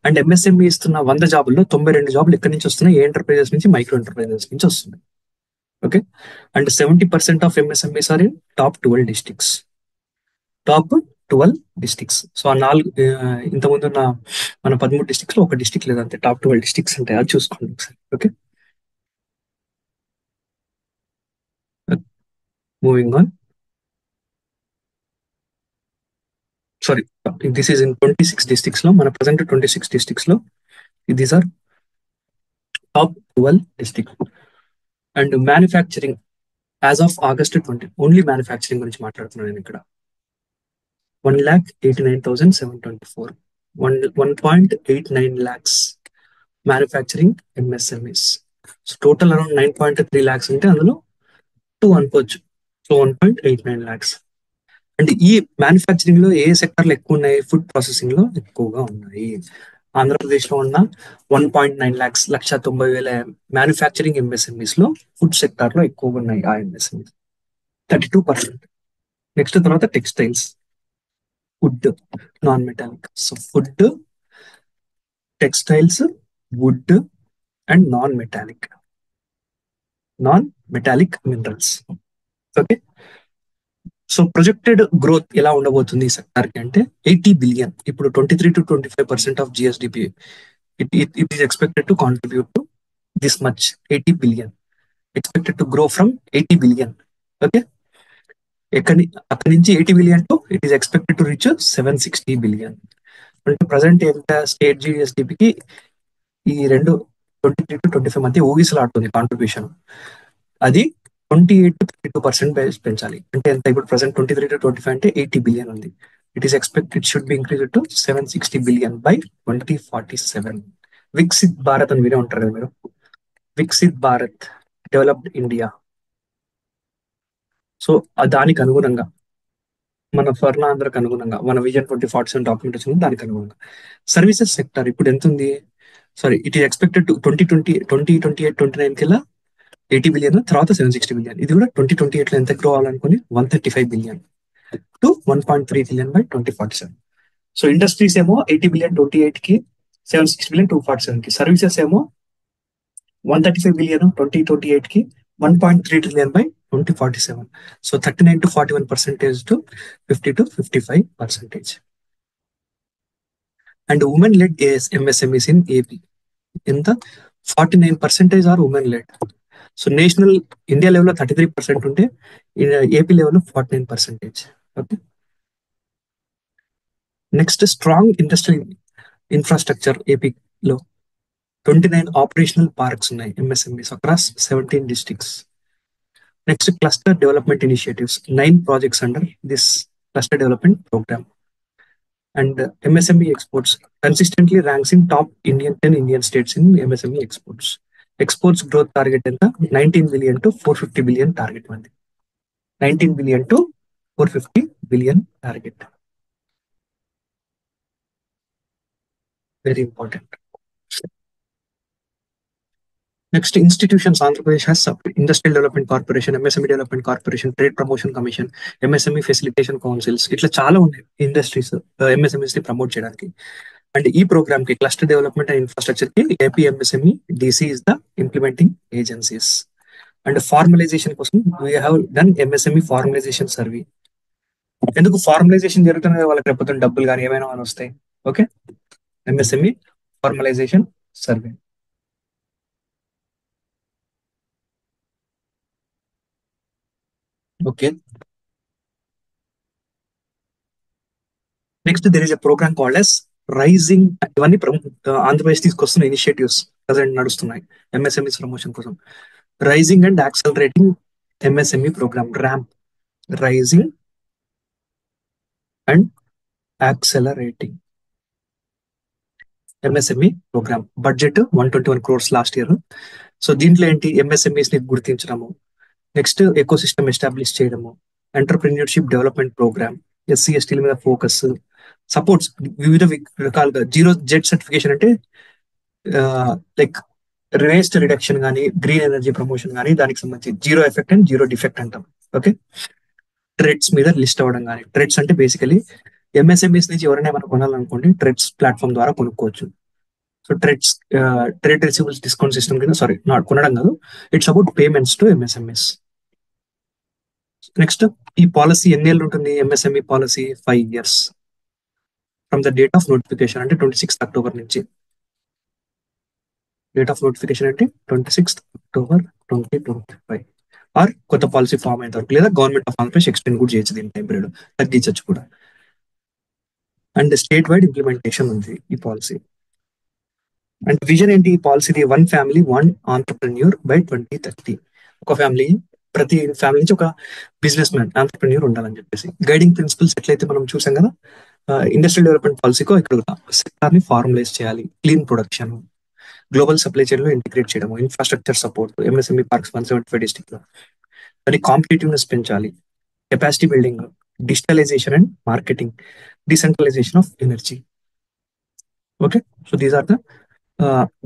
అండ్ ఎంఎస్ఎంఈ ఇస్తున్న 100 జాబుల్లో 92 జాబులు ఎక్కడి నుంచి వస్తున్నాయి? ఏ ఎంటర్ప్రైజెస్ నుంచి? మైక్రో ఎంటర్ప్రైజెస్ నుంచి వస్తున్నాయి. Okay, and 70% of MSMEs are in top 12 districts. Top 12 districts. So ఆ 4 ఇంతకుముందు ఉన్న మన 13 డిస్ట్రిక్ట్స్ లో ఒక డిస్ట్రిక్ట్ లేదంటే టాప్ 12 డిస్ట్రిక్ట్స్ ఉంటాయి. అది చూసుకోండి ఒకసారి. Okay, moving on. Sorry, this is in 26 districts లో. మన ప్రజెంట్ 26 డిస్ట్రిక్ట్స్ లో these are top 12 district. And manufacturing as of August 20, only manufacturing గురించి మాట్లాడుతున్నాను నేను ఇక్కడ. 1,89,724, 1.89 lakhs manufacturing MSMEs. So total around 9.3 lakhs ఉంటే అందులో 2 అనుకోవచ్చు. So 1.89 lakhs. అంటే ఈ మ్యానుఫ్యాక్చరింగ్ లో ఏ సెక్టర్ లో ఎక్కువ ఉన్నాయి? ఫుడ్ ప్రాసెసింగ్ లో ఎక్కువగా ఉన్నాయి. ఆంధ్రప్రదేశ్ లో ఉన్న 1.9 lakhs, 1,90,000 మ్యానుఫ్యాక్చరింగ్ ఎంఎస్ఎంఈస్ లో ఫుడ్ సెక్టార్ లో ఎక్కువగా ఉన్నాయి ఆ ఎంఎస్ఎంఈస్, 32%. నెక్స్ట్ తర్వాత textiles, wood, non metallic. So food, textiles, wood and non metallic minerals. Okay, so projected growth ఎలా ఉండబోతుంది ఈ సెక్టార్ కి అంటే 80 billion. ఇప్పుడు 23 to 25% of GSDP. It is expected to contribute to this much, 80 billion. Expected to grow from 80 billion. Okay, అక్కడి నుంచి 80 billion to it is expected to reach 760 billion. అంటే present ఎంత స్టేట్ జిఎస్డిపికి ఈ రెండు 23 to 25 మధ్య ఊగిసలాడుతుంది కాంట్రిబ్యూషన్. అది 28 to 32% పెంచాలి. అంటే ఎంత? ఇప్పుడు ప్రజెంట్ 23 to 25 అంటే 80 billion ఉంది. It is expected should be increase to 760 billion by 2047. Viksit Bharat అని మీరే ఉంటారు కదా మీరు. Viksit Bharat, developed India. So దానికి అనుగుణంగా మన స్వర్ణాంధ్రకు అనుగుణంగా మన విజన్ 2047 డాక్యుమెంట్ వచ్చింది. దానికి అనుగుణంగా సర్వీసెస్ సెక్టర్ ఇప్పుడు ఎంత ఉంది? Sorry, it is expected to 2028-29 కల్లా 80 billion, తర్వాత 760 billion. ఇది కూడా 2028 లో ఎంత గ్రో అవ్వాలనుకుని 135 billion to 1.3 trillion by 2047. So industries ఏమో 80 billion 28 కి, 760 billion 247 కి. సర్వీసెస్ ఏమో 135 billion 2028 కి, 1.3 trillion by 2047. So 39 to 41 percentage to 50 to 55 percentage. And women led MSMEs in AP in the 49 percentage are women led. So national India level 33% unte in AP level 49 percentage. Okay. Next, strong industrial infrastructure AP లో 29 operational parks ఉన్నాయి MSMEs across 17 districts. Next, cluster development initiatives, 9 projects under this cluster development program. And MSME exports consistently ranks in top 10 Indian states in MSME exports. Exports growth target ఎంత 19 billion to 450 billion target ఉంది. 19 billion to 450 billion target. Very important. Next, institutions. Andhra Pradesh has Industrial Development Corporation, MSME Development Corporation, Trade Promotion Commission, MSME Facilitation Councils. ఇట్లా చాలా ఉన్నాయి industries MSMEs ని promote చేయడానికి. And ఈ programme కి cluster development and infrastructure కి AP MSME DC is the implementing agencies. And formalisation కోసం we have done MSME formalisation survey. ఎందుకు ఫార్మలైజేషన్ జరుగుతున్నది, వాళ్ళకి రేపు డబ్బులు కానీ ఏమైనా అని వస్తాయి. Okay, MSME formalisation survey. Okay, next there is a programme called S raising. ఇవన్నీ ఆంధ్రప్రదేశ్ తీసుకొస్తున్న ఇనిషియేటివ్స్ ప్రజెంట్ నడుస్తున్నాయి ఎంఎస్ఎంఈస్ ప్రమోషన్ కోసం. Raising and accelerating MSME programme RAMP. Raising and accelerating MSME program. Budget 121 crores last year. So దీంట్లో ఏంటి, MSMEs ని గుర్తించడము, next ecosystem establish చేయడము, entrepreneurship development program, SC ఎస్టీల మీద ఫోకస్, సపోర్ట్స్ వివిధ రకాలుగా. జీరో జెడ్ సర్టిఫికేషన్ అంటే లైక్ వేస్ట్ రిడక్షన్ కానీ గ్రీన్ ఎనర్జీ ప్రమోషన్ కానీ దానికి సంబంధించి zero effect and zero defect అంటాం. ఓకే, ట్రెడ్స్ మీద లిస్ట్ అవ్వడం కానీ. ట్రెడ్స్ అంటే బేసికలీ ఎంఎస్ఎంఈస్ నుంచి ఎవరైనా మనం కొనాలనుకోండి ట్రెడ్స్ ప్లాట్ఫామ్ ద్వారా కొనుక్కోవచ్చు. So TReDS trade receivables discount system కింద, సారీ నాట్ కొనడం కాదు, it's about payments to MSMS. Next, ఈ పాలసీ ఎన్ని ఏళ్ళు ఉంటుంది, MSME policy 5 years from the date of notification, అంటే 26th October నుంచి. డేట్ ఆఫ్ నోటిఫికేషన్ అంటే 26th October 2025. ఆర్ కొత్త పాలసీ ఫామ్ అయిన వరకు, లేదా గవర్నమెంట్ ఆఫ్ ఆంధ్రప్రదేశ్ ఎక్స్టెండ్ కూడా చేయొచ్చు దీని టైం పీరియడ్, తగ్గించవచ్చు కూడా. అండ్ స్టేట్ వైడ్ ఇంప్లిమెంటేషన్ ఉంది ఈ పాలసీ. అండ్ విజన్ ఏంటి ఈ పాలసీది, 1 family 1 entrepreneur by 2030. ఒక ఫ్యామిలీ, ప్రతి ఫ్యామిలీ నుంచి ఒక బిజినెస్ మ్యాన్ ఆంటర్ప్రెన్యూర్ ఉండాలని చెప్పేసి. గైడింగ్ ప్రిన్సిపల్స్ ఎట్లయితే మనం చూసాం కదా, ఇండస్ట్రియల్ డెవలప్మెంట్ పాలసీకో ఇక్కడ సెక్టార్ ని ఫార్ములైజ్ చేయాలి, clean production, global supply chain లో ఇంటిగ్రేట్ చేయడం, infrastructure support, MSME parks 175 district లో, దాని కాంపిటేటివ్నెస్ పెంచాలి, capacity building, digitalisation and marketing, decentralisation of energy. Okay, so these are the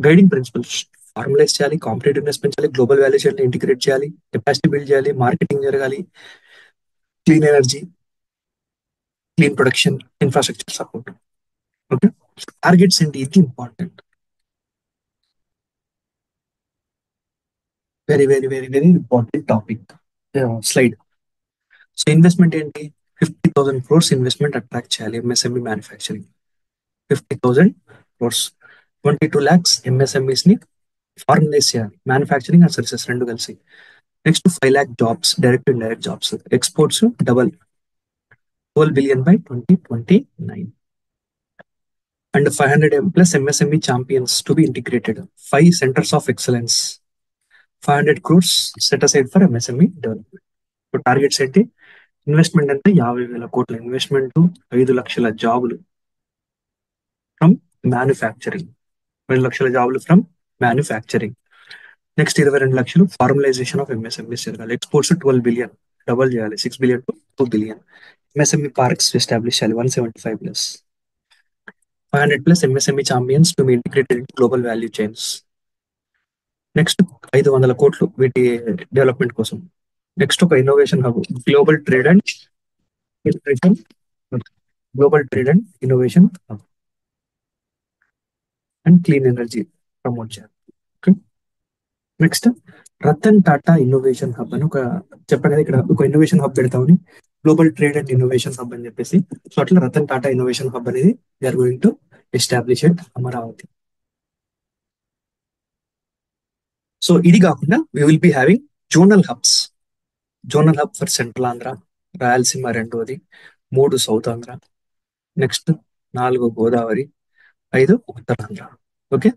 guiding principles. Formalise చేయాలి, competitiveness పెంచాలి, global value chain integrate చేయాలి, capacity build చేయాలి, marketing జరగాలి, clean energy, clean production, infrastructure support. Okay, targets ఏంటి, ఇది important. Very very very very important topic. Slide. So investment ఏంటి, 50,000 crores investment attract చేయాలి MSME manufacturing. 50,000 crores, 22 lakhs MSMEs ని formalise చేయాలి, manufacturing and services రెండు కలిసి. Next 5 lakh jobs, direct and direct jobs. Exports double, 12 billion by 2029. And 500 plus MSME champions to be integrated. 5 centers of excellence. 500 crores set aside for MSME development. So targets ఏంటి, investment అంటే 50,000 కోట్ల investment, 5 లక్షల జాబులు from manufacturing, 5 లక్షల జాబులు from manufacturing. Next 22 లక్షలు formalisation of MSMEs జరగాలి. Exports 12 billion, double చేయాలి, 6 billion to 2 billion. MSME parks establish చేయాలి, 175 plus. 500 plus MSME champions to be integrated into global value chains. Next 500 కోట్లు వీటి డెవలప్మెంట్ కోసం. నెక్స్ట్ ఒక innovation hub, global trade and innovation, global trade and innovation hub, and clean energy promote చేయాలి. Okay, next Ratan Tata innovation hub అని చెప్పాను కదా, ఇక్కడ ఒక ఇన్నోవేషన్ హబ్ పెడతామని, global trade and innovation hub అని చెప్పేసి. సో అట్లా రతన్ టాటా ఇన్నోవేషన్ హబ్ అనేది they are going to establish at Amaravati. So ఇది కాకుండా we will be having zonal hubs. Zonal hub for central Andhra, Rayalaseema రెండోది, 3 south Andhra, next 4 Godavari, 5 Uttarandhra. Okay.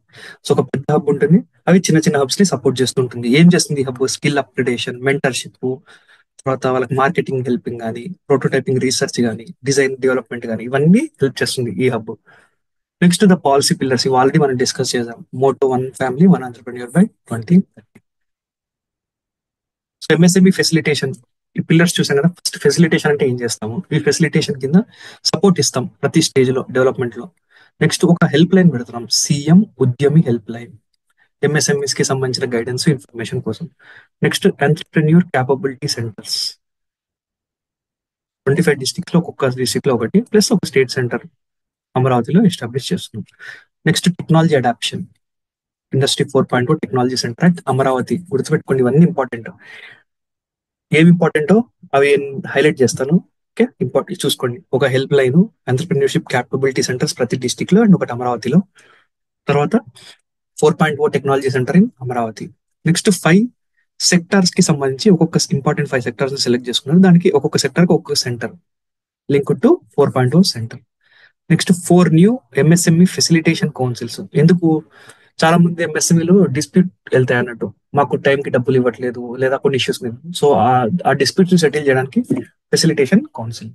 So ఒక పెద్ద హబ్ ఉంటుంది, అవి చిన్న చిన్న హబ్స్ ని సపోర్ట్ చేస్తుంటుంది. ఏం చేస్తుంది ఈ హబ్? స్కిల్ అప్గ్రేడేషన్, మెంటర్షిప్, తర్వాత వాళ్ళకి మార్కెటింగ్ హెల్పింగ్ కానీ, ప్రోటోటైపింగ్ రీసెర్చ్ కానీ, డిజైన్ డెవలప్మెంట్ కానీ, ఇవన్నీ హెల్ప్ చేస్తుంది ఈ hub. Next the policy pillars, ఇవి ఆల్రెడీ మనం డిస్కస్ చేసాం. Motto 1 family 1 entrepreneur by 2030. So MSME facilitation, ఈ పిల్లర్స్ చూసాం కదా. ఫస్ట్ ఫెసిలిటేషన్ అంటే ఏం చేస్తాము? ఈ ఫెసిలిటేషన్ కింద సపోర్ట్ ఇస్తాం ప్రతి స్టేజ్ లో, డెవలప్మెంట్ లో. నెక్స్ట్ ఒక హెల్ప్ లైన్ పెడుతున్నాం, CM Udyami helpline, MSMEs కి సంబంధించిన గైడెన్స్ ఇన్ఫర్మేషన్ కోసం. Next entrepreneur capability centers, 25 districts లో ఒక్కొక్క డిస్ట్రిక్ట్ లో ఒకటి, ప్లస్ ఒక స్టేట్ సెంటర్ అమరావతిలో ఎస్టాబ్లిష్ చేస్తున్నాం. Next technology adoption, industry 4.0 technology center at Amaravati. గుర్తుపెట్టుకోండి, ఇవన్నీ ఇంపార్టెంట్. ఏమి ఇంపార్టెంటో అవి హైలైట్ చేస్తాను. ఓకే, ఇంపార్టెంట్ చూసుకోండి. ఒక help line, entrepreneurship capability centres ప్రతి డిస్ట్రిక్ట్ లో అండ్ ఒకటి అమరావతిలో. తర్వాత 4.0 technology centre in Amaravati. Next 5 sectors కి సంబంధించి ఒక్కొక్క ఇంపార్టెంట్ 5 సెక్టార్స్ సెలెక్ట్ చేసుకున్నారు. దానికి ఒక్కొక్క సెక్టర్ కి ఒక్కొక్క centre link to 4.0 centre. Next 4 new MSME facilitation councils. ఎందుకు? చాలా మంది ఎంఎస్ఎంఈలు డిస్ప్యూట్ వెళ్తాయి అన్నట్టు, మాకు టైంకి డబ్బులు ఇవ్వట్లేదు లేదా కొన్ని ఇష్యూస్ మీద. సో ఆ డిస్ప్యూట్స్ సెటిల్ చేయడానికి ఫెసిలిటేషన్ కౌన్సిల్,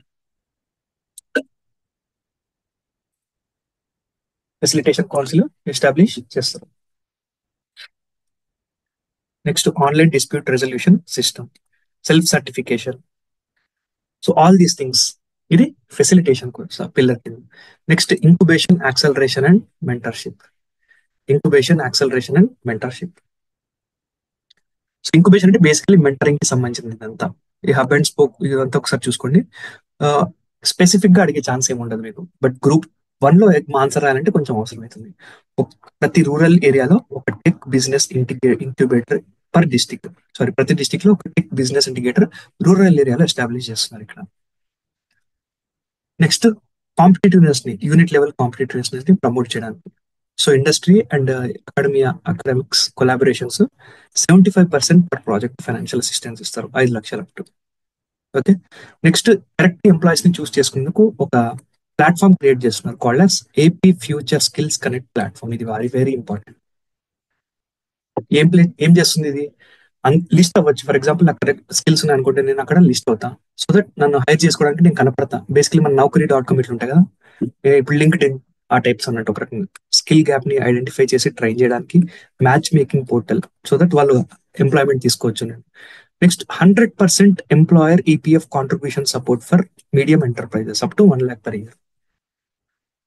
ఎస్టాబ్లిష్ చేస్తారు. Next online dispute resolution system, self certification. So all these things, ఇది ఫెసిలిటేషన్ పిల్లర్ కింద. Next incubation, acceleration and mentorship. Incubation, acceleration and mentorship. So incubation అంటే basically mentoring కి సంబంధించింది ఇదంతా. ఈ hub and spoke ఇదంతా ఒకసారి చూసుకోండి. స్పెసిఫిక్ గా అడిగే ఛాన్స్ ఏమి ఉండదు మీకు, బట్ గ్రూప్ 1 లో ఆన్సర్ రాయాలంటే కొంచెం అవసరం అవుతుంది. ప్రతి రూరల్ ఏరియాలో ఒక tech business incubator per district, sorry ప్రతి డిస్టిక్ లో ఒక టెక్ బిజినెస్ ఇంటిగ్రేటర్ రూరల్ ఏరియాలో ఎస్టాబ్లిష్ చేస్తున్నారు ఇక్కడ. నెక్స్ట్ కాంపిటేటివ్నెస్ ని, యూనిట్ లెవెల్ కాంపిటేటివ్నెస్ ని ప్రమోట్ చేయడానికి. So industry and academics collaborations 75% per project financial assistance ఇస్తారు, 5 లక్షల. ఓకే. నెక్స్ట్ కరెక్ట్ ఎంప్లాయీస్ ని చూస్ చేసుకునేందుకు ఒక ప్లాట్ఫామ్ క్రియేట్ చేస్తున్నారు, called as AP future skills connect platform. ఇది వెరీ వెరీ ఇంపార్టెంట్. ఏం చేస్తుంది ఇది? లిస్ట్ అవ్వచ్చు. ఫర్ ఎగ్జాంపుల్ నాకు స్కిల్స్ ఉన్నాయి అనుకుంటే నేను అక్కడ లిస్ట్ అవుతా, సో దట్ నన్ను హైర్ చేసుకోవడానికి నేను కనపడతా. బేసికలీ మన Naukri.com ఇట్లా ఉంటాయి కదా, ఇప్పుడు లింక్డ్ఇన్ ఆ టైప్స్ అన్నట్టు. ఒక రకంగా స్కిల్ గ్యాప్ ని ఐడెంటిఫై చేసి ట్రైన్ చేయడానికి match making portal, so that వాళ్ళు ఎంప్లాయ్మెంట్ తీసుకోవచ్చు. Next 100% employer EPF contribution support for medium enterprises up to 1 lakh per year.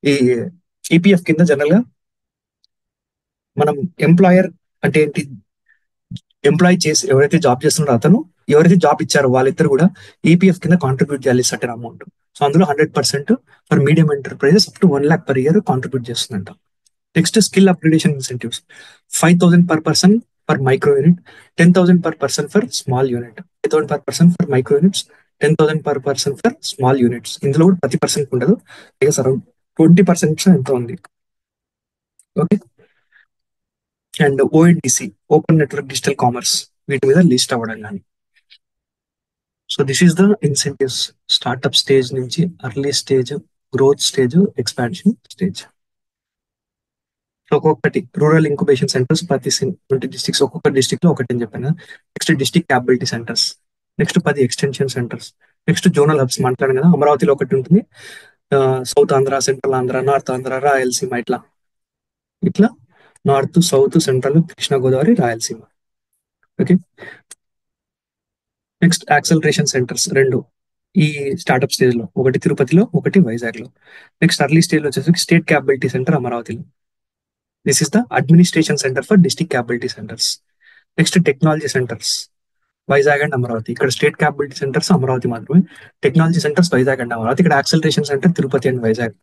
ఈ ఈపీఎఫ్ కింద జనరల్ గా మనం ఎంప్లాయర్ అంటే ఏంటి? ఎంప్లాయ్ చేసి ఎవరైతే జాబ్ చేస్తున్నారో అతను, ఎవరైతే జాబ్ ఇచ్చారో వాళ్ళిద్దరు కూడా ఈపీఎఫ్ కింద కాంట్రిబ్యూట్ చేయాలి సర్టెన్ అమౌంట్. సో అందులో 100% for medium enterprises up to 1 lakh per year contribute చేస్తుందంట. Next skill upgradation incentives, 5,000 per person for micro unit, 10,000 per person for small unit, 5,000 per person for micro units, 10,000 per person for small units. ఇందులో కూడా ప్రతి person ఉండదు, around 20% ఎంత ఉంది. Okay. And ONDC, open network digital commerce, వీటి మీద list అవ్వడం కానీ. So this is the incentives, startup stage నుంచి early stage, growth stage, expansion stage. ఒక్కొక్కటి రూరల్ ఇంక్యుబేషన్ సెంటర్స్ ప్రతి 20 డిస్ట్రిక్ట్స్, ఒక్కొక్క డిస్ట్రిక్ట్ లో ఒకటి అని చెప్పాను. Next district capability centres, next 10 extension centres, next zonal hubs మాట్లాడాను కదా, అమరావతిలో ఒకటి ఉంటుంది, south Andhra, central Andhra, north Andhra, Rayalaseema, ఇట్లా ఇట్లా north, south, central, Krishna Godavari, Rayalaseema. Okay. Next acceleration centres 2 ఈ స్టార్ట్అప్ స్టేజ్ లో, ఒకటి తిరుపతిలో, ఒకటి వైజాగ్ లో. నెక్స్ట్ అర్లీ స్టేజ్ లో వచ్చేసి స్టేట్ క్యాపబిలిటీ సెంటర్ అమరావతిలో. This is the administration centre for district capability centres. Next technology centres, Vizag and Amaravati. ఇక్కడ స్టేట్ క్యాపబిలిటీ సెంటర్స్ అమరావతి మాత్రమే, technology centres Vizag and Amaravati. ఇక్కడ acceleration centre Tirupati and Vizag.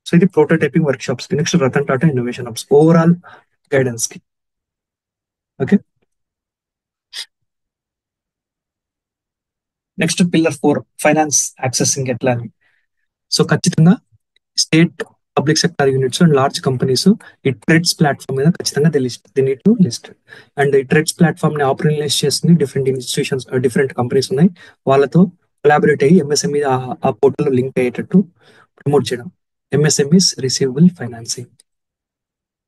So ఇది ప్రోటోటైపింగ్ వర్క్ షాప్స్ కి. Next Ratan Tata innovation hubs overall guidance కి. Okay. Next pillar 4 finance accessing ఎట్లా అని. So ఖచ్చితంగా state public sector units and large companies ఈ TReDS platform మీద ఖచ్చితంగా the need to list. And ఈ ట్రెడ్స్ ప్లాట్ఫామ్ ని ఆపరేషనలైజ్ చేస్తుంది డిఫరెంట్ ఇన్స్టిట్యూషన్స్, డిఫరెంట్ కంపెనీస్ ఉన్నాయి, వాళ్ళతో కొలాబరేట్ అయ్యి ఎంఎస్ఎంఈ ఆ పోర్టల్ లింక్ అయ్యేటట్టు ప్రమోట్ చేయడం. MSMEs receivable financing.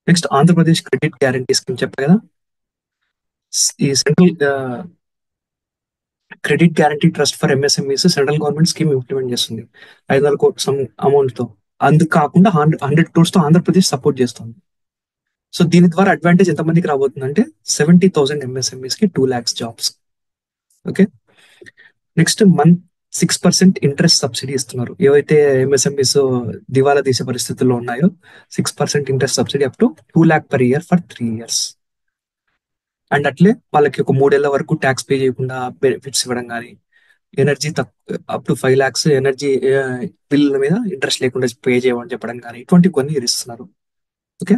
Next Andhra Pradesh credit guarantee scheme చెప్పా కదా. ఈ central credit guarantee trust for MSMEs central government scheme implement చేస్తుంది 500 కోట్ల సమ్ అమౌంట్ తో. అందుకు కాకుండా 100 crores తో ఆంధ్రప్రదేశ్ సపోర్ట్ చేస్తుంది. సో దీని ద్వారా అడ్వాంటేజ్ ఎంతమందికి రాబోతుందంటే 70,000 ఎంఎస్ఎంఈస్ కి 2 lakhs jobs. Okay. Next month 6% interest subsidy ఇస్తున్నారు. ఏవైతే ఎంఎస్ఎంఈస్ దివాలా తీసే పరిస్థితుల్లో ఉన్నాయో 6% interest subsidy up to 2 lakh per year for 3 years. And అట్లే వాళ్ళకి ఒక 3 ఏళ్ల వరకు ట్యాక్స్ పే చేయకుండా బెనిఫిట్స్ ఇవ్వడం కానీ, energy up to 5 lakhs energy bill మీద ఇంట్రెస్ట్ లేకుండా పే చేయమని చెప్పడం కానీ, ఇటువంటి కొన్ని ఇస్తున్నారు. Okay.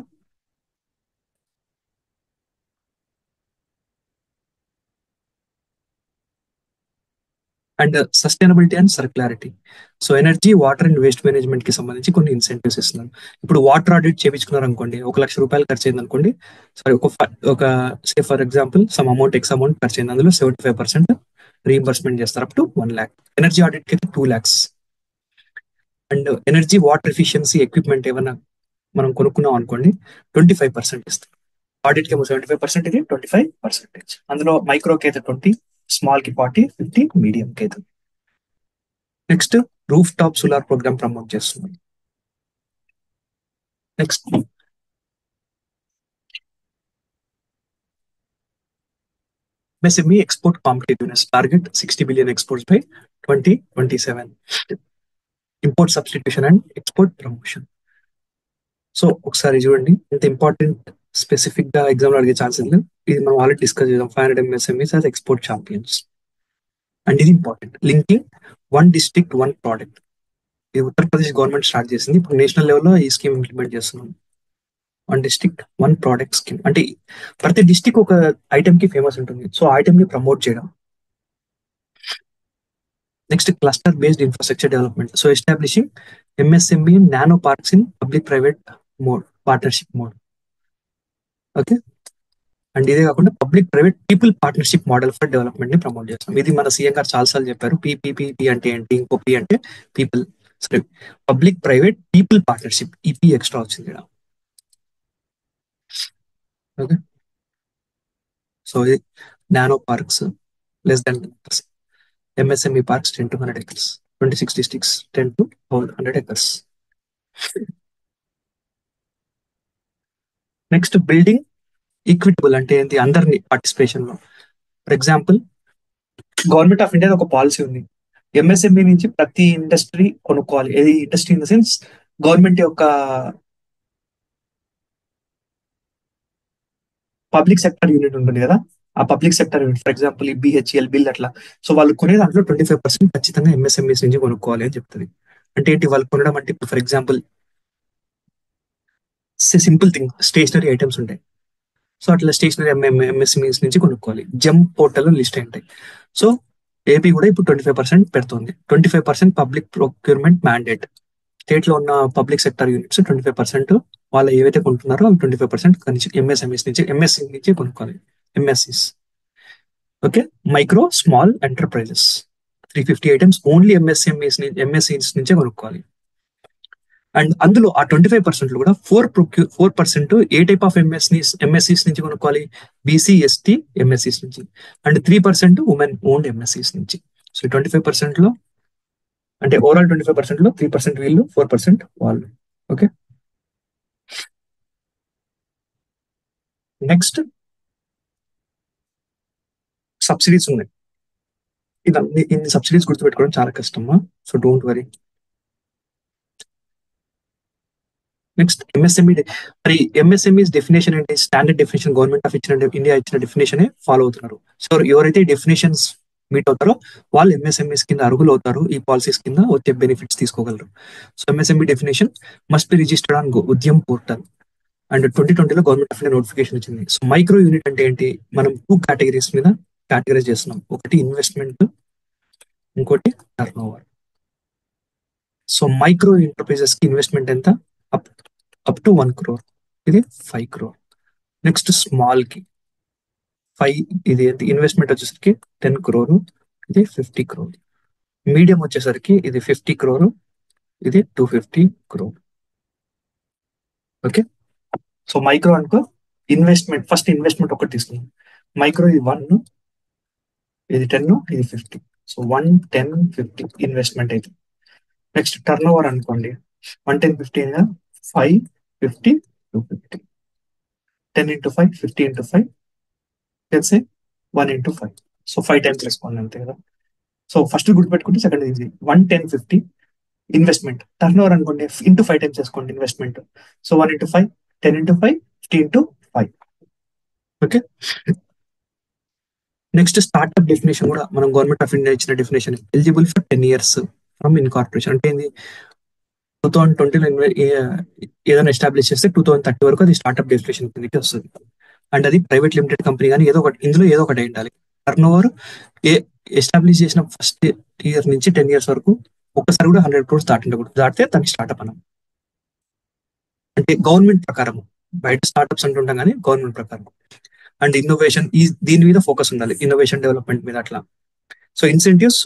And sustainability and circularity. So energy, water and waste management కి సంబంధించి కొన్ని ఇన్సెంటివ్స్ ఇస్తున్నారు. ఇప్పుడు వాటర్ ఆడిట్ చేయించుకున్నారు అనుకోండి, 1 lakh రూపాయలు ఖర్చు అయింది అనుకోండి, సారీ ఒక say for example some amount amount ఖర్చు అయింది, అందులో 75% రీఎంబర్స్మెంట్ చేస్తారు up to 1 lakh. Energy audit కి 2 lakhs. And energy water efficiency equipment ఏమైనా మనం కొనుక్కున్నాం అనుకోండి 25% ఇస్తారు. ఆడిట్ కి 75%, ఇది 25%. అందులో మైక్రోకి అయితే 20, స్మాల్ కి 40, 50 మీడియం కి అయితే. Next rooftop solar programme promote చేస్తున్నారు. Next MSME export competitiveness target 60 billion exports by 2027. Import substitution and export promotion. So ఒకసారి చూడండి, ఇంత ఇంపార్టెంట్ స్పెసిఫిక్ గా ఎగ్జామ్ అడిగే ఛాన్సెస్ లేదు. ఇది మనం ఆల్రెడీ డిస్కస్ చేద్దాం. 500 MSMEs as export champions. And ఇది ఇంపార్టెంట్, లింకింగ్ 1 district 1 product. ఇది ఉత్తరప్రదేశ్ గవర్నమెంట్ స్టార్ట్ చేసింది. ఇప్పుడు నేషనల్ లెవెల్లో ఈ స్కీమ్ ఇంప్లిమెంట్ చేస్తున్నాం. 1 district 1 product స్కీమ్ అంటే ప్రతి డిస్టిక్ ఒక ఐటమ్ కి ఫేమస్ ఉంటుంది, సో ఐటమ్ ని ప్రమోట్ చేయడం. Next cluster based infrastructure development. So establishing MSME nano parks in public private mode, partnership mode. Okay. And ఇదే కాకుండా public private people partnership model for development ని promote చేస్తాం. ఇది మన సీఎం గారు చాలాసార్లు చెప్పారు. PPP అంటే ఏంటి, ఇంకో P అంటే పీపుల్, సరే పబ్లిక్ ప్రైవేట్ పీపుల్ పార్ట్నర్షిప్, ఈ P ఎక్స్ట్రా వచ్చింది ఇక్కడ. ఓకే. సో ఇది nano parks less than MSME parks 10 to 100 acres, 26 districts 10 to 100 acres. Next building equitable అంటే ఏంటి, అందరినీ పార్టిసిపేషన్ లో. For example government of India ఒక పాలసీ ఉంది, MSME నుంచి ప్రతి ఇండస్ట్రీ కొనుక్కోవాలి. ఏది industry in the sense government యొక్క పబ్లిక్ సెక్టర్ యూనిట్ ఉంటుంది కదా, ఆ public sector unit for example ఈ BHEL బిల్ అట్లా. సో వాళ్ళు కొనే దాంట్లో 25% ఖచ్చితంగా MSMEs నుంచి కొనుక్కోవాలి అని చెప్తుంది. అంటే ఏంటి వాళ్ళు కొనడం అంటే, for example simple thing, stationery items ఉంటాయి. సో అట్లా స్టేషనరీ MSMEs నుంచి కొనుక్కోవాలి. జెమ్ పోర్టల్ లిస్ట్ అయి ఉంటాయి. సో ఏపీ కూడా ఇప్పుడు 25% పెడుతుంది. 25% పబ్లిక్ ప్రొక్యూర్మెంట్ మ్యాండేట్. స్టేట్ లో ఉన్న పబ్లిక్ సెక్టర్ యూనిట్స్ 25% వాళ్ళు ఏవైతే కొంటున్నారో అవి 25% MSMEs నుంచి MSC నుంచి కొనుక్కోవాలి. MSCs. Okay. Micro small enterprises 350 items only MSCs నుంచే కొనుక్కోవాలి. అండ్ అందులో ఆ 25% లో కూడా 4% ఏ టైప్ ఆఫ్ MSCs నుంచి కొనుక్కోవాలి, BC ST MSCs నుంచి. అండ్ 3% ఉమెన్ ఓన్డ్ MSCs నుంచి. సో 25% లో అంటే ఓవరాల్ 25% లో 3% వీళ్ళు, 4% వాళ్ళు. ఓకే. నెక్స్ట్ సబ్సిడీస్ ఉన్నాయి. ఇన్ని సబ్సిడీస్ గుర్తుపెట్టుకోవడం చాలా కష్టమా, so don't worry. Next MSME. మరి MSMEs డెఫినేషన్ అంటే standard definition government of India ఇచ్చిన డెఫినేషన్ ఫాలో అవుతున్నారు. సో ఎవరైతే డెఫినేషన్స్ మీట్ అవుతారో వాళ్ళు MSMEs కింద అర్హులు అవుతారు, ఈ పాలసీస్ కింద వచ్చే బెనిఫిట్స్ తీసుకోగలరు. So MSME definition must be registered on Udyam portal. And 2020లో గవర్నమెంట్ ఆఫ్ ఇండియా నోటిఫికేషన్ వచ్చింది. సో మైక్రో యూనిట్ అంటే ఏంటి, మనం 2 కేటగిరీస్ మీద కేటగరైజ్ చేస్తున్నాం. ఒకటి ఇన్వెస్ట్మెంట్, ఇంకోటి turn over. So micro enterprises కి ఇన్వెస్ట్మెంట్ ఎంత? అప్ అప్ టు 1 crore, ఇది 5 crore. నెక్స్ట్ స్మాల్ కి 5, ఇది ఇన్వెస్ట్మెంట్ వచ్చేసరికి 10 crore, ఇది 50 crore. మీడియం వచ్చేసరికి ఇది 50 crore, ఇది 250 crore. ఓకే. సో మైక్రో అనుకో, ఇన్వెస్ట్మెంట్ ఫస్ట్ ఇన్వెస్ట్మెంట్ ఒకటి తీసుకున్నాం. మైక్రో ఇది 1, ఇది 10, ఇది 50. సో 1, 10, 50 ఇన్వెస్ట్మెంట్ అయితే. నెక్స్ట్ టర్న్ ఓవర్ అనుకోండి, 1, 10, 15 గా 5, 50, 250. 10 into 5, 50 into 5, let's say 1 into 5. So 5 times వేసుకోండి అంతే కదా. సో ఫస్ట్ గుర్తుపెట్టుకుంటే second easy. 1, 10, 50 investment. Turnover అనుకోండి, ఇంటూ 5 times వేసుకోండి investment. So 1 into 5, 10 into 5, 50 into 5. Okay. Next startup definition కూడా మనం గవర్నమెంట్ ఆఫ్ ఇండియా ఇచ్చిన definition, eligible for 10 years from incorporation. అంటే ఏంది, 2020లో ఏదైనా ఎస్టాబ్లిష్ చేస్తే 2030 వరకు అది స్టార్ట్అప్ డెఫినేషన్ కిందకి వస్తుంది. అండ్ అది ప్రైవేట్ లిమిటెడ్ కంపెనీ కానీ ఏదో ఒకటి, ఇందులో ఏదో ఒకటి ఉండాలి. టర్న్ ఓవర్ ఎస్టాబ్లిష్ చేసిన ఫస్ట్ ఇయర్ నుంచి 10 years వరకు ఒక్కసారి కూడా 100 crores దాటిండకూడదు. దాటితే తనకి స్టార్ట్అప్ అనం. అంటే గవర్నమెంట్ ప్రకారం, బయట స్టార్ట్అప్స్ అంటుంటాం కానీ గవర్నమెంట్ ప్రకారం. అండ్ ఇన్నోవేషన్, దీని మీద ఫోకస్ ఉండాలి, ఇన్నోవేషన్ డెవలప్మెంట్ మీద అట్లా. So incentives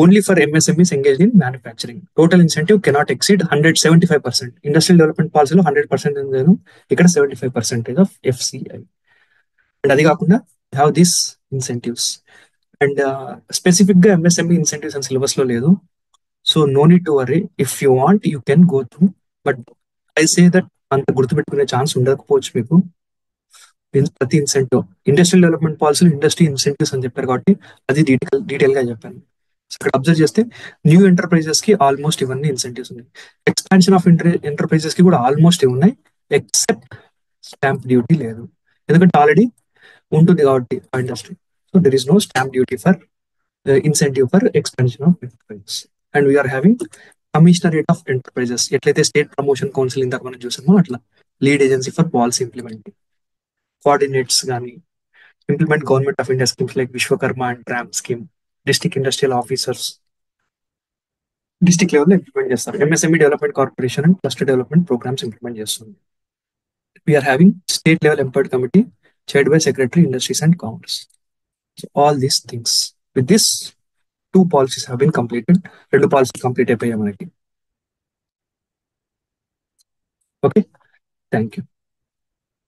only for MSMEs engaged in manufacturing. Total incentive cannot exceed 175%. Industrial development పాలసీలో 100% ఉంది, ఇక్కడ 75% ఆఫ్ ఎఫ్సిఐ. అండ్ అది కాకుండా have this incentives. And specific గా ఎంఎస్ఎంఈ ఇన్సెంటివ్స్ అండ్ సిలబస్ లో లేదు. So no need to worry, if you want you can go through. But I say that అంత గుర్తుపెట్టుకునే ఛాన్స్ ఉండకపోవచ్చు మీకు. ప్రతి ఇన్సెంటివ్ ఇండస్ట్రియల్ డెవలప్మెంట్ పాలసీలో ఇండస్ట్రీ ఇన్సెంటివ్స్ అని చెప్పారు కాబట్టి అది డీటెయిల్ గా చెప్పాను. ఇక్కడ అబ్జర్వ్ చేస్తే న్యూ ఎంటర్ప్రైజెస్ కి ఆల్మోస్ట్ ఇవన్నీ ఇన్సెంటివ్స్ ఉన్నాయి. ఎక్స్పాన్షన్ ఆఫ్ ఎంటర్ప్రైజెస్ కి కూడా ఆల్మోస్ట్ ఇవి ఉన్నాయి, ఎక్సెప్ట్ స్టాంప్ డ్యూటీ లేదు, ఎందుకంటే ఆల్రెడీ ఉంటుంది కాబట్టి ఆ industry. So there is no stamp duty for incentive for expansion of enterprises. And we are having commissionerate of enterprises. ఎట్లయితే స్టేట్ ప్రమోషన్ కౌన్సిల్ ఇందాక మనం చూసామో అట్లా lead agency for policy implementing, coordinates కానీ implement government of India schemes like Vishwakarma and ట్రామ్ scheme. District industrial officers district లెవెల్లో implement చేస్తారు. MSME development corporation and cluster development programmes implement చేస్తుంది. We are having state level empowered committee chaired by Secretary Industries and Commerce. So all these things. With this, 2 policies have been completed. 2 policies complete అయిపోయాయి మనకి. Okay, thank you.